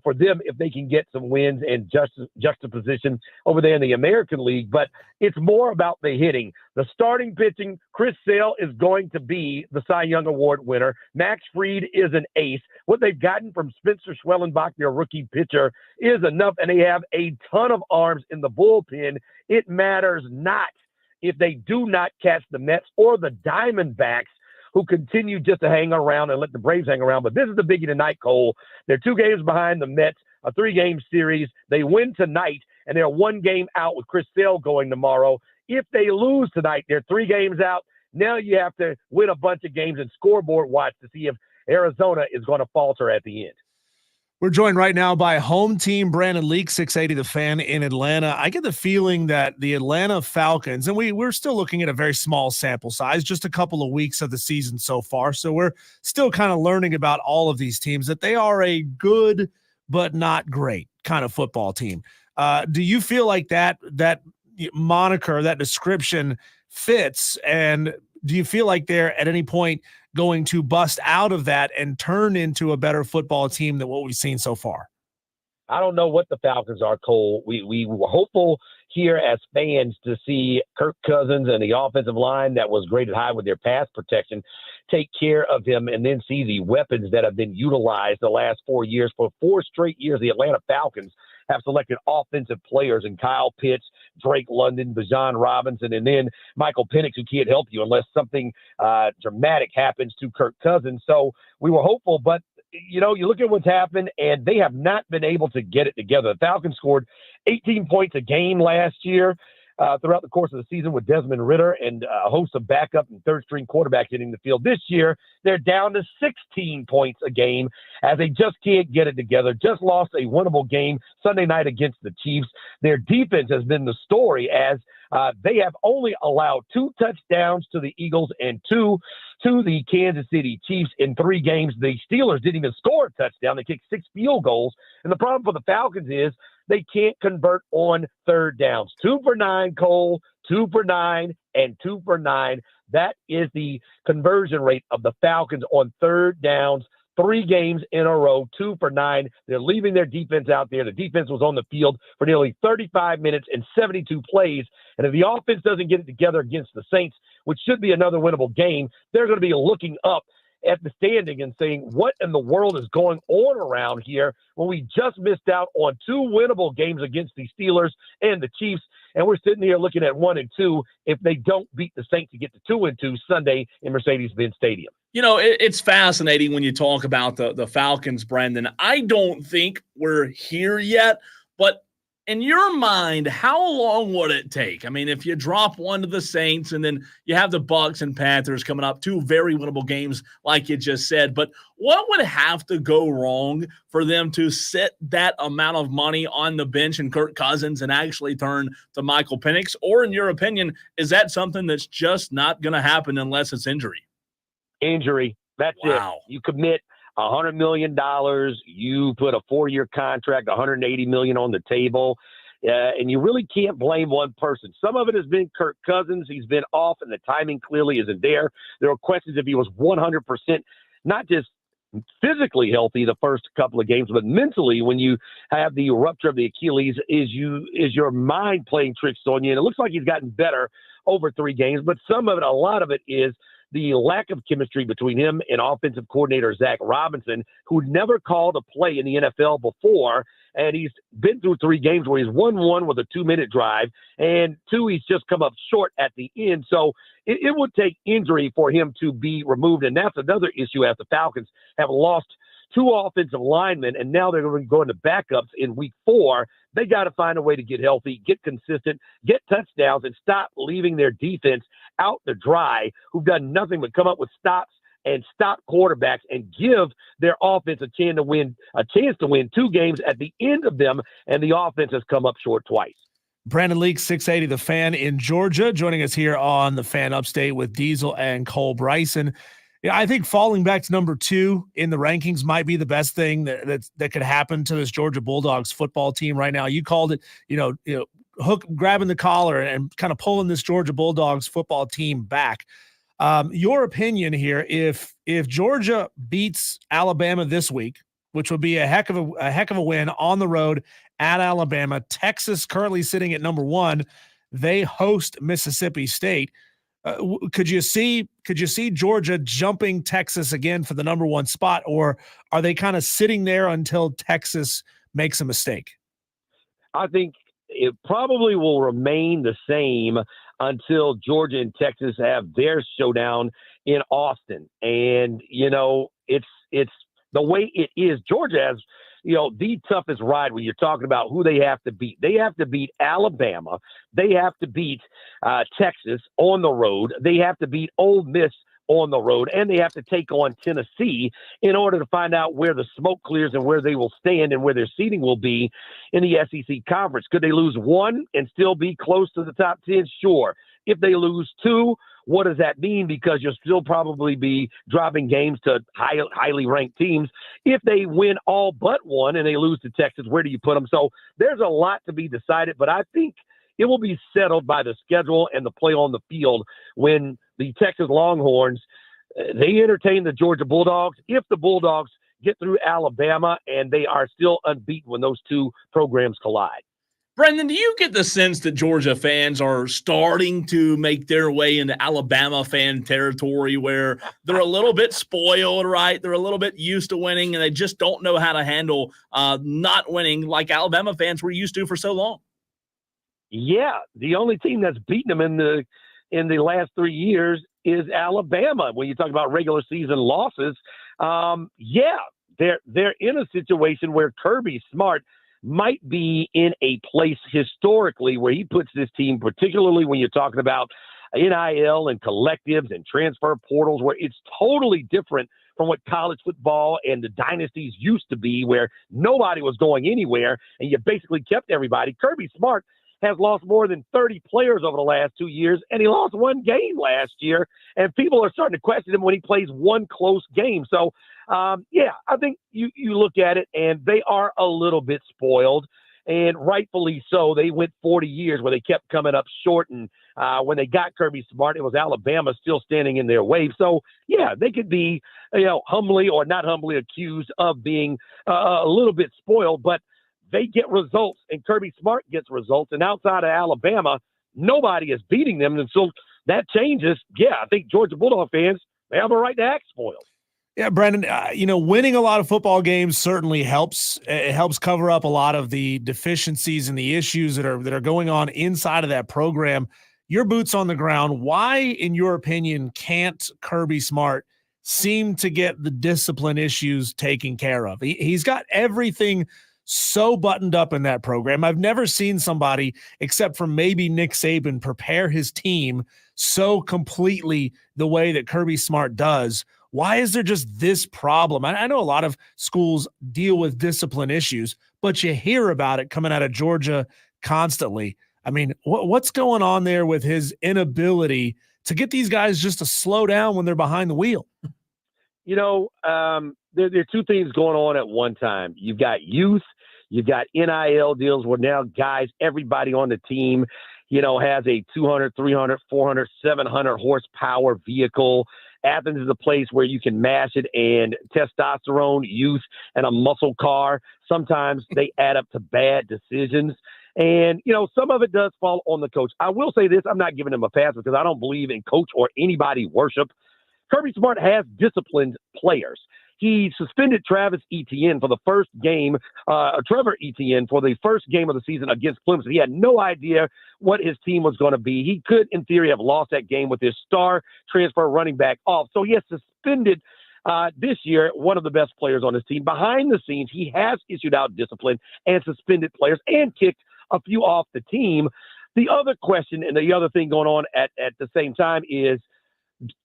for them if they can get some wins and juxtaposition over there in the American League. But it's more about the hitting. The starting pitching, Chris Sale is going to be the Cy Young Award winner. Max Fried is an ace. What they've gotten from Spencer Schwellenbach, their rookie pitcher, is enough, and they have a ton of arms in the bullpen. It matters not if they do not catch the Mets or the Diamondbacks, who continue just to hang around and let the Braves hang around. But this is the biggie tonight, Cole. They're 2 games behind the Mets, a 3-game series. They win tonight, and they're 1 game out with Chris Sale going tomorrow. If they lose tonight, they're 3 games out. Now you have to win a bunch of games and scoreboard watch to see if Arizona is going to falter at the end. We're joined right now by home team Brandon Leak, 680 The Fan in Atlanta. I get the feeling that the Atlanta Falcons, and we're still looking at a very small sample size, just a couple of weeks of the season so far, so we're still kind of learning about all of these teams, that they are a good but not great kind of football team. Do you feel like that moniker, that description fits? And do you feel like they're at any point going to bust out of that and turn into a better football team than what we've seen so far? I don't know what the Falcons are, Cole. We were hopeful here as fans to see Kirk Cousins and the offensive line that was graded high with their pass protection take care of him, and then see the weapons that have been utilized the last 4 years. For 4 straight years, the Atlanta Falcons have selected offensive players in Kyle Pitts, Drake London, Bijan Robinson, and then Michael Penix, who can't help you unless something dramatic happens to Kirk Cousins. So we were hopeful, but you look at what's happened, and they have not been able to get it together. The Falcons scored 18 points a game last year throughout the course of the season with Desmond Ridder and a host of backup and third-string quarterbacks hitting the field. This year, they're down to 16 points a game as they just can't get it together. Just lost a winnable game Sunday night against the Chiefs. Their defense has been the story as they have only allowed 2 touchdowns to the Eagles and 2 to the Kansas City Chiefs in 3 games. The Steelers didn't even score a touchdown. They kicked 6 field goals. And the problem for the Falcons is they can't convert on third downs. 2 for 9, Cole, 2 for 9, and 2 for 9. That is the conversion rate of the Falcons on third downs. 3 games in a row, 2 for 9. They're leaving their defense out there. The defense was on the field for nearly 35 minutes and 72 plays. And if the offense doesn't get it together against the Saints, which should be another winnable game, they're going to be looking up at the standing and saying, what in the world is going on around here when we just missed out on 2 winnable games against the Steelers and the Chiefs, and we're sitting here looking at 1-2 if they don't beat the Saints to get to 2-2 Sunday in Mercedes-Benz Stadium. It's fascinating when you talk about the Falcons, Brendan. I don't think we're here yet, but in your mind, how long would it take? I mean, if you drop one to the Saints and then you have the Bucs and Panthers coming up, 2 very winnable games, like you just said, but what would have to go wrong for them to sit that amount of money on the bench and Kirk Cousins and actually turn to Michael Penix? Or in your opinion, is that something that's just not going to happen unless it's injury? Injury. That's it. You commit $100 million. You put a 4-year contract, $180 million on the table, and you really can't blame one person. Some of it has been Kirk Cousins. He's been off, and the timing clearly isn't there. There are questions if he was 100%, not just physically healthy the first couple of games, but mentally when you have the rupture of the Achilles, is your mind playing tricks on you? And it looks like he's gotten better over 3 games, but a lot of it is the lack of chemistry between him and offensive coordinator Zach Robinson, who never called a play in the NFL before. And he's been through 3 games where he's won 1 with a 2-minute drive, and 2, he's just come up short at the end. So it would take injury for him to be removed. And that's another issue as the Falcons have lost 2 offensive linemen, and now they're going to go into backups in week 4. They got to find a way to get healthy, get consistent, get touchdowns, and stop leaving their defense out to dry, who've done nothing but come up with stops and stop quarterbacks and give their offense a chance to win 2 games at the end of them, and the offense has come up short twice. Brandon Leak, 680 The Fan in Georgia, joining us here on The Fan Upstate with Diesel and Cole Bryson. Yeah, I think falling back to number 2 in the rankings might be the best thing that could happen to this Georgia Bulldogs football team right now. You called it, hook, grabbing the collar and kind of pulling this Georgia Bulldogs football team back. Your opinion here, if Georgia beats Alabama this week, which would be a heck of a win on the road at Alabama, Texas currently sitting at number 1, they host Mississippi State. Could you see Georgia jumping Texas again for the number 1 spot, or are they kind of sitting there until Texas makes a mistake? I think it probably will remain the same until Georgia and Texas have their showdown in Austin. And, it's the way it is. Georgia has, the toughest ride when you're talking about who they have to beat. They have to beat Alabama. They have to beat Texas on the road. They have to beat Ole Miss on the road, and they have to take on Tennessee in order to find out where the smoke clears and where they will stand and where their seating will be in the SEC conference. Could they lose 1 and still be close to the top 10? Sure. If they lose 2, what does that mean? Because you'll still probably be dropping games to highly ranked teams. If they win all but one and they lose to Texas, where do you put them? So there's a lot to be decided, but I think it will be settled by the schedule and the play on the field when the Texas Longhorns, they entertain the Georgia Bulldogs. If the Bulldogs get through Alabama and they are still unbeaten when those two programs collide. Brendan, do you get the sense that Georgia fans are starting to make their way into Alabama fan territory where they're a little bit spoiled, right? They're a little bit used to winning, and they just don't know how to handle not winning like Alabama fans were used to for so long? Yeah, the only team that's beaten them in the last 3 years is Alabama. When you talk about regular season losses, they're in a situation where Kirby Smart might be in a place historically where he puts this team, particularly when you're talking about NIL and collectives and transfer portals, where it's totally different from what college football and the dynasties used to be, where nobody was going anywhere and you basically kept everybody. Kirby Smart has lost more than 30 players over the last 2 years, and he lost one game last year, and people are starting to question him when he plays one close game. So, I think you look at it, and they are a little bit spoiled, and rightfully so. They went 40 years where they kept coming up short, and when they got Kirby Smart, it was Alabama still standing in their way. So, they could be, humbly or not humbly accused of being a little bit spoiled, but they get results, and Kirby Smart gets results. And outside of Alabama, nobody is beating them. And so that changes. I think Georgia Bulldog fans, they have a right to act spoiled. Yeah, Brendan, winning a lot of football games certainly helps. It helps cover up a lot of the deficiencies and the issues that are going on inside of that program. Your boots on the ground, why, in your opinion, can't Kirby Smart seem to get the discipline issues taken care of? He's got everything so buttoned up in that program. I've never seen somebody, except for maybe Nick Saban, prepare his team so completely the way that Kirby Smart does. Why is there just this problem? I know a lot of schools deal with discipline issues, but you hear about it coming out of Georgia constantly. I mean, what's going on there with his inability to get these guys just to slow down when they're behind the wheel? There are two things going on at one time. You've got youth, you've got NIL deals where now guys, everybody on the team, has a 200, 300, 400, 700 horsepower vehicle. Athens is a place where you can mash it, and testosterone, youth, and a muscle car. Sometimes they add up to bad decisions. And, some of it does fall on the coach. I will say this, I'm not giving him a pass because I don't believe in coach or anybody worship. Kirby Smart has disciplined players. He suspended Travis Etienne for the first game, Trevor Etienne for the first game of the season against Clemson. He had no idea what his team was going to be. He could, in theory, have lost that game with his star transfer running back off. So he has suspended this year one of the best players on his team. Behind the scenes, he has issued out discipline and suspended players and kicked a few off the team. The other question and the other thing going on at the same time is,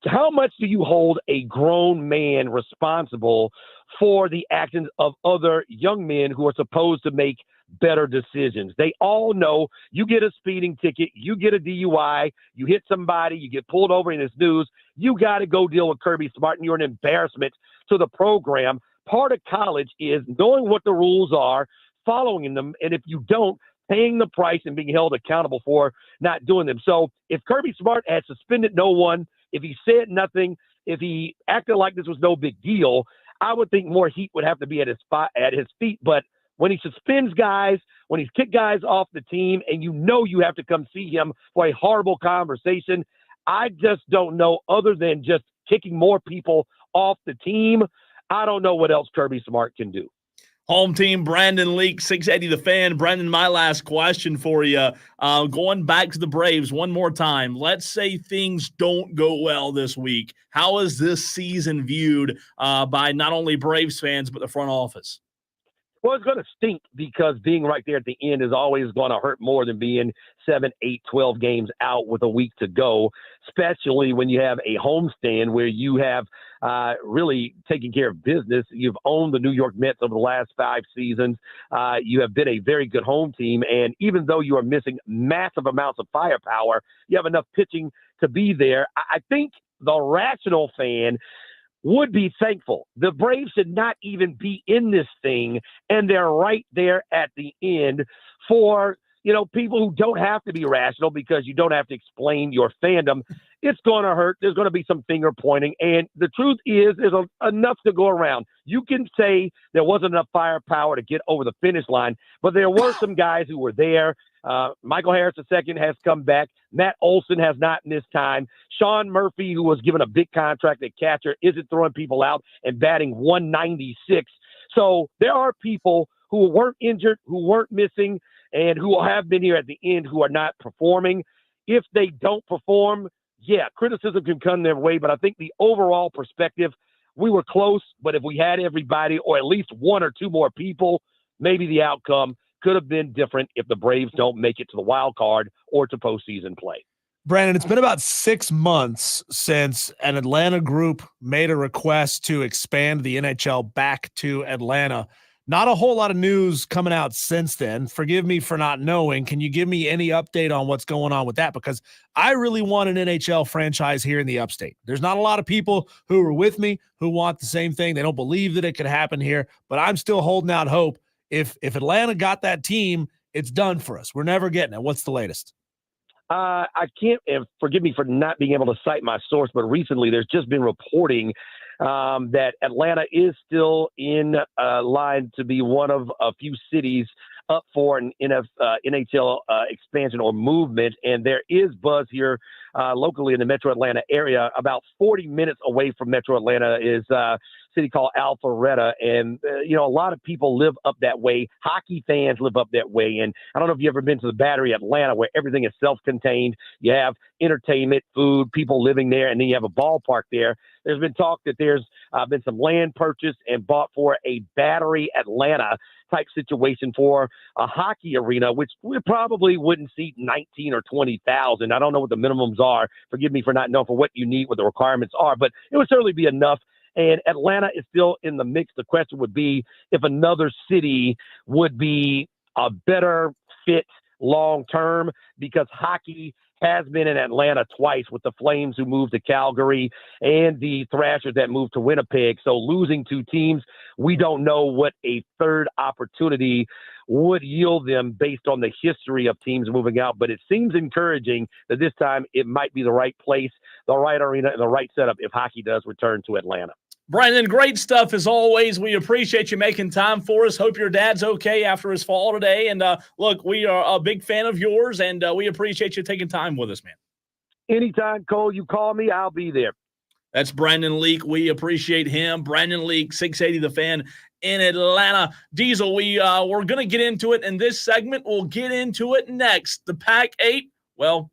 how much do you hold a grown man responsible for the actions of other young men who are supposed to make better decisions? They all know you get a speeding ticket, you get a DUI, you hit somebody, you get pulled over in this news, you got to go deal with Kirby Smart, and you're an embarrassment to the program. Part of college is knowing what the rules are, following them, and if you don't, paying the price and being held accountable for not doing them. So if Kirby Smart had suspended no one, if he said nothing, if he acted like this was no big deal, I would think more heat would have to be at his feet. But when he suspends guys, when he's kicked guys off the team, and you have to come see him for a horrible conversation, I just don't know, other than just kicking more people off the team, I don't know what else Kirby Smart can do. Home team, Brandon Leak, 680 The Fan. Brandon, my last question for you. Going back to the Braves one more time. Let's say things don't go well this week. How is this season viewed by not only Braves fans but the front office? Well, it's going to stink because being right there at the end is always going to hurt more than being 7, 8, 12 games out with a week to go, especially when you have a homestand where you have really taken care of business. You've owned the New York Mets over the last 5 seasons. You have been a very good home team. And even though you are missing massive amounts of firepower, you have enough pitching to be there. I think the rational fan would be thankful. The Braves should not even be in this thing, and they're right there at the end for, people who don't have to be rational because you don't have to explain your fandom. It's going to hurt. There's going to be some finger pointing, and the truth is there's enough to go around. You can say there wasn't enough firepower to get over the finish line, but there were some guys who were there. Michael Harris II has come back. Matt Olson has not missed time. Sean Murphy, who was given a big contract at catcher, isn't throwing people out and batting 196. So there are people who weren't injured, who weren't missing, and who have been here at the end who are not performing. If they don't perform, yeah, criticism can come their way, but I think the overall perspective, we were close, but if we had everybody or at least one or two more people, maybe the outcome could have been different if the Braves don't make it to the wild card or to postseason play. Brandon, it's been about 6 months since an Atlanta group made a request to expand the NHL back to Atlanta. Not a whole lot of news coming out since then. Forgive me for not knowing. Can you give me any update on what's going on with that? Because I really want an NHL franchise here in the upstate. There's not a lot of people who are with me who want the same thing. They don't believe that it could happen here, but I'm still holding out hope. If Atlanta got that team, it's done for us. We're never getting it. What's the latest? I can't, and forgive me for not being able to cite my source, but recently there's just been reporting that Atlanta is still in line to be one of a few cities up for an NHL expansion or movement. And there is buzz here locally in the Metro Atlanta area. About 40 minutes away from Metro Atlanta is a city called Alpharetta. And, a lot of people live up that way. Hockey fans live up that way. And I don't know if you've ever been to the Battery, Atlanta, where everything is self-contained. You have entertainment, food, people living there, and then you have a ballpark there. There's been talk that there's been some land purchased and bought for a Battery Atlanta type situation for a hockey arena, which we probably wouldn't seat 19 or 20,000. I don't know what the minimums are. Forgive me for not knowing for what you need, what the requirements are, but it would certainly be enough. And Atlanta is still in the mix. The question would be if another city would be a better fit long term, because hockey has been in Atlanta twice with the Flames who moved to Calgary and the Thrashers that moved to Winnipeg. So losing two teams, we don't know what a third opportunity would yield them based on the history of teams moving out. But it seems encouraging that this time it might be the right place, the right arena, and the right setup if hockey does return to Atlanta. Brandon, great stuff as always. We appreciate you making time for us. Hope your dad's okay after his fall today. And look, we are a big fan of yours, and we appreciate you taking time with us, man. Anytime, Cole, you call me, I'll be there. That's Brandon Leak. We appreciate him. Brandon Leak, 680 The Fan in Atlanta. Diesel, we're going to get into it in this segment. We'll get into it next. The Pac-8, well,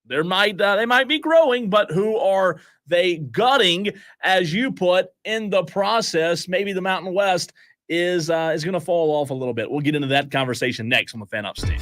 they might be growing, but who are they gutting, as you put, in the process? Maybe the Mountain West is going to fall off a little bit. We'll get into that conversation next on the Fan Upstate.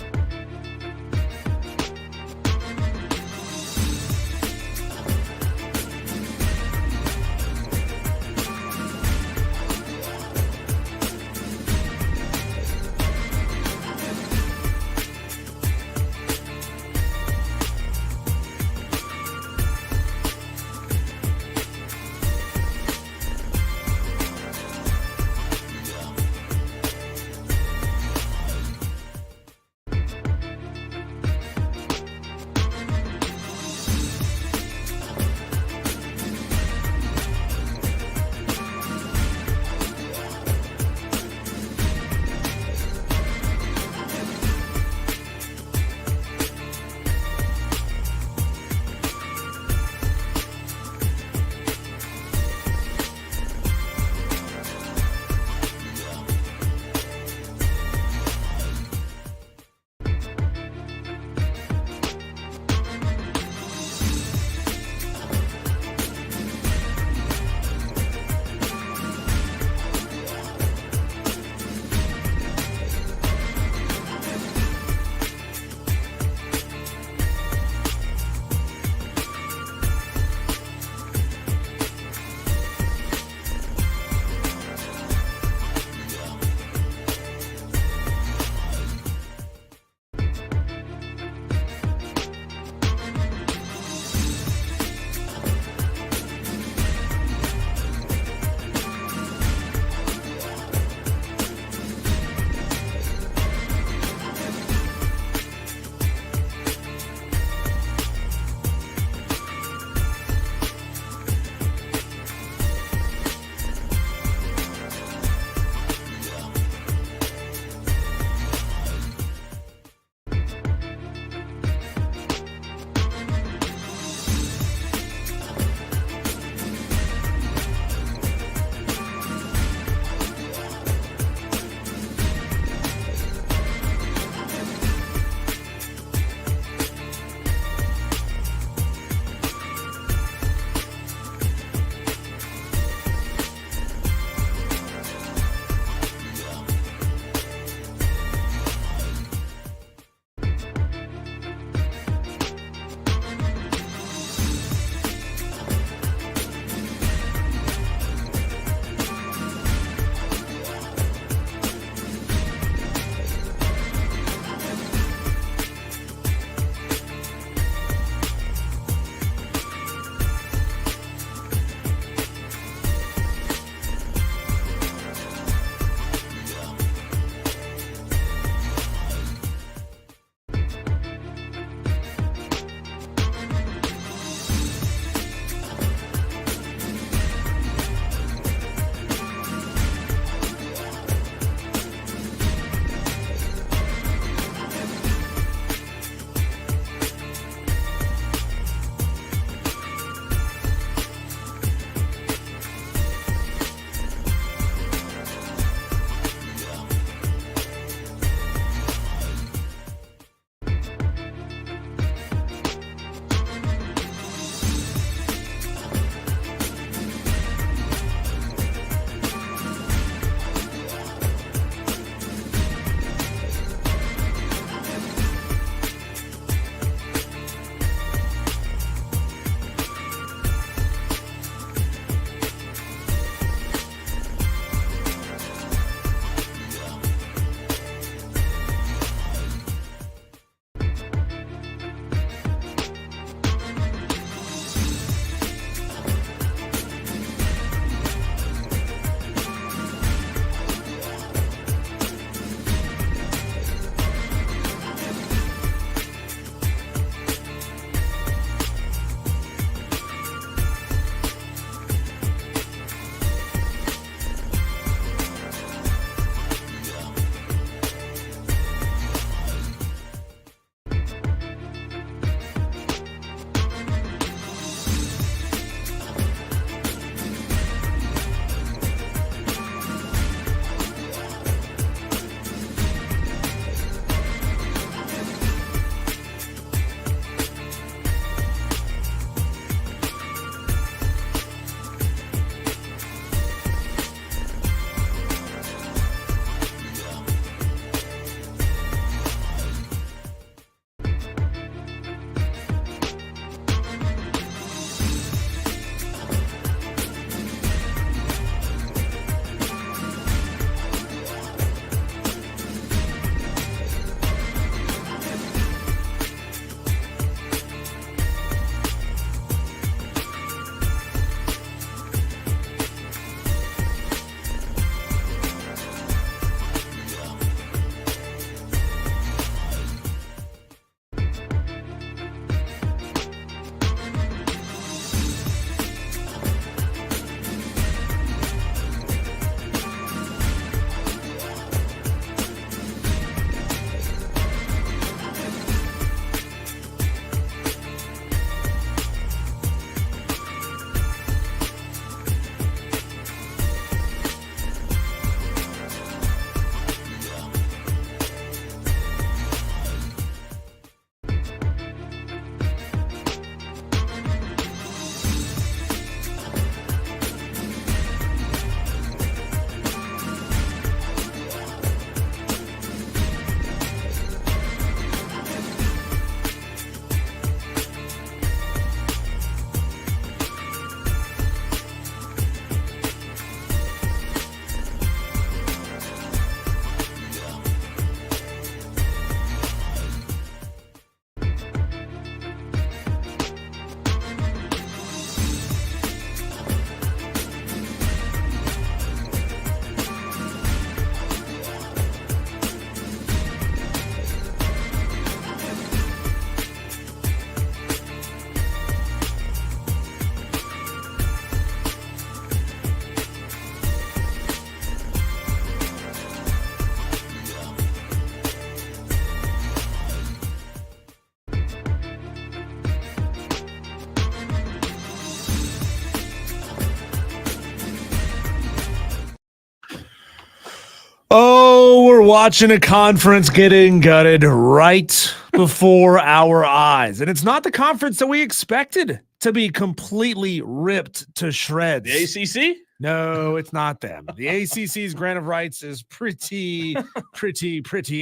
watching a conference getting gutted right before our eyes. And it's not the conference that we expected to be completely ripped to shreds. The ACC? No, it's not them. The ACC's grant of rights is pretty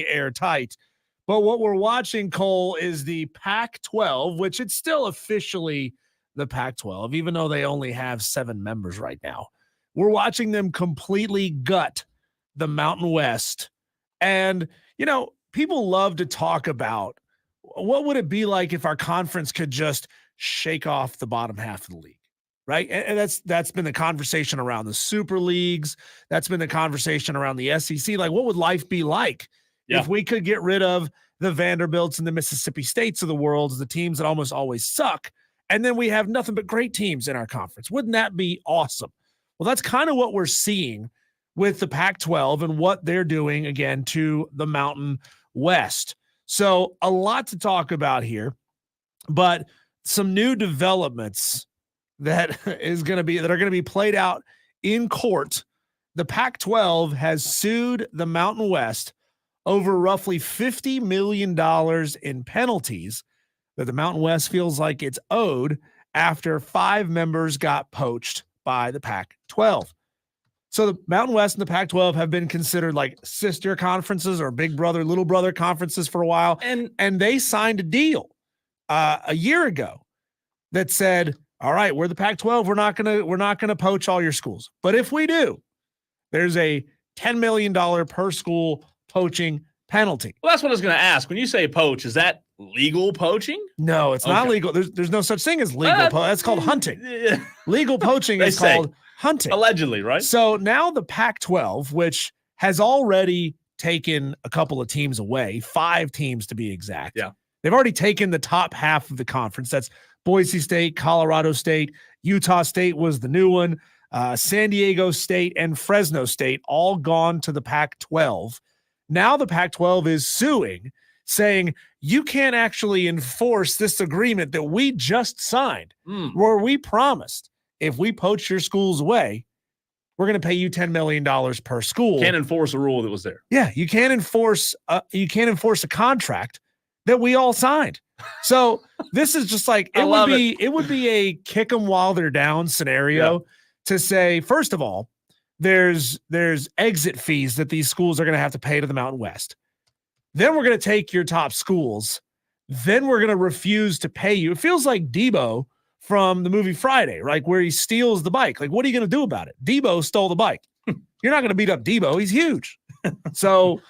airtight. But what we're watching, Cole, is the Pac-12, which it's still officially the Pac-12, even though they only have 7 members right now. We're watching them completely gut the Mountain West. And, you know, people love to talk about what would it be like if our conference could just shake off the bottom half of the league, right? And that's been the conversation around the super leagues. That's been the conversation around the SEC. Like, what would life be like if we could get rid of the Vanderbilts and the Mississippi States of the world, the teams that almost always suck, and then we have nothing but great teams in our conference? Wouldn't that be awesome? Well, that's kind of what we're seeing with the Pac-12 and what they're doing, again, to the Mountain West. So a lot to talk about here, but some new developments that are going to be played out in court. The Pac-12 has sued the Mountain West over roughly $50 million in penalties that the Mountain West feels like it's owed after 5 members got poached by the Pac-12. So the Mountain West and the Pac-12 have been considered like sister conferences or big brother, little brother conferences for a while. And they signed a deal a year ago that said, all right, we're the Pac-12. We're not gonna poach all your schools. But if we do, there's a $10 million per school poaching penalty. Well, that's what I was going to ask. When you say poach, is that legal poaching? No, it's not legal. There's no such thing as legal. That's called hunting. Legal poaching is called hunting. Allegedly, right? So now the Pac-12, which has already taken a couple of teams away, 5 teams to be exact. Yeah. They've already taken the top half of the conference. That's Boise State, Colorado State, Utah State was the new one, San Diego State, and Fresno State, all gone to the Pac-12. Now the Pac-12 is suing, saying you can't actually enforce this agreement that we just signed, where we promised if we poach your schools away, we're going to pay you $10 million per school. Can't enforce a rule that was there. Yeah, you can't enforce a contract that we all signed. So this is just like it would be a kick them while they're down scenario to say, first of all, there's exit fees that these schools are going to have to pay to the Mountain West. Then we're going to take your top schools. Then we're going to refuse to pay you. It feels like Debo from the movie Friday, right? Where he steals the bike. Like, what are you going to do about it? Debo stole the bike. You're not going to beat up Debo. He's huge. So,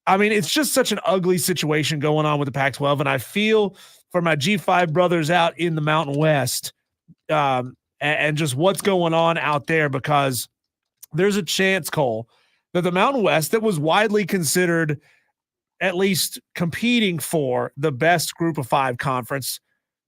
I mean, it's just such an ugly situation going on with the Pac-12. And I feel for my G5 brothers out in the Mountain West and just what's going on out there, because there's a chance, Cole, that the Mountain West, that was widely considered at least competing for the best group of 5 conference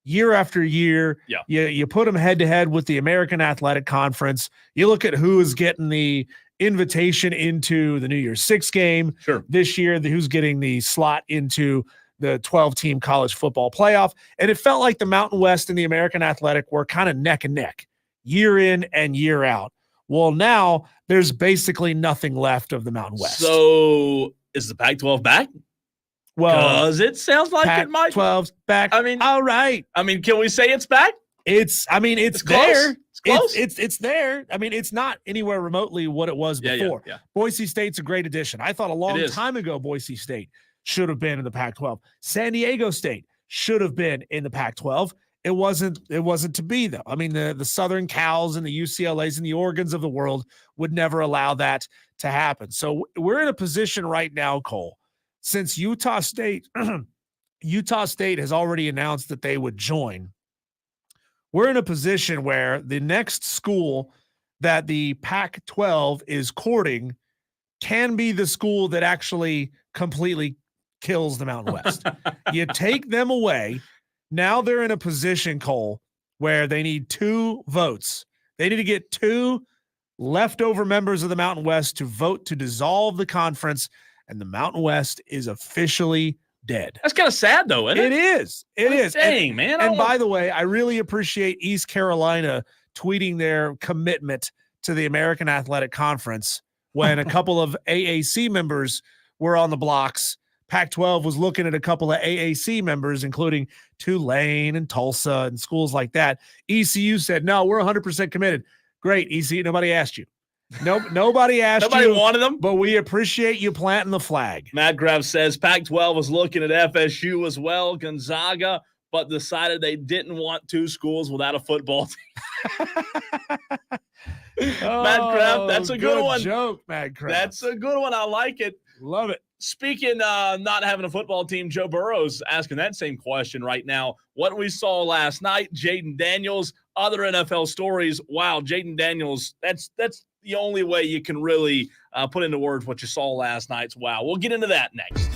year after year. Yeah. You put them head to head with the American Athletic Conference. You look at who is getting the invitation into the New Year's Six game this year, who's getting the slot into the 12-team college football playoff. And it felt like the Mountain West and the American Athletic were kind of neck and neck year in and year out. Well, now there's basically nothing left of the Mountain West. So is the Pac-12 back? Well, because it sounds like it might. 12's back. I mean, all right. I mean, can we say it's back? It's there. Close. It's close. It's there. I mean, it's not anywhere remotely what it was before. Yeah. Boise State's a great addition. I thought a long time ago Boise State should have been in the Pac-12. San Diego State should have been in the Pac-12. It wasn't to be, though. I mean, the Southern Cals and the UCLAs and the Oregons of the world would never allow that to happen. So we're in a position right now, Cole, since Utah State has already announced that they would join. We're in a position where the next school that the Pac-12 is courting can be the school that actually completely kills the Mountain West. You take them away. Now they're in a position, Cole, where they need 2 votes. They need to get 2 leftover members of the Mountain West to vote to dissolve the conference, and the Mountain West is officially dead. That's kind of sad, though, isn't it? It is. It is. Dang, man. And by the way, I really appreciate East Carolina tweeting their commitment to the American Athletic Conference when a couple of AAC members were on the blocks. Pac-12 was looking at a couple of AAC members, including Tulane and Tulsa and schools like that. ECU said, no, we're 100% committed. Great, ECU. Nobody asked you. Nobody asked Nobody you. wanted them. But we appreciate you planting the flag. Matt Graff says Pac-12 was looking at FSU as well, Gonzaga, but decided they didn't want two schools without a football team. Matt Graff, that's a good one. Joke, Matt Graff. That's a good one. I like it. Love it. Speaking not having a football team, Joe Burrow's asking that same question right now. What we saw last night, Jaden Daniels, other NFL stories. Wow, Jaden Daniels, that's the only way you can really put into words what you saw last night. Wow, we'll get into that next.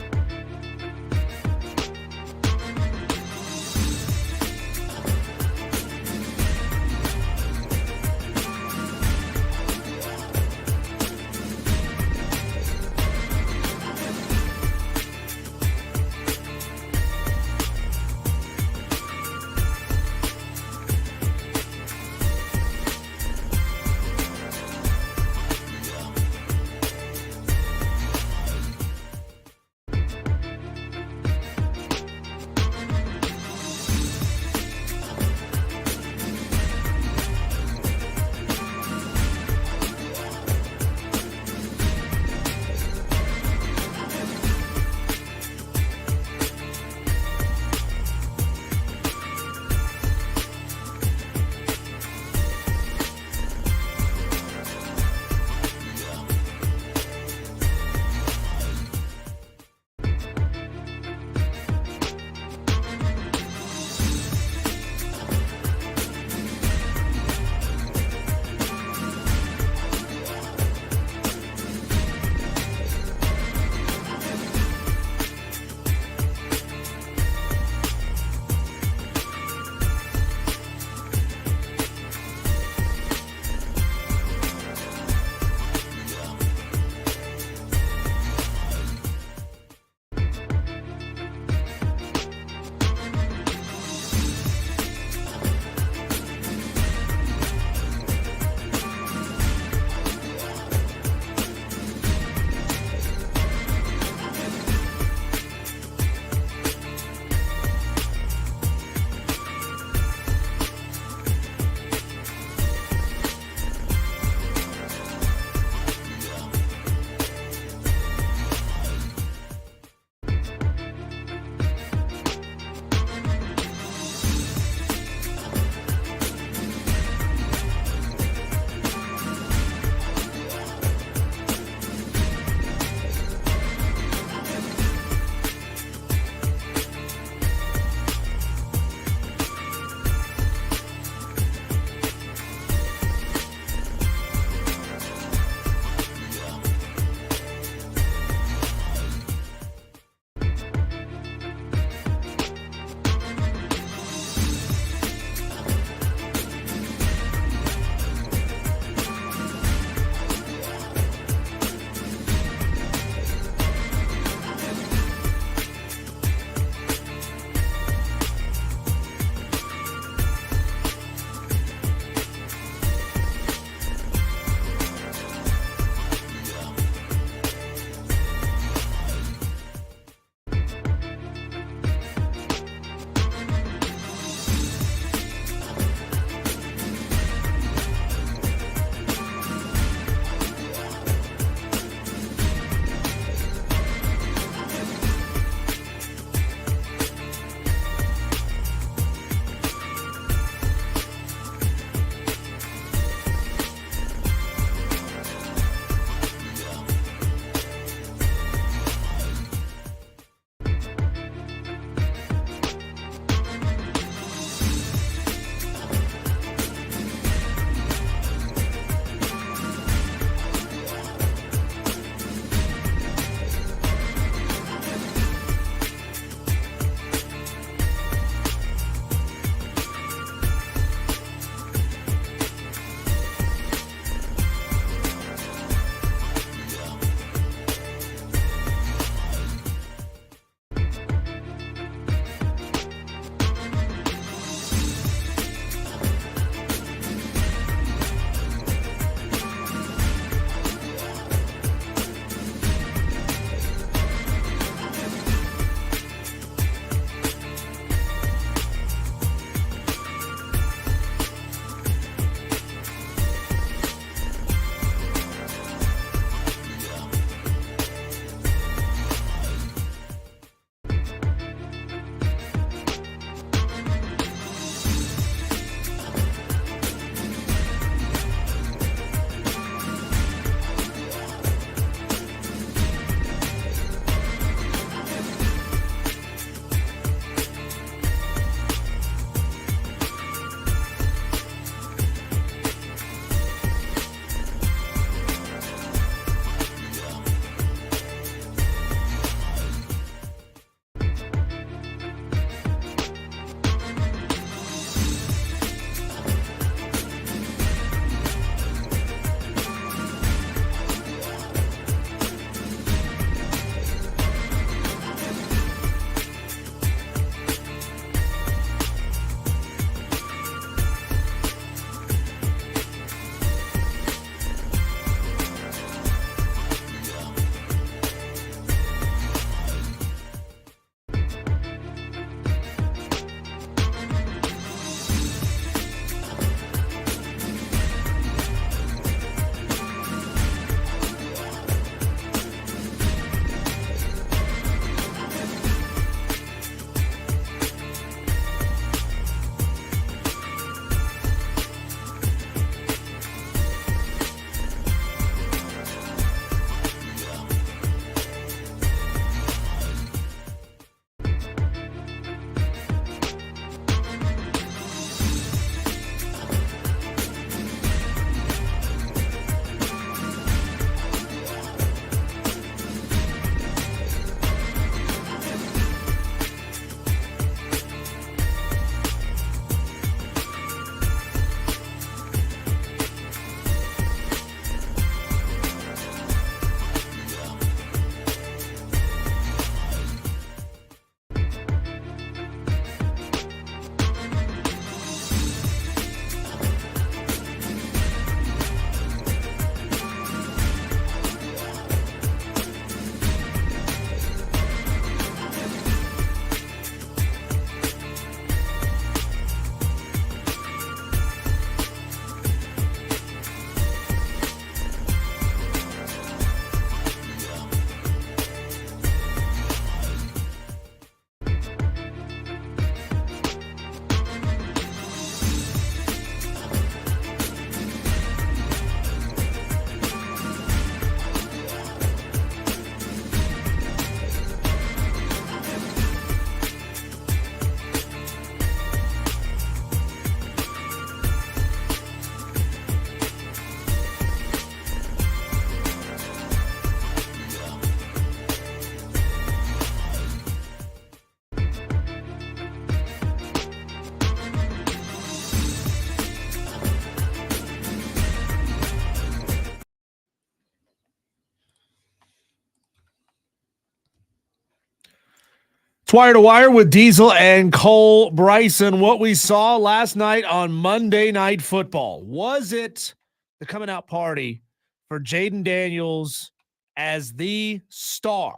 It's Wire to Wire with Diesel and Cole Bryson. What we saw last night on Monday Night Football, was it the coming out party for Jaden Daniels as the star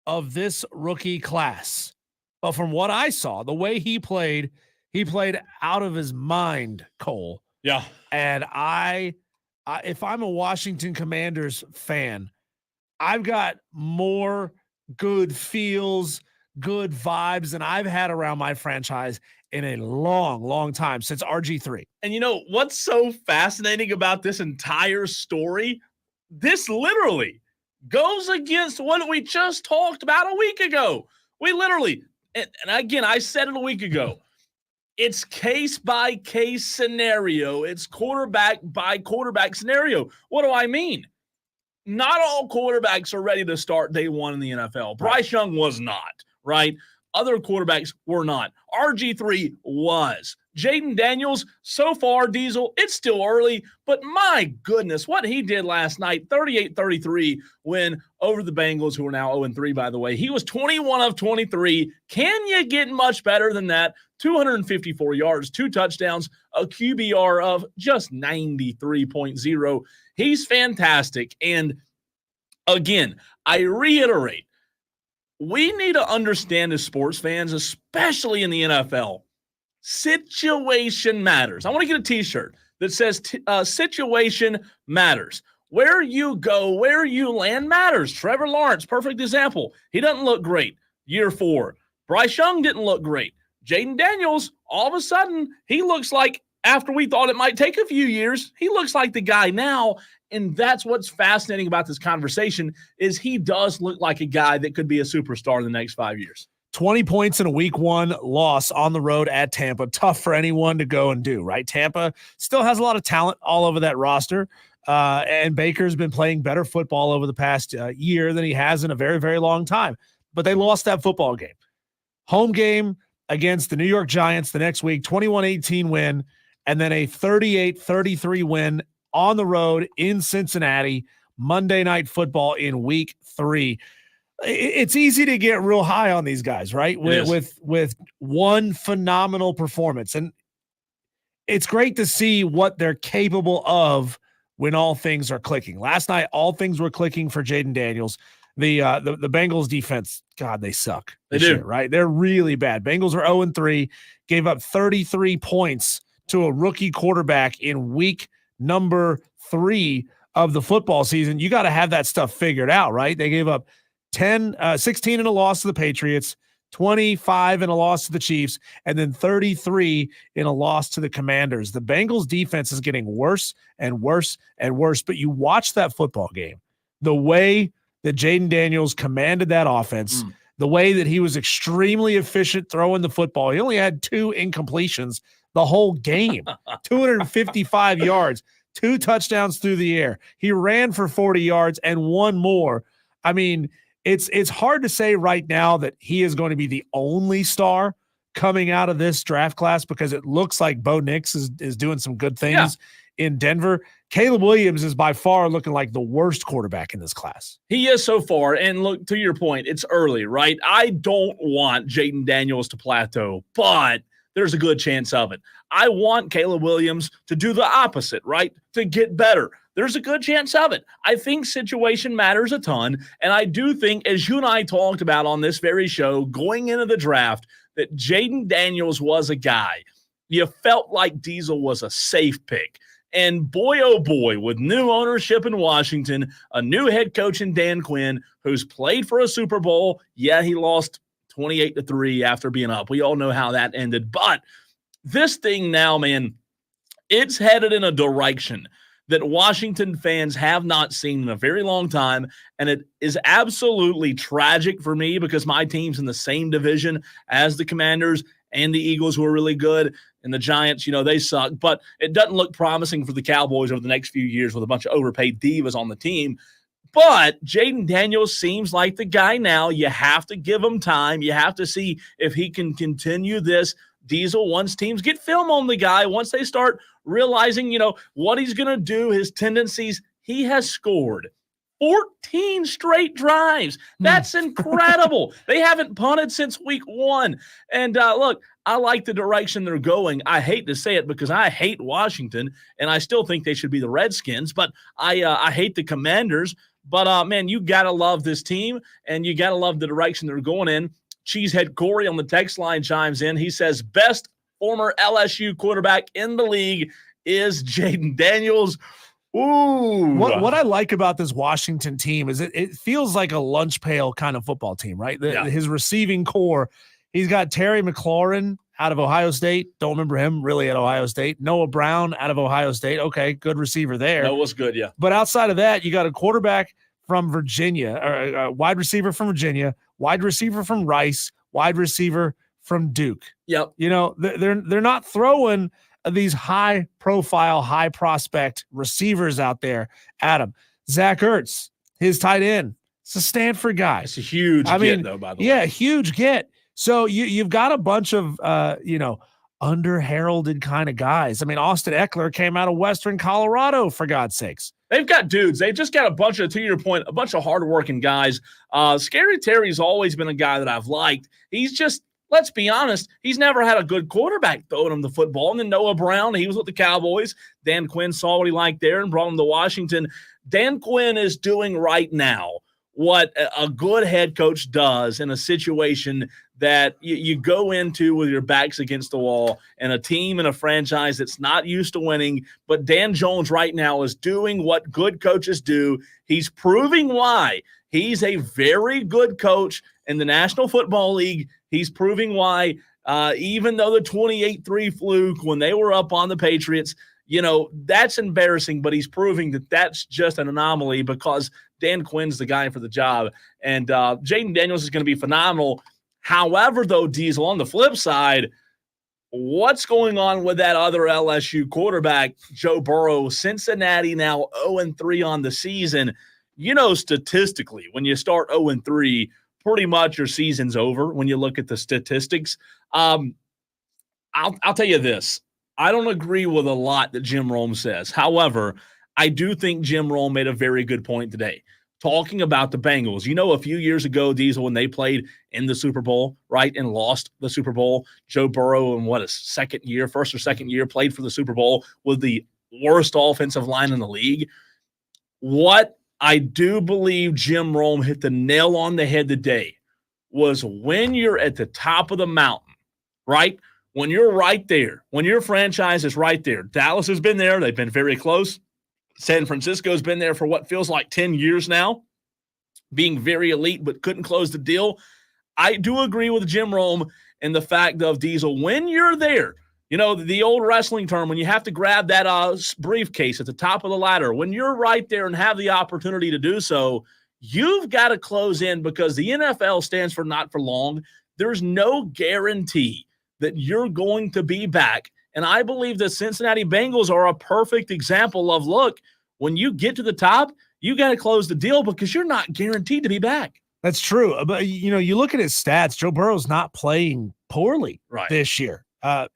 of this rookie class? But from what I saw, the way he played out of his mind, Cole. Yeah. And I if I'm a Washington Commanders fan, I've got more good feels, good vibes than I've had around my franchise in a long, long time, since RG3. And you know what's so fascinating about this entire story? This literally goes against what we just talked about a week ago. We literally, and again, I said it a week ago, it's case by case scenario. It's quarterback by quarterback scenario. What do I mean? Not all quarterbacks are ready to start day one in the NFL. Bryce Young was not, right? Other quarterbacks were not. RG3 was. Jaden Daniels, so far, Diesel, it's still early, but my goodness, what he did last night, 38-33 win over the Bengals, who are now 0-3, by the way. He was 21 of 23. Can you get much better than that? 254 yards, 2 touchdowns, a QBR of just 93.0. He's fantastic. And again, I reiterate, we need to understand as sports fans, especially in the NFL, situation matters. I want to get a t-shirt that says situation matters. Where you go, where you land matters. Trevor Lawrence, perfect example. He doesn't look great year 4. Bryce Young didn't look great. Jaden Daniels, all of a sudden, he looks like, after we thought it might take a few years, he looks like the guy now. And that's what's fascinating about this conversation, is he does look like a guy that could be a superstar in the next 5 years. 20 points in a week 1 loss on the road at Tampa. Tough for anyone to go and do, right? Tampa still has a lot of talent all over that roster. And Baker's been playing better football over the past year than he has in a very, very long time. But they lost that football game. Home game against the New York Giants the next week, 21-18 win, and then a 38-33 win on the road in Cincinnati, Monday Night Football in week 3. It's easy to get real high on these guys, right? With one phenomenal performance. And it's great to see what they're capable of when all things are clicking. Last night, all things were clicking for Jaden Daniels. The Bengals defense, God, they suck. They do. Year, right? They're really bad. Bengals are 0-3, gave up 33 points to a rookie quarterback in week number 3 of the football season. You got to have that stuff figured out, right? They gave up 16 in a loss to the Patriots, 25 in a loss to the Chiefs, and then 33 in a loss to the Commanders. The Bengals defense is getting worse and worse and worse, but you watch that football game, the way that Jaden Daniels commanded that offense, the way that he was extremely efficient throwing the football. He only had 2 incompletions the whole game, 255 yards, 2 touchdowns through the air. He ran for 40 yards and 1 more. I mean, it's hard to say right now that he is going to be the only star coming out of this draft class, because it looks like Bo Nix is doing some good things in Denver. Caleb Williams is by far looking like the worst quarterback in this class. He is so far. And look, to your point, it's early, right? I don't want Jaden Daniels to plateau, but there's a good chance of it. I want Caleb Williams to do the opposite, right? To get better. There's a good chance of it. I think situation matters a ton. And I do think, as you and I talked about on this very show, going into the draft, that Jaden Daniels was a guy. You felt like Diesel was a safe pick. And boy, oh boy, with new ownership in Washington, a new head coach in Dan Quinn, who's played for a Super Bowl. Yeah, he lost 28-3 after being up. We all know how that ended. But this thing now, man, it's headed in a direction that Washington fans have not seen in a very long time. And it is absolutely tragic for me, because my team's in the same division as the Commanders and the Eagles, who are really good, and the Giants, you know, they suck. But it doesn't look promising for the Cowboys over the next few years with a bunch of overpaid divas on the team. But Jaden Daniels seems like the guy now. You have to give him time. You have to see if he can continue this. Diesel, once teams get film on the guy, once they start realizing, you know, what he's going to do, his tendencies, he has scored 14 straight drives. That's incredible. They haven't punted since week 1. And look, I like the direction they're going. I hate to say it because I hate Washington, and I still think they should be the Redskins, but I hate the Commanders. But, man, you got to love this team, and you got to love the direction they're going in. Cheesehead Corey on the text line chimes in. He says, best former LSU quarterback in the league is Jaden Daniels. Ooh. What I like about this Washington team is it feels like a lunch pail kind of football team, right? His receiving core, he's got Terry McLaurin out of Ohio State. Don't remember him really at Ohio State. Noah Brown out of Ohio State. Okay, good receiver there. That was good, yeah. But outside of that, you got a quarterback from Virginia, or a wide receiver from Virginia, wide receiver from Rice, wide receiver from Duke. Yep. You know, they're not throwing these high profile, high prospect receivers out there. Adam, Zach Ertz, his tight end. It's a Stanford guy. It's a huge get, though, by the way. Yeah, huge get. So you've got a bunch of, under-heralded kind of guys. I mean, Austin Eckler came out of Western Colorado, for God's sakes. They've got dudes. They've just got a bunch of, to your point, a bunch of hardworking guys. Scary Terry's always been a guy that I've liked. He's just, let's be honest, he's never had a good quarterback throwing him the football. And then Noah Brown, he was with the Cowboys. Dan Quinn saw what he liked there and brought him to Washington. Dan Quinn is doing right now what a good head coach does in a situation that you go into with your backs against the wall and a team and a franchise that's not used to winning. But Dan Jones right now is doing what good coaches do. He's proving why he's a very good coach in the National Football League. He's proving why, even though the 28-3 fluke when they were up on the Patriots, that's embarrassing, but he's proving that that's just an anomaly because Dan Quinn's the guy for the job. And Jaden Daniels is going to be phenomenal. However, though, Diesel, on the flip side, what's going on with that other LSU quarterback, Joe Burrow? Cincinnati now 0-3 on the season. Statistically, when you start 0-3, pretty much your season's over when you look at the statistics. I'll tell you this. I don't agree with a lot that Jim Rome says. However, I do think Jim Rome made a very good point today, talking about the Bengals. A few years ago, Diesel, when they played in the Super Bowl, right, and lost the Super Bowl, Joe Burrow in first or second year, played for the Super Bowl with the worst offensive line in the league. What I do believe Jim Rome hit the nail on the head today was when you're at the top of the mountain, right? When you're right there, when your franchise is right there. Dallas has been there. They've been very close. San Francisco's been there for what feels like 10 years now, being very elite but couldn't close the deal. I do agree with Jim Rome and the fact of Diesel. When you're there, the old wrestling term, when you have to grab that briefcase at the top of the ladder, when you're right there and have the opportunity to do so, you've got to close in because the NFL stands for not for long. There's no guarantee that you're going to be back. And I believe the Cincinnati Bengals are a perfect example of, look, when you get to the top, you got to close the deal because you're not guaranteed to be back. That's true. But, you look at his stats, Joe Burrow's not playing poorly this year.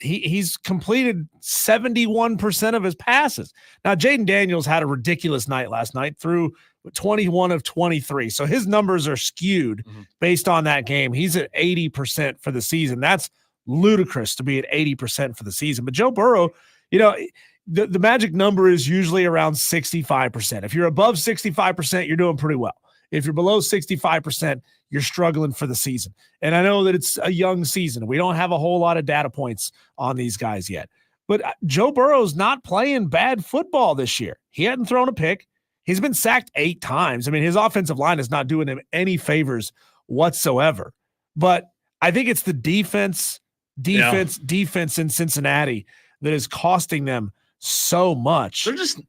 He's completed 71% of his passes. Now, Jaden Daniels had a ridiculous night last night, threw 21 of 23. So his numbers are skewed based on that game. He's at 80% for the season. That's ludicrous to be at 80% for the season. But Joe Burrow, the magic number is usually around 65%. If you're above 65%, you're doing pretty well. If you're below 65%, you're struggling for the season. And I know that it's a young season. We don't have a whole lot of data points on these guys yet. But Joe Burrow's not playing bad football this year. He hadn't thrown a pick. He's been sacked 8 times. I mean, his offensive line is not doing him any favors whatsoever. But I think it's the defense in Cincinnati that is costing them so much. They're just,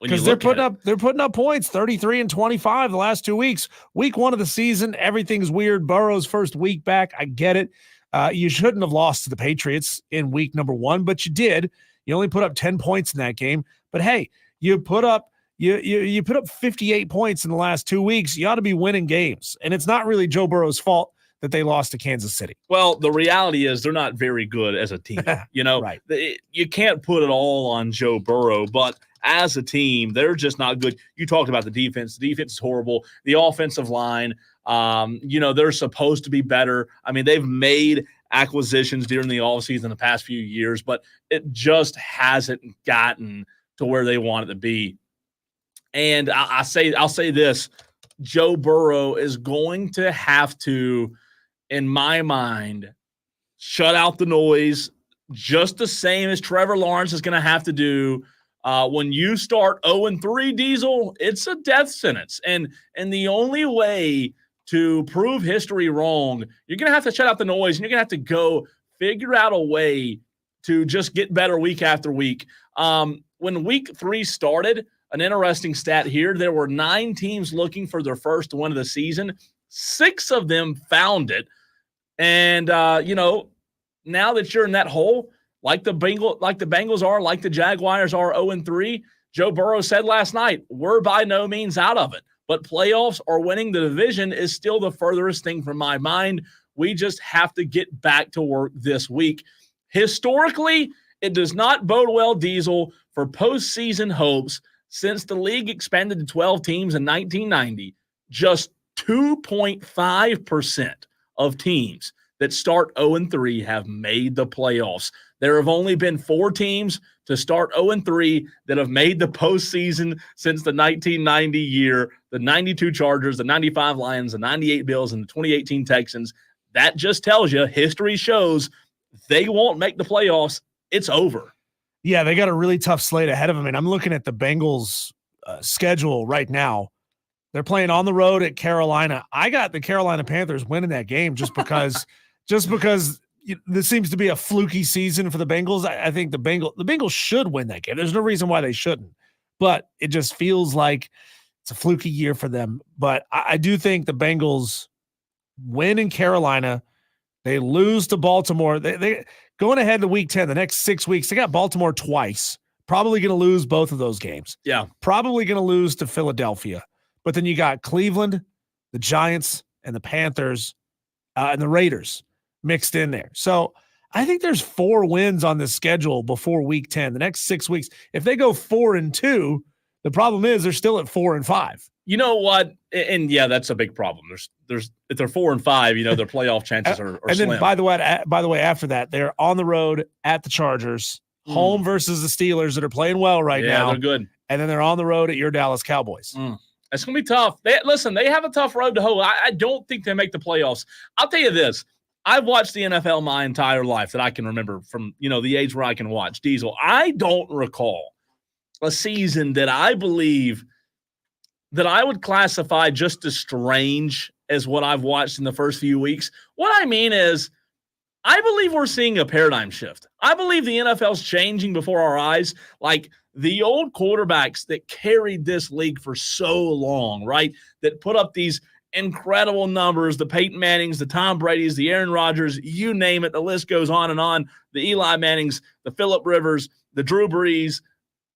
because they're putting up points, 33 and 25 the last 2 weeks. Week 1 of the season, everything's weird. Burrow's first week back, I get it. You shouldn't have lost to the Patriots in week number 1, but you did. You only put up 10 points in that game. But hey, you put up 58 points in the last 2 weeks. You ought to be winning games, and it's not really Joe Burrow's fault that they lost to Kansas City. Well, the reality is they're not very good as a team. Right. You can't put it all on Joe Burrow, but as a team, they're just not good. You talked about the defense. The defense is horrible. The offensive line, they're supposed to be better. I mean, they've made acquisitions during the offseason the past few years, but it just hasn't gotten to where they want it to be. And I'll say this, Joe Burrow is going to have to, in my mind, shut out the noise just the same as Trevor Lawrence is going to have to do. When you start 0-3, Diesel, it's a death sentence. And the only way to prove history wrong, you're going to have to shut out the noise, and you're going to have to go figure out a way to just get better week after week. When week 3 started, an interesting stat here, there were 9 teams looking for their first win of the season. 6 of them found it. And, now that you're in that hole, like the Bengals are, like the Jaguars are 0-3, Joe Burrow said last night, we're by no means out of it. But playoffs or winning the division is still the furthest thing from my mind. We just have to get back to work this week. Historically, it does not bode well, Diesel, for postseason hopes. Since the league expanded to 12 teams in 1990, just 2.5% of teams that start 0-3 have made the playoffs. There have only been 4 teams to start 0-3 that have made the postseason since the 1990 year, the 92 Chargers, the 95 Lions, the 98 Bills, and the 2018 Texans. That just tells you history shows they won't make the playoffs. It's over. Yeah, they got a really tough slate ahead of them. And I'm looking at the Bengals schedule right now. They're playing on the road at Carolina. I got the Carolina Panthers winning that game just because this seems to be a fluky season for the Bengals. I think the Bengals should win that game. There's no reason why they shouldn't. But it just feels like it's a fluky year for them. But I do think the Bengals win in Carolina. They lose to Baltimore. They going ahead to week 10, the next 6 weeks, they got Baltimore twice. Probably going to lose both of those games. Yeah. Probably going to lose to Philadelphia. But then you got Cleveland, the Giants, and the Panthers, and the Raiders mixed in there. So I think there's 4 wins on the schedule before week 10. The next 6 weeks, if they go 4-2, the problem is they're still at 4-5. You know what? And yeah, that's a big problem. There's if they're 4-5, their playoff chances are and slim. then by the way, after that, they're on the road at the Chargers, home versus the Steelers that are playing well right now. Yeah, they're good. And then they're on the road at your Dallas Cowboys. It's going to be tough. They have a tough road to hoe. I don't think they make the playoffs. I'll tell you this. I've watched the NFL my entire life that I can remember from, the age where I can watch. Diesel, I don't recall a season that I believe that I would classify just as strange as what I've watched in the first few weeks. What I mean is, I believe we're seeing a paradigm shift. I believe the NFL's changing before our eyes. Like the old quarterbacks that carried this league for so long, right? That put up these incredible numbers, the Peyton Mannings, the Tom Brady's, the Aaron Rodgers, you name it, the list goes on and on. The Eli Mannings, the Phillip Rivers, the Drew Brees,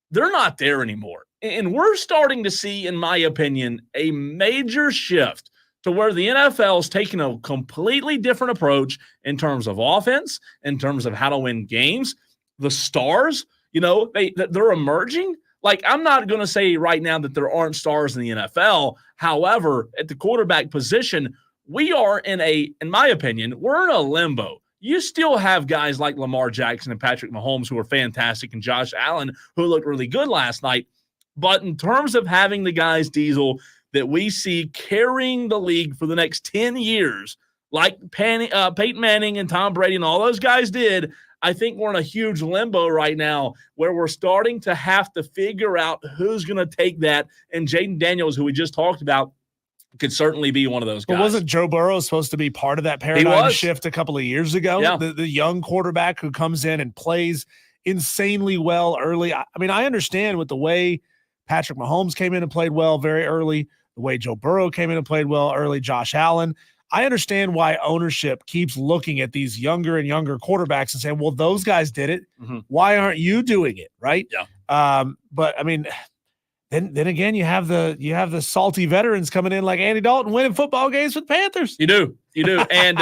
they're not there anymore. And we're starting to see, in my opinion, a major shift to where the NFL is taking a completely different approach in terms of offense, in terms of how to win games. The stars, they're emerging. Like, I'm not going to say right now that there aren't stars in the NFL. However, at the quarterback position, we are in my opinion, we're in a limbo. You still have guys like Lamar Jackson and Patrick Mahomes who are fantastic, and Josh Allen, who looked really good last night. But in terms of having the guys, Diesel, that we see carrying the league for the next 10 years, like Peyton Manning and Tom Brady and all those guys did, I think we're in a huge limbo right now where we're starting to have to figure out who's going to take that. And Jaden Daniels, who we just talked about, could certainly be one of those guys. But wasn't Joe Burrow supposed to be part of that paradigm shift a couple of years ago? Yeah. The young quarterback who comes in and plays insanely well early. I mean, I understand with the way Patrick Mahomes came in and played well very early, the way Joe Burrow came in and played well early, Josh Allen. I understand why ownership keeps looking at these younger and younger quarterbacks and saying, well, those guys did it. Mm-hmm. Why aren't you doing it? Right. Yeah. But I mean, then again, you have the salty veterans coming in like Andy Dalton winning football games with Panthers. You do. And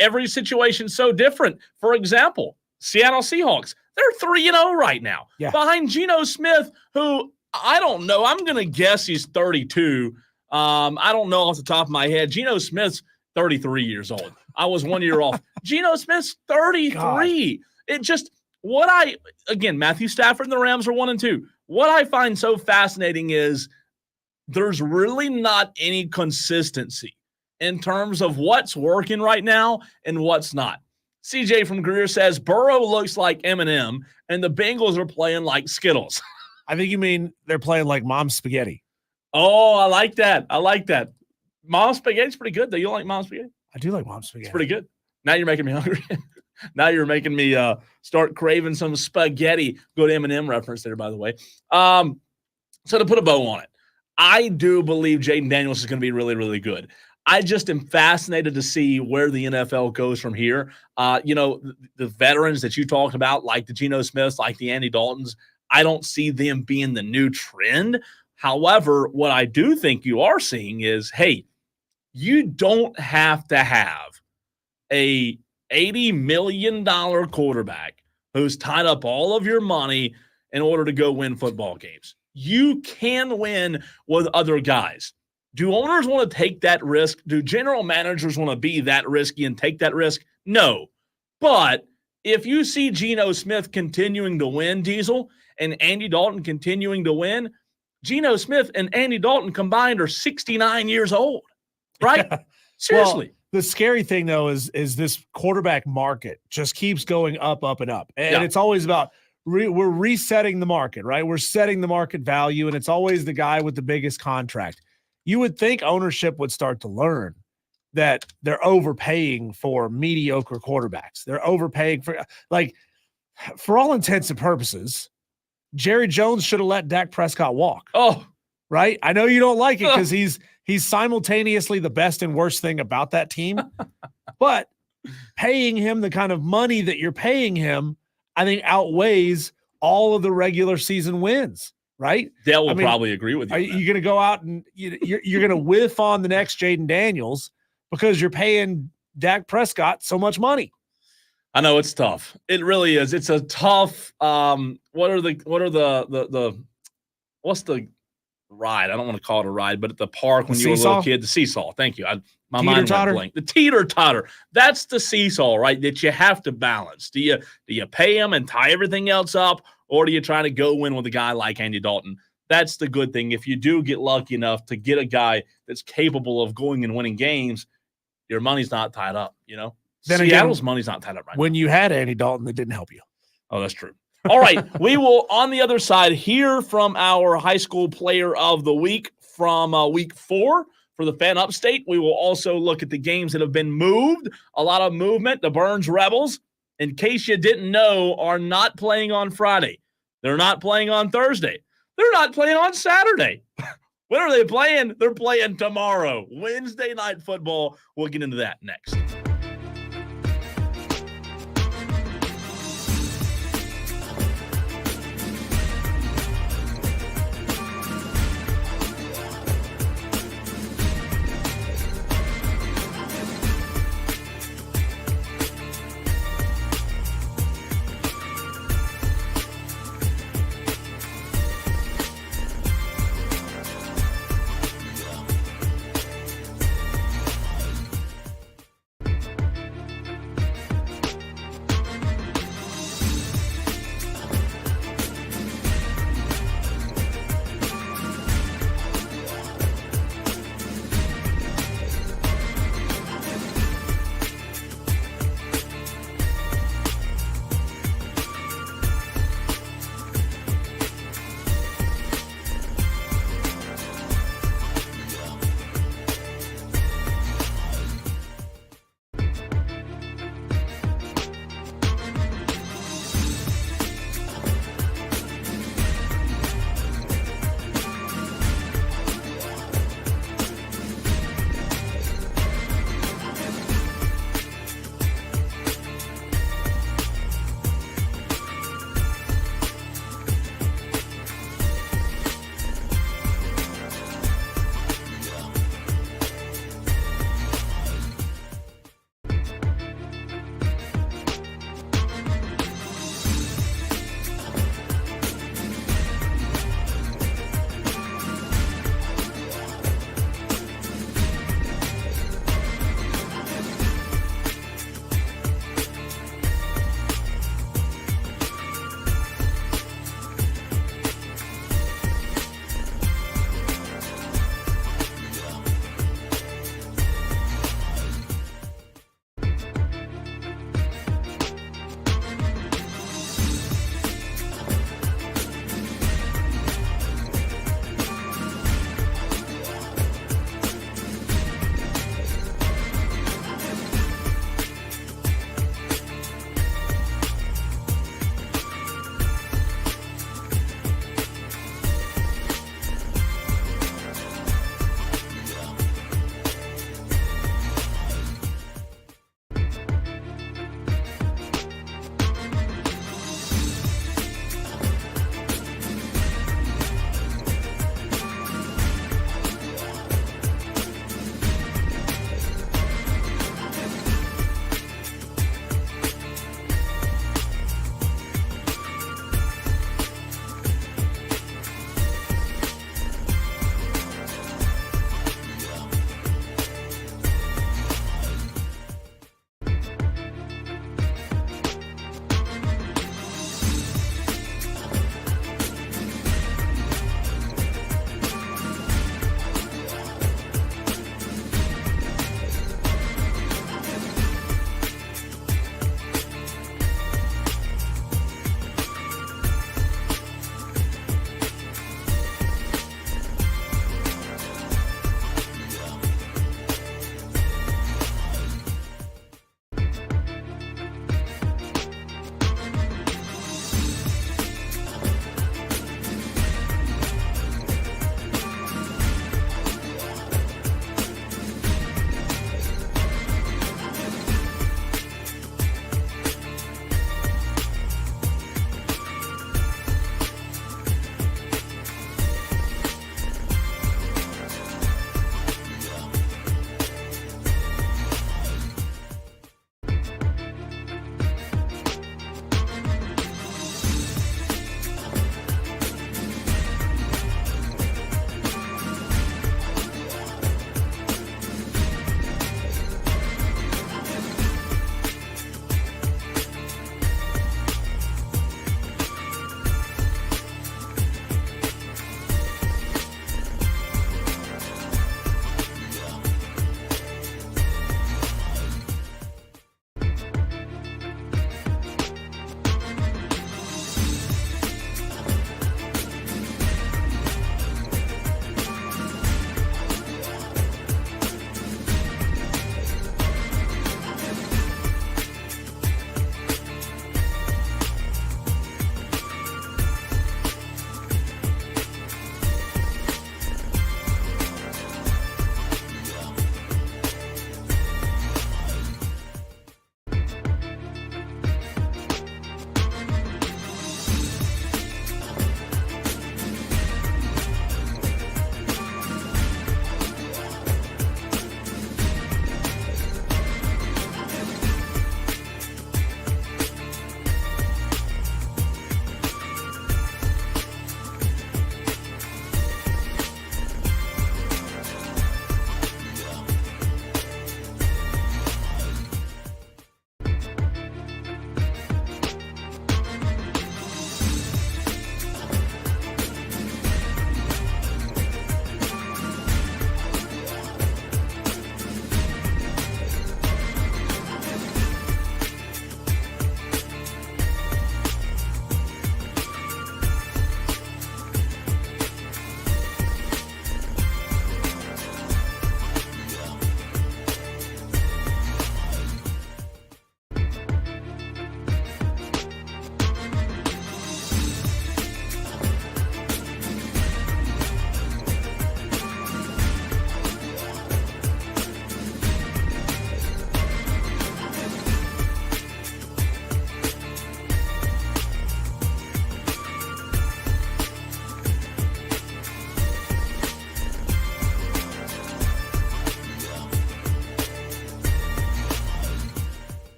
every situation's so different. For example, Seattle Seahawks, they're 3-0 right now. Yeah. Behind Geno Smith, who I don't know. I'm going to guess he's 32. I don't know off the top of my head. Geno Smith's 33 years old. I was 1 year off. Geno Smith's 33. God. It just Matthew Stafford and the Rams are 1-2. What I find so fascinating is there's really not any consistency in terms of what's working right now and what's not. CJ from Greer says Burrow looks like Eminem and the Bengals are playing like Skittles. I think you mean they're playing like Mom's Spaghetti. Oh, I like that. Mom's Spaghetti's pretty good, though. You don't like Mom's Spaghetti? I do like Mom's Spaghetti. It's pretty good. Now you're making me hungry. Now you're making me start craving some spaghetti. Good Eminem reference there, by the way. So to put a bow on it, I do believe Jaden Daniels is going to be really, really good. I just am fascinated to see where the NFL goes from here. The veterans that you talked about, like the Geno Smiths, like the Andy Daltons, I don't see them being the new trend. However, what I do think you are seeing is, hey, you don't have to have a $80 million quarterback who's tied up all of your money in order to go win football games. You can win with other guys. Do owners want to take that risk? Do general managers want to be that risky and take that risk? No. But if you see Geno Smith continuing to win, Diesel, and Andy Dalton continuing to win, Geno Smith and Andy Dalton combined are 69 years old, right? Yeah. Seriously. Well, the scary thing, though, is this quarterback market just keeps going up, and up. And it's always about we're resetting the market, right? We're setting the market value, and it's always the guy with the biggest contract. You would think ownership would start to learn that they're overpaying for mediocre quarterbacks. They're overpaying for all intents and purposes, Jerry Jones should have let Dak Prescott walk. Oh, right. I know you don't like it because he's simultaneously the best and worst thing about that team, but paying him the kind of money that you're paying him, I think outweighs all of the regular season wins. Right? Dale will probably agree with you. Are you going to go out and you're going to whiff on the next Jaden Daniels because you're paying Dak Prescott so much money? I know it's tough. It really is. It's a tough. What's the ride? I don't want to call it a ride, but at the park when you were a little kid, the seesaw. Thank you. My mind went blank. The teeter-totter. That's the seesaw, right? That you have to balance. Do you pay him and tie everything else up? Or do you try to go win with a guy like Andy Dalton? That's the good thing. If you do get lucky enough to get a guy that's capable of going and winning games, your money's not tied up, Then Seattle's money's not tied up right now. When you had Andy Dalton, that didn't help you. Oh, that's true. All right. We will, on the other side, hear from our high school player of the week from week 4 for the Fan Upstate. We will also look at the games that have been moved. A lot of movement. The Burns Rebels, in case you didn't know, are not playing on Friday. They're not playing on Thursday. They're not playing on Saturday. When are they playing? They're playing tomorrow, Wednesday Night Football. We'll get into that next.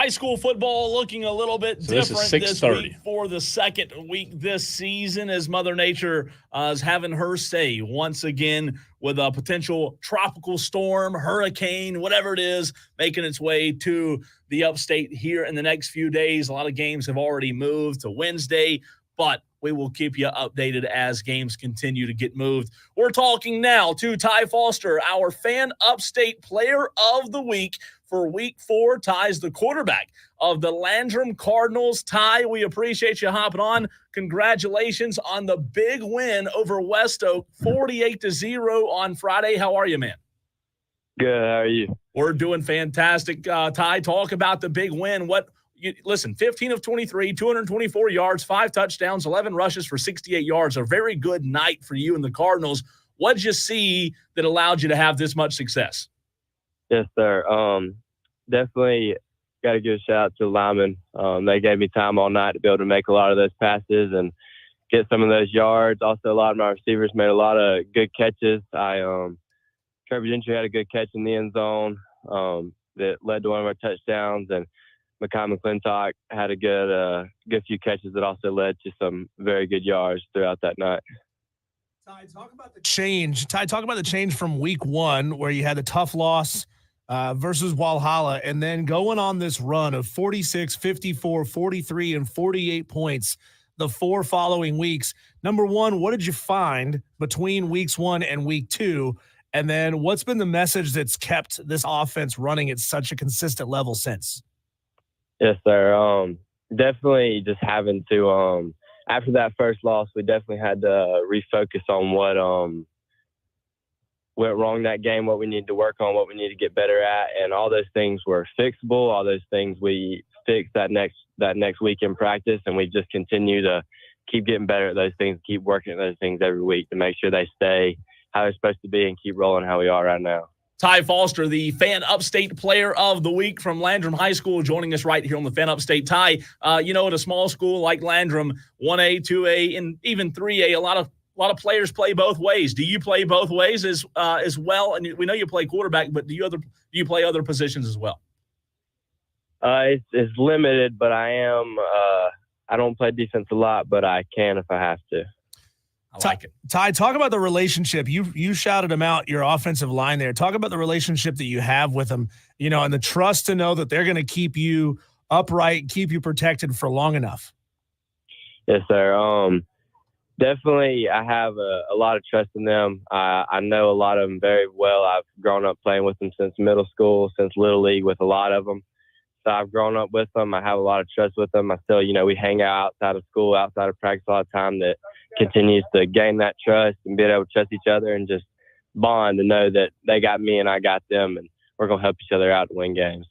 High school football looking a little bit different this week for the second week this season as Mother Nature is having her say once again with a potential tropical storm, hurricane, whatever it is, making its way to the upstate here in the next few days. A lot of games have already moved to Wednesday, but we will keep you updated as games continue to get moved. We're talking now to Ty Foster, our Fan Upstate Player of the Week for Week 4. Ty's the quarterback of the Landrum Cardinals. Ty, we appreciate you hopping on. Congratulations on the big win over West Oak, 48-0 on Friday. How are you, man? Good. How are you? We're doing fantastic. Ty, talk about the big win. Listen, 15 of 23, 224 yards, 5 touchdowns, 11 rushes for 68 yards. A very good night for you and the Cardinals. What did you see that allowed you to have this much success? Yes, sir. Definitely got to give a shout out to the linemen. They gave me time all night to be able to make a lot of those passes and get some of those yards. Also, a lot of my receivers made a lot of good catches. Trevor Gentry had a good catch in the end zone that led to one of our touchdowns, and Mekhi McClintock had a good few catches that also led to some very good yards throughout that night. Ty, talk about the change. Ty, talk about the change from week 1 where you had the tough loss versus Walhalla, and then going on this run of 46, 54, 43, and 48 points the 4 following weeks. Number 1, what did you find between weeks 1 and week 2? And then what's been the message that's kept this offense running at such a consistent level since? Yes, sir. Definitely just having to after that first loss, we definitely had to refocus on what went wrong that game, what we need to work on, what we need to get better at, and all those things were fixable. All those things we fixed that next week in practice, and we just continue to keep getting better at those things, keep working at those things every week to make sure they stay how they're supposed to be and keep rolling how we are right now. Ty Foster, the Fan Upstate Player of the Week from Landrum High School, joining us right here on the Fan Upstate. Ty, at a small school like Landrum, 1A, 2A, and even 3A, a lot of players play both ways. Do you play both ways as well? And we know you play quarterback, but do you play other positions as well? It's limited, but I am. I don't play defense a lot, but I can if I have to. I like it. Ty, talk about the relationship. You shouted them out, your offensive line there. Talk about the relationship that you have with them, and the trust to know that they're going to keep you upright, keep you protected for long enough. Yes, sir. Definitely, I have a lot of trust in them. I know a lot of them very well. I've grown up playing with them since middle school, since Little League with a lot of them. So I've grown up with them. I have a lot of trust with them. I still, we hang out outside of school, outside of practice all the time. That continues to gain that trust and being able to trust each other and just bond and know that they got me and I got them, and we're going to help each other out to win games.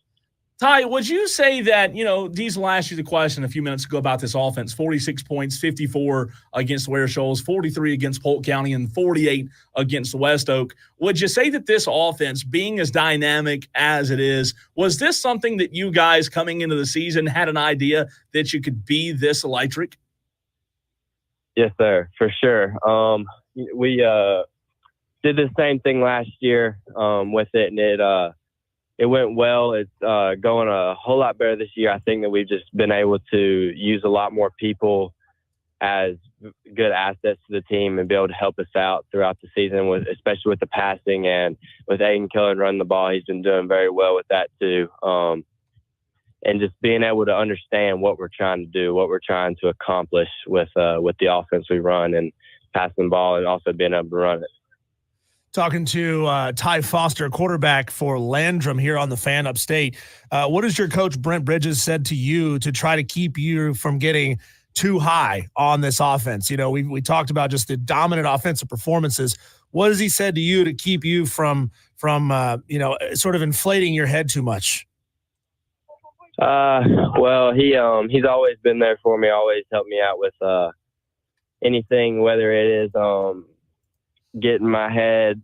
Ty, would you say that, Diesel asked you the question a few minutes ago about this offense, 46 points, 54 against Ware Shoals, 43 against Polk County, and 48 against West Oak. Would you say that this offense, being as dynamic as it is, was this something that you guys coming into the season had an idea that you could be this electric? Yes, sir, for sure. We did the same thing last year with it, and it went well. It's going a whole lot better this year. I think that we've just been able to use a lot more people as good assets to the team and be able to help us out throughout the season, especially with the passing and with Aiden Killen running the ball. He's been doing very well with that too. And just being able to understand what we're trying to do, what we're trying to accomplish with the offense we run and passing the ball and also being able to run it. Talking to Ty Foster, quarterback for Landrum here on the Fan Upstate. What has your coach Brent Bridges said to you to try to keep you from getting too high on this offense? We talked about just the dominant offensive performances. What has he said to you to keep you from sort of inflating your head too much? Well, he's always been there for me, always helped me out with anything, whether it is getting my head,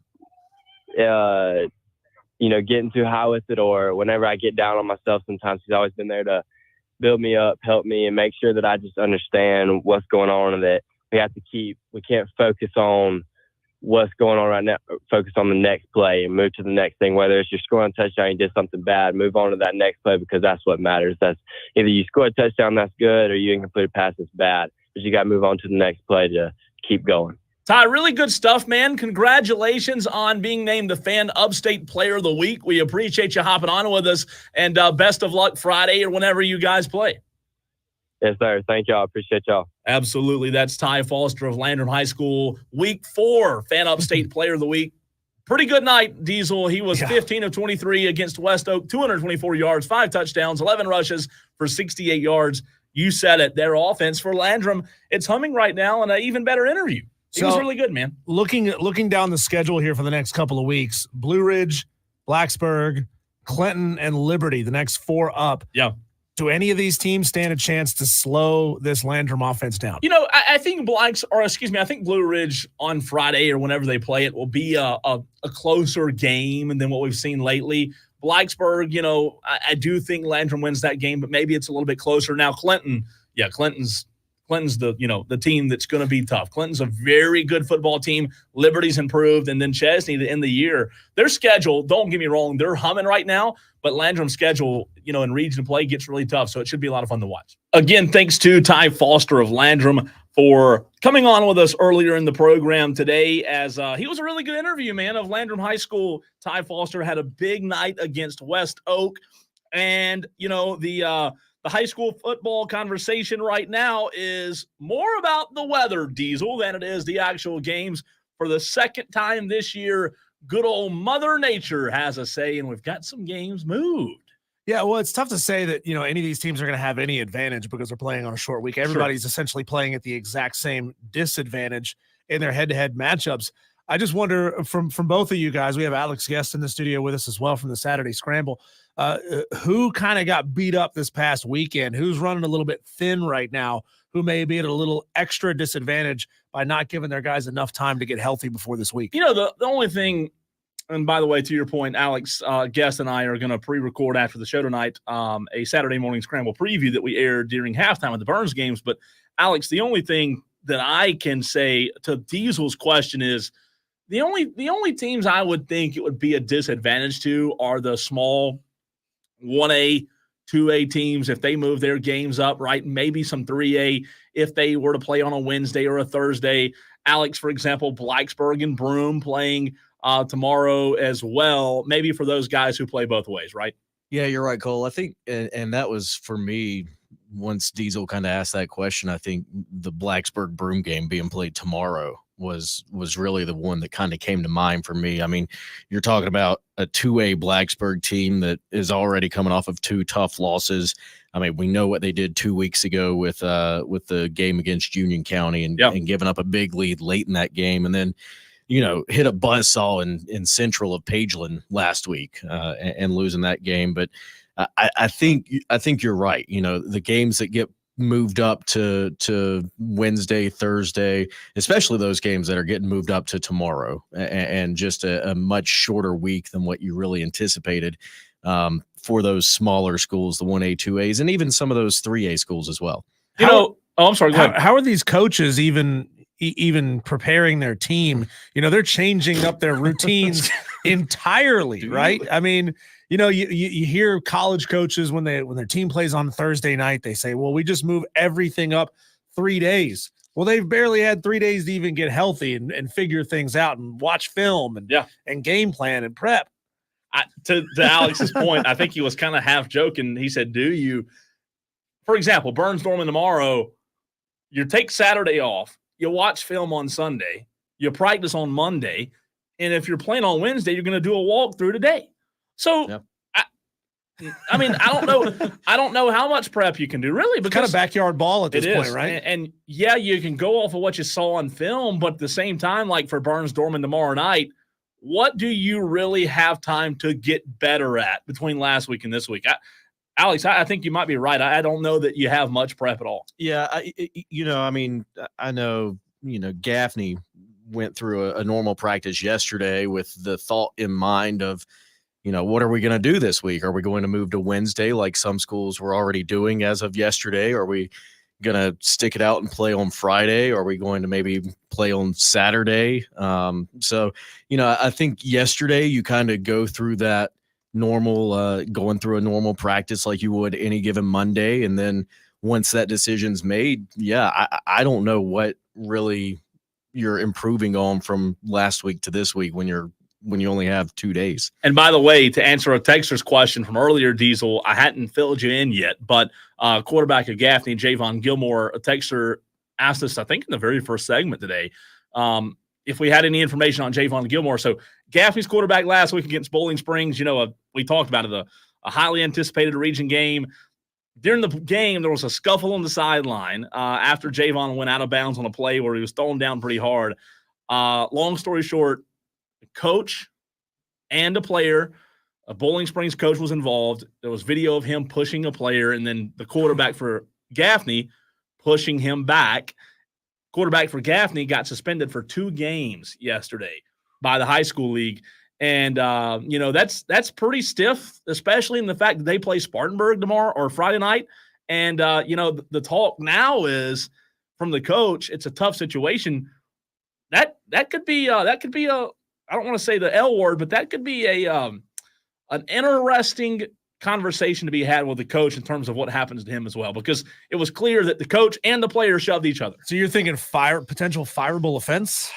getting too high with it, or whenever I get down on myself, sometimes he's always been there to build me up, help me, and make sure that I just understand what's going on and that we can't focus on what's going on right now. Focus on the next play and move to the next thing. Whether it's you're scoring a touchdown, you did something bad, move on to that next play because that's what matters. That's either you score a touchdown, that's good, or you incomplete a pass, that's bad. But you got to move on to the next play to keep going. Ty, really good stuff, man. Congratulations on being named the Fan Upstate Player of the Week. We appreciate you hopping on with us, and best of luck Friday or whenever you guys play. Yes, sir. Thank y'all. Appreciate y'all. Absolutely. That's Ty Foster of Landrum High School, Week 4 Fan Upstate Player of the Week. Pretty good night, Diesel. He was 15 of 23 against West Oak, 224 yards, 5 touchdowns, 11 rushes for 68 yards. You said it. Their offense for Landrum, it's humming right now, and an even better interview. He was really good, man. Looking down the schedule here for the next couple of weeks, Blue Ridge, Blacksburg, Clinton, and Liberty, the next 4 up. Yeah. Do any of these teams stand a chance to slow this Landrum offense down? You know, I think I think Blue Ridge on Friday or whenever they play it will be a closer game than what we've seen lately. Blacksburg, you know, I do think Landrum wins that game, but maybe it's a little bit closer. Now, Clinton's the team that's going to be tough. Clinton's a very good football team. Liberty's improved, and then Chesney to end the year. Their schedule, don't get me wrong, they're humming right now, but Landrum's schedule, you know, in region play gets really tough, so it should be a lot of fun to watch. Again, thanks to Ty Foster of Landrum for coming on with us earlier in the program today, as he was a really good interview, man, of Landrum High School. Ty Foster had a big night against West Oak, and, you know, the high school football conversation right now is more about the weather, Diesel, than it is the actual games. For the second time this year, good old Mother Nature has a say, and we've got some games moved. Yeah, well, it's tough to say that, you know, any of these teams are going to have any advantage because they're playing on a short week. Everybody's essentially playing at the exact same disadvantage in their head-to-head matchups. I just wonder from both of you guys, we have Alex Guest in the studio with us as well from the Saturday Scramble. Who kind of got beat up this past weekend? Who's running a little bit thin right now? Who may be at a little extra disadvantage by not giving their guys enough time to get healthy before this week? You know, the only thing, and by the way, to your point, Alex Guest and I are going to pre-record after the show tonight a Saturday morning Scramble preview that we aired during halftime of the Burns games. But, Alex, the only thing that I can say to Diesel's question is the only teams I would think it would be a disadvantage to are the small 1A, 2A teams if they move their games up, right? Maybe some 3A if they were to play on a Wednesday or a Thursday. Alex, for example, Blacksburg and Broome playing tomorrow as well. Maybe for those guys who play both ways, right? Yeah, you're right, Cole. I think, and that was for me, once Diesel kind of asked that question, I think the Blacksburg Broome game being played tomorrow was really the one that kind of came to mind for me. I mean, you're talking about a 2A Blacksburg team that is already coming off of 2 tough losses. I mean, we know what they did 2 weeks ago with the game against Union County and giving up a big lead late in that game. And then, you know, hit a buzzsaw in Central of Pageland last week and losing that game. But I think you're right. You know, the games that get moved up to Wednesday, Thursday, especially those games that are getting moved up to tomorrow and just a much shorter week than what you really anticipated for those smaller schools, the 1A, 2As, and even some of those 3A schools as well. I'm sorry. How are these coaches even preparing their team? You know, they're changing up their routines entirely, right? I mean, you know, you hear college coaches when their team plays on Thursday night, they say, well, we just move everything up 3 days. Well, they've barely had 3 days to even get healthy and figure things out and watch film and game plan and prep. To Alex's point, I think he was kind of half joking. He said, for example, Burns Norman tomorrow, you take Saturday off, you watch film on Sunday, you practice on Monday, and if you're playing on Wednesday, you're going to do a walkthrough today. So, I mean, I don't know how much prep you can do, really. Because it's kind of backyard ball at this point, right? And yeah, you can go off of what you saw on film, but at the same time, like for Burns Dorman tomorrow night, what do you really have time to get better at between last week and this week? Alex, I think you might be right. I don't know that you have much prep at all. Yeah, I know, Gaffney went through a normal practice yesterday with the thought in mind of, what are we going to do this week? Are we going to move to Wednesday like some schools were already doing as of yesterday? Are we gonna stick it out and play on Friday? Or are we going to maybe play on Saturday? So, I think yesterday you kind of go through that normal, going through a normal practice like you would any given Monday. And then once that decision's made, I don't know what really you're improving on from last week to this week when you only have 2 days. And by the way, to answer a texter's question from earlier, Diesel, I hadn't filled you in yet, but quarterback of Gaffney, Javon Gilmore, a texter asked us, I think, in the very first segment today, if we had any information on Javon Gilmore. So Gaffney's quarterback last week against Bowling Springs, we talked about it, a highly anticipated region game. During the game, there was a scuffle on the sideline after Javon went out of bounds on a play where he was thrown down pretty hard. Long story short, the coach and a player, a Bowling Springs coach was involved. There was video of him pushing a player, and then the quarterback for Gaffney pushing him back. Quarterback for Gaffney got suspended for 2 games yesterday by the high school league. And, that's pretty stiff, especially in the fact that they play Spartanburg tomorrow or Friday night. And, the talk now is from the coach, it's a tough situation. That could be I don't want to say the L word, but that could be an interesting conversation to be had with the coach in terms of what happens to him as well, because it was clear that the coach and the player shoved each other. So you're thinking potential fireable offense?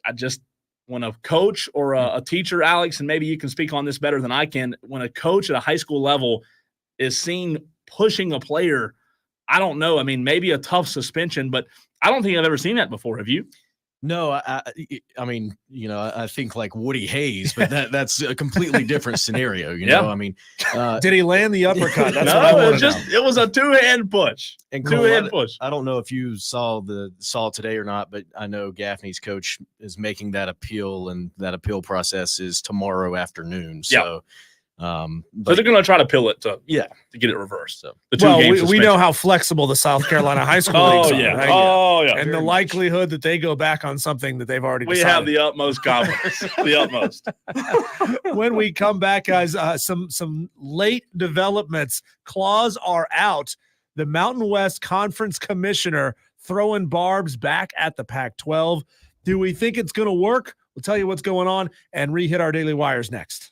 I just, when a coach or a teacher, Alex, and maybe you can speak on this better than I can, when a coach at a high school level is seen pushing a player, I don't know. I mean, maybe a tough suspension, but I don't think I've ever seen that before. Have you? No, I mean, I think like Woody Hayes, but that's a completely different scenario. I mean, did he land the uppercut? That's no, what I want to know. It was a 2-hand push. And two-hand push. I don't know if you saw today or not, but I know Gaffney's coach is making that appeal, and that appeal process is tomorrow afternoon. So, so they're going to try to appeal it to get it reversed. So we know how flexible the South Carolina high school leagues are. Right? Yeah. And the likelihood that they go back on something that they've already decided. We have the utmost confidence. The utmost. When we come back, guys, some late developments. Claws are out. The Mountain West Conference Commissioner throwing barbs back at the Pac-12. Do we think it's going to work? We'll tell you what's going on and re-hit our Daily Wires next.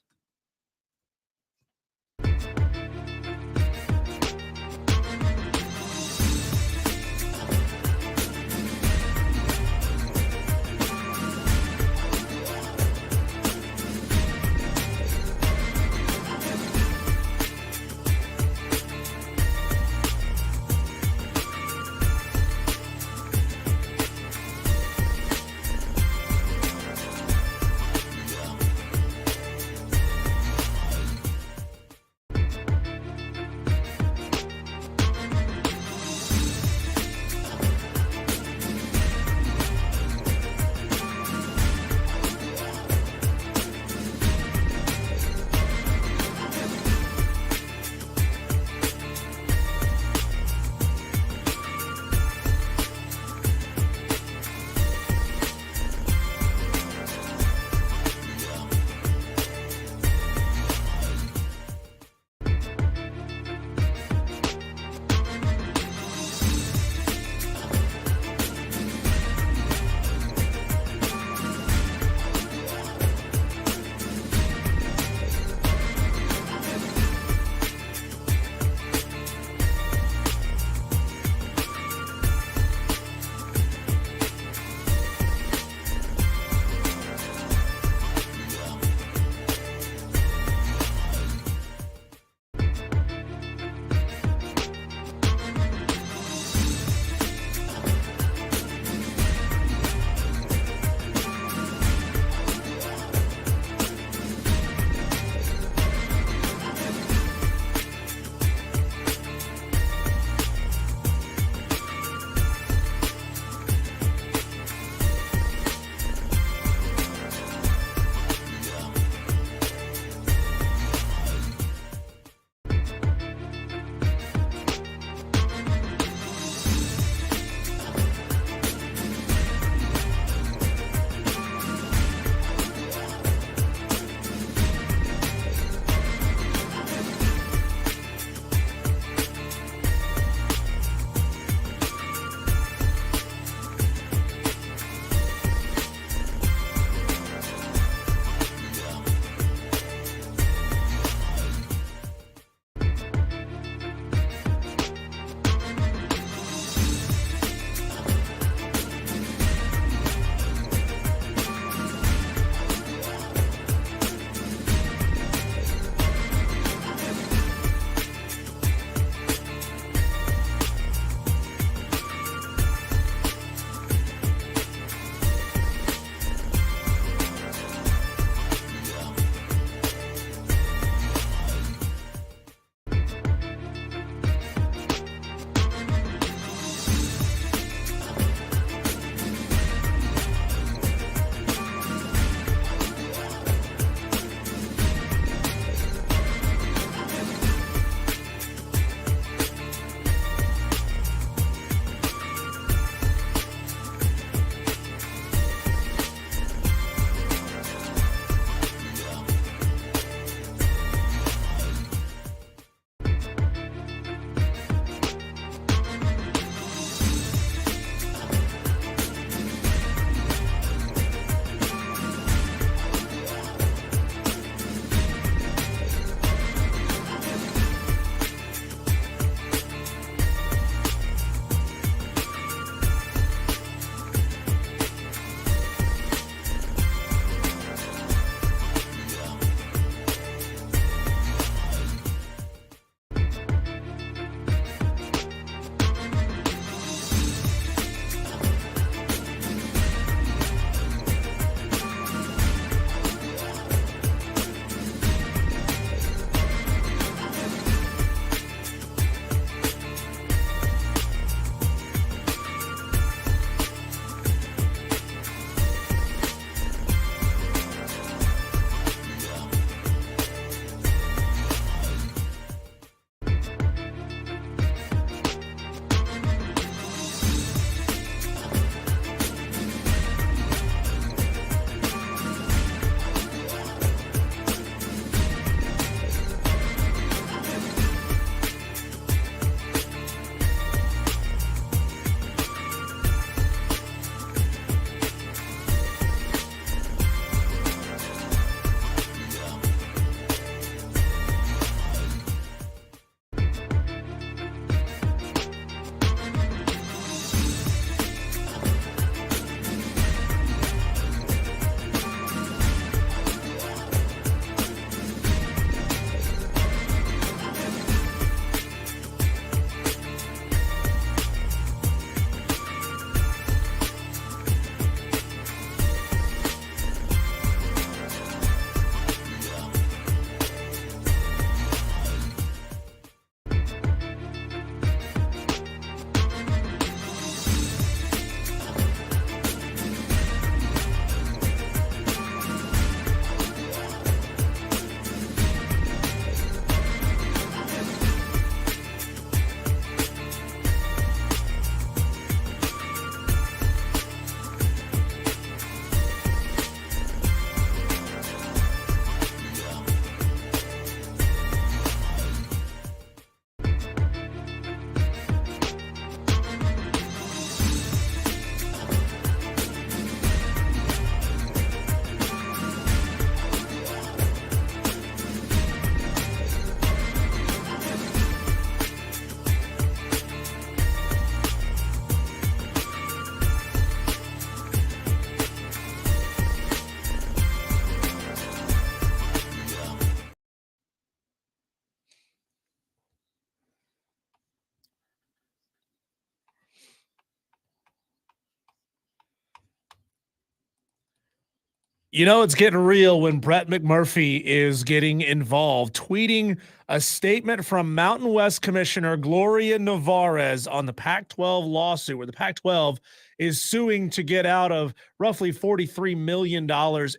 You know, it's getting real when Brett McMurphy is getting involved, tweeting a statement from Mountain West Commissioner Gloria Nevarez on the Pac-12 lawsuit, where the Pac-12 is suing to get out of roughly $43 million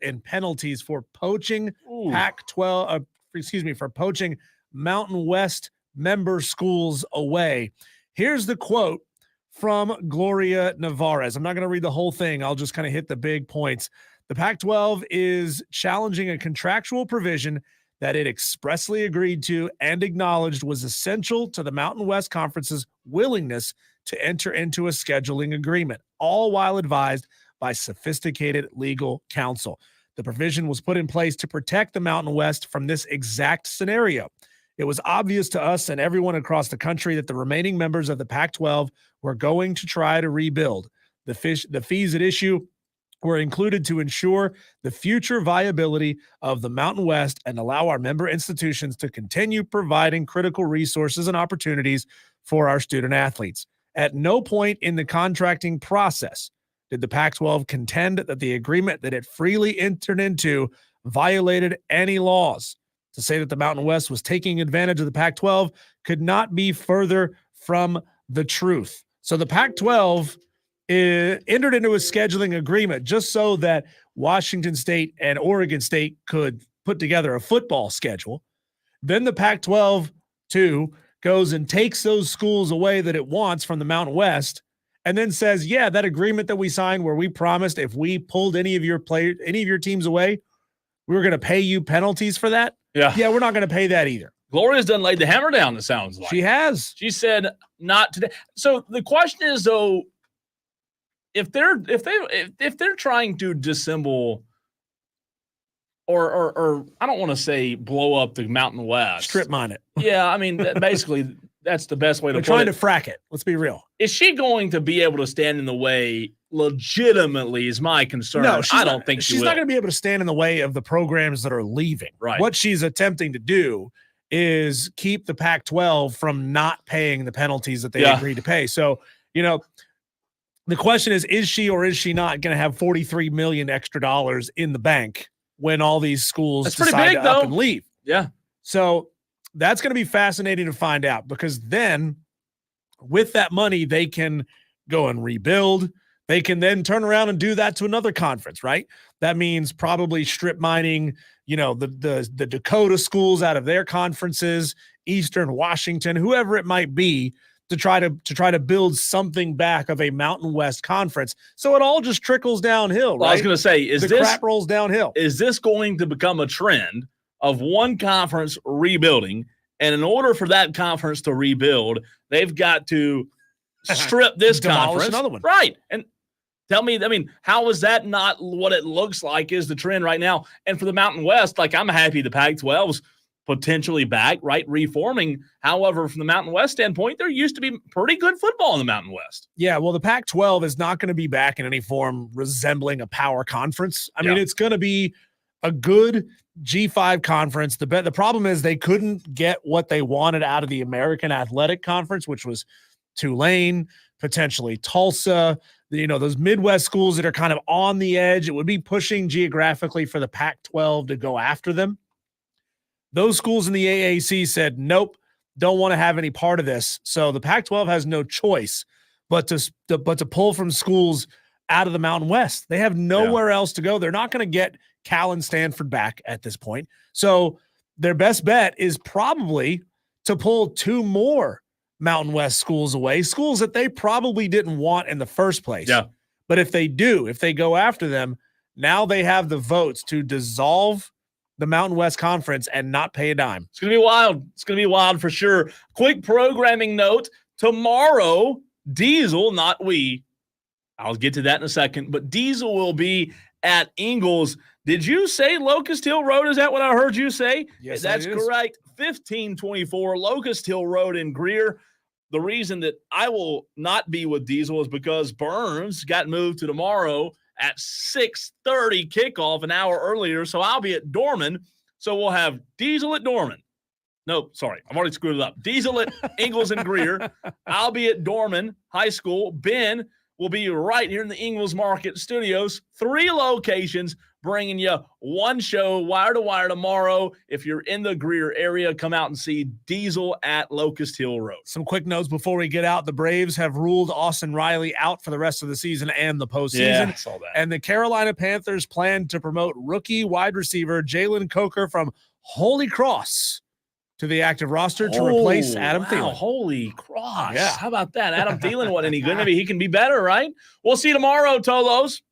in penalties for poaching for poaching Mountain West member schools away. Here's the quote from Gloria Nevarez. I'm not going to read the whole thing. I'll just kind of hit the big points. The Pac-12 is challenging a contractual provision that it expressly agreed to and acknowledged was essential to the Mountain West Conference's willingness to enter into a scheduling agreement, all while advised by sophisticated legal counsel. The provision was put in place to protect the Mountain West from this exact scenario. It was obvious to us and everyone across the country that the remaining members of the Pac-12 were going to try to rebuild. The fees at issue were included to ensure the future viability of the Mountain West and allow our member institutions to continue providing critical resources and opportunities for our student athletes. At no point in the contracting process did the Pac-12 contend that the agreement that it freely entered into violated any laws. To say that the Mountain West was taking advantage of the Pac-12 could not be further from the truth. So the Pac-12 entered into a scheduling agreement just so that Washington State and Oregon State could put together a football schedule. Then the Pac-12 too goes and takes those schools away that it wants from the Mountain West, and then says, yeah, that agreement that we signed where we promised if we pulled any of your teams away, we were going to pay you penalties for that. Yeah, we're not going to pay that either. Gloria's done laid the hammer down, it sounds like. She has. She said not today. So the question is, though, if they're trying to dissemble or I don't want to say blow up the Mountain West. Strip mine it. Yeah, I mean, basically that's the best way to put it. They're trying to frack it. Let's be real. Is she going to be able to stand in the way legitimately is my concern. No, I don't think she's not going to be able to stand in the way of the programs that are leaving. Right. What she's attempting to do is keep the Pac-12 from not paying the penalties that they agreed to pay. So, the question is she or is she not going to have $43 million extra dollars in the bank when all these schools decide to up and leave? Yeah. So that's going to be fascinating to find out, because then with that money, they can go and rebuild. They can then turn around and do that to another conference, right? That means probably strip mining, the Dakota schools out of their conferences, Eastern Washington, whoever it might be, to try to build something back of a Mountain West conference. So it all just trickles downhill, right? Well, I was going to say, the crap rolls downhill. Is this going to become a trend of one conference rebuilding? And in order for that conference to rebuild, they've got to strip this conference. Another one. Right. And tell me, how is that not what it looks like is the trend right now? And for the Mountain West, I'm happy the Pac-12's potentially back, right, reforming. However, from the Mountain West standpoint, there used to be pretty good football in the Mountain West. Yeah, well, the Pac-12 is not going to be back in any form resembling a power conference. I mean, it's going to be a good G5 conference. The problem is they couldn't get what they wanted out of the American Athletic Conference, which was Tulane, potentially Tulsa, those Midwest schools that are kind of on the edge. It would be pushing geographically for the Pac-12 to go after them. Those schools in the AAC said, nope, don't want to have any part of this. So the Pac-12 has no choice but to pull from schools out of the Mountain West. They have nowhere else to go. They're not going to get Cal and Stanford back at this point. So their best bet is probably to pull two more Mountain West schools away, schools that they probably didn't want in the first place. Yeah. But if they go after them, now they have the votes to dissolve the Mountain West Conference and not pay a dime. It's going to be wild. It's going to be wild for sure. Quick programming note. Tomorrow, Diesel, not we, I'll get to that in a second, but Diesel will be at Ingles. Did you say Locust Hill Road? Is that what I heard you say? Yes, that's correct. 1524 Locust Hill Road in Greer. The reason that I will not be with Diesel is because Burns got moved to tomorrow at 6:30 kickoff, an hour earlier. So I'll be at Dorman. So we'll have Diesel at Dorman. No, sorry. I've already screwed it up. Diesel at Ingles and Greer. I'll be at Dorman High School. Ben will be right here in the Ingles Market Studios. 3 locations, bringing you one show, wire to wire tomorrow. If you're in the Greer area, come out and see Diesel at Locust Hill Road. Some quick notes before we get out. The Braves have ruled Austin Riley out for the rest of the season and the postseason. Yeah, I saw that. And the Carolina Panthers plan to promote rookie wide receiver Jalen Coker from Holy Cross to the active roster to replace Adam Thielen. Holy cross. Yeah. How about that? Adam Thielen wasn't any good. Maybe he can be better, right? We'll see you tomorrow, Tolos.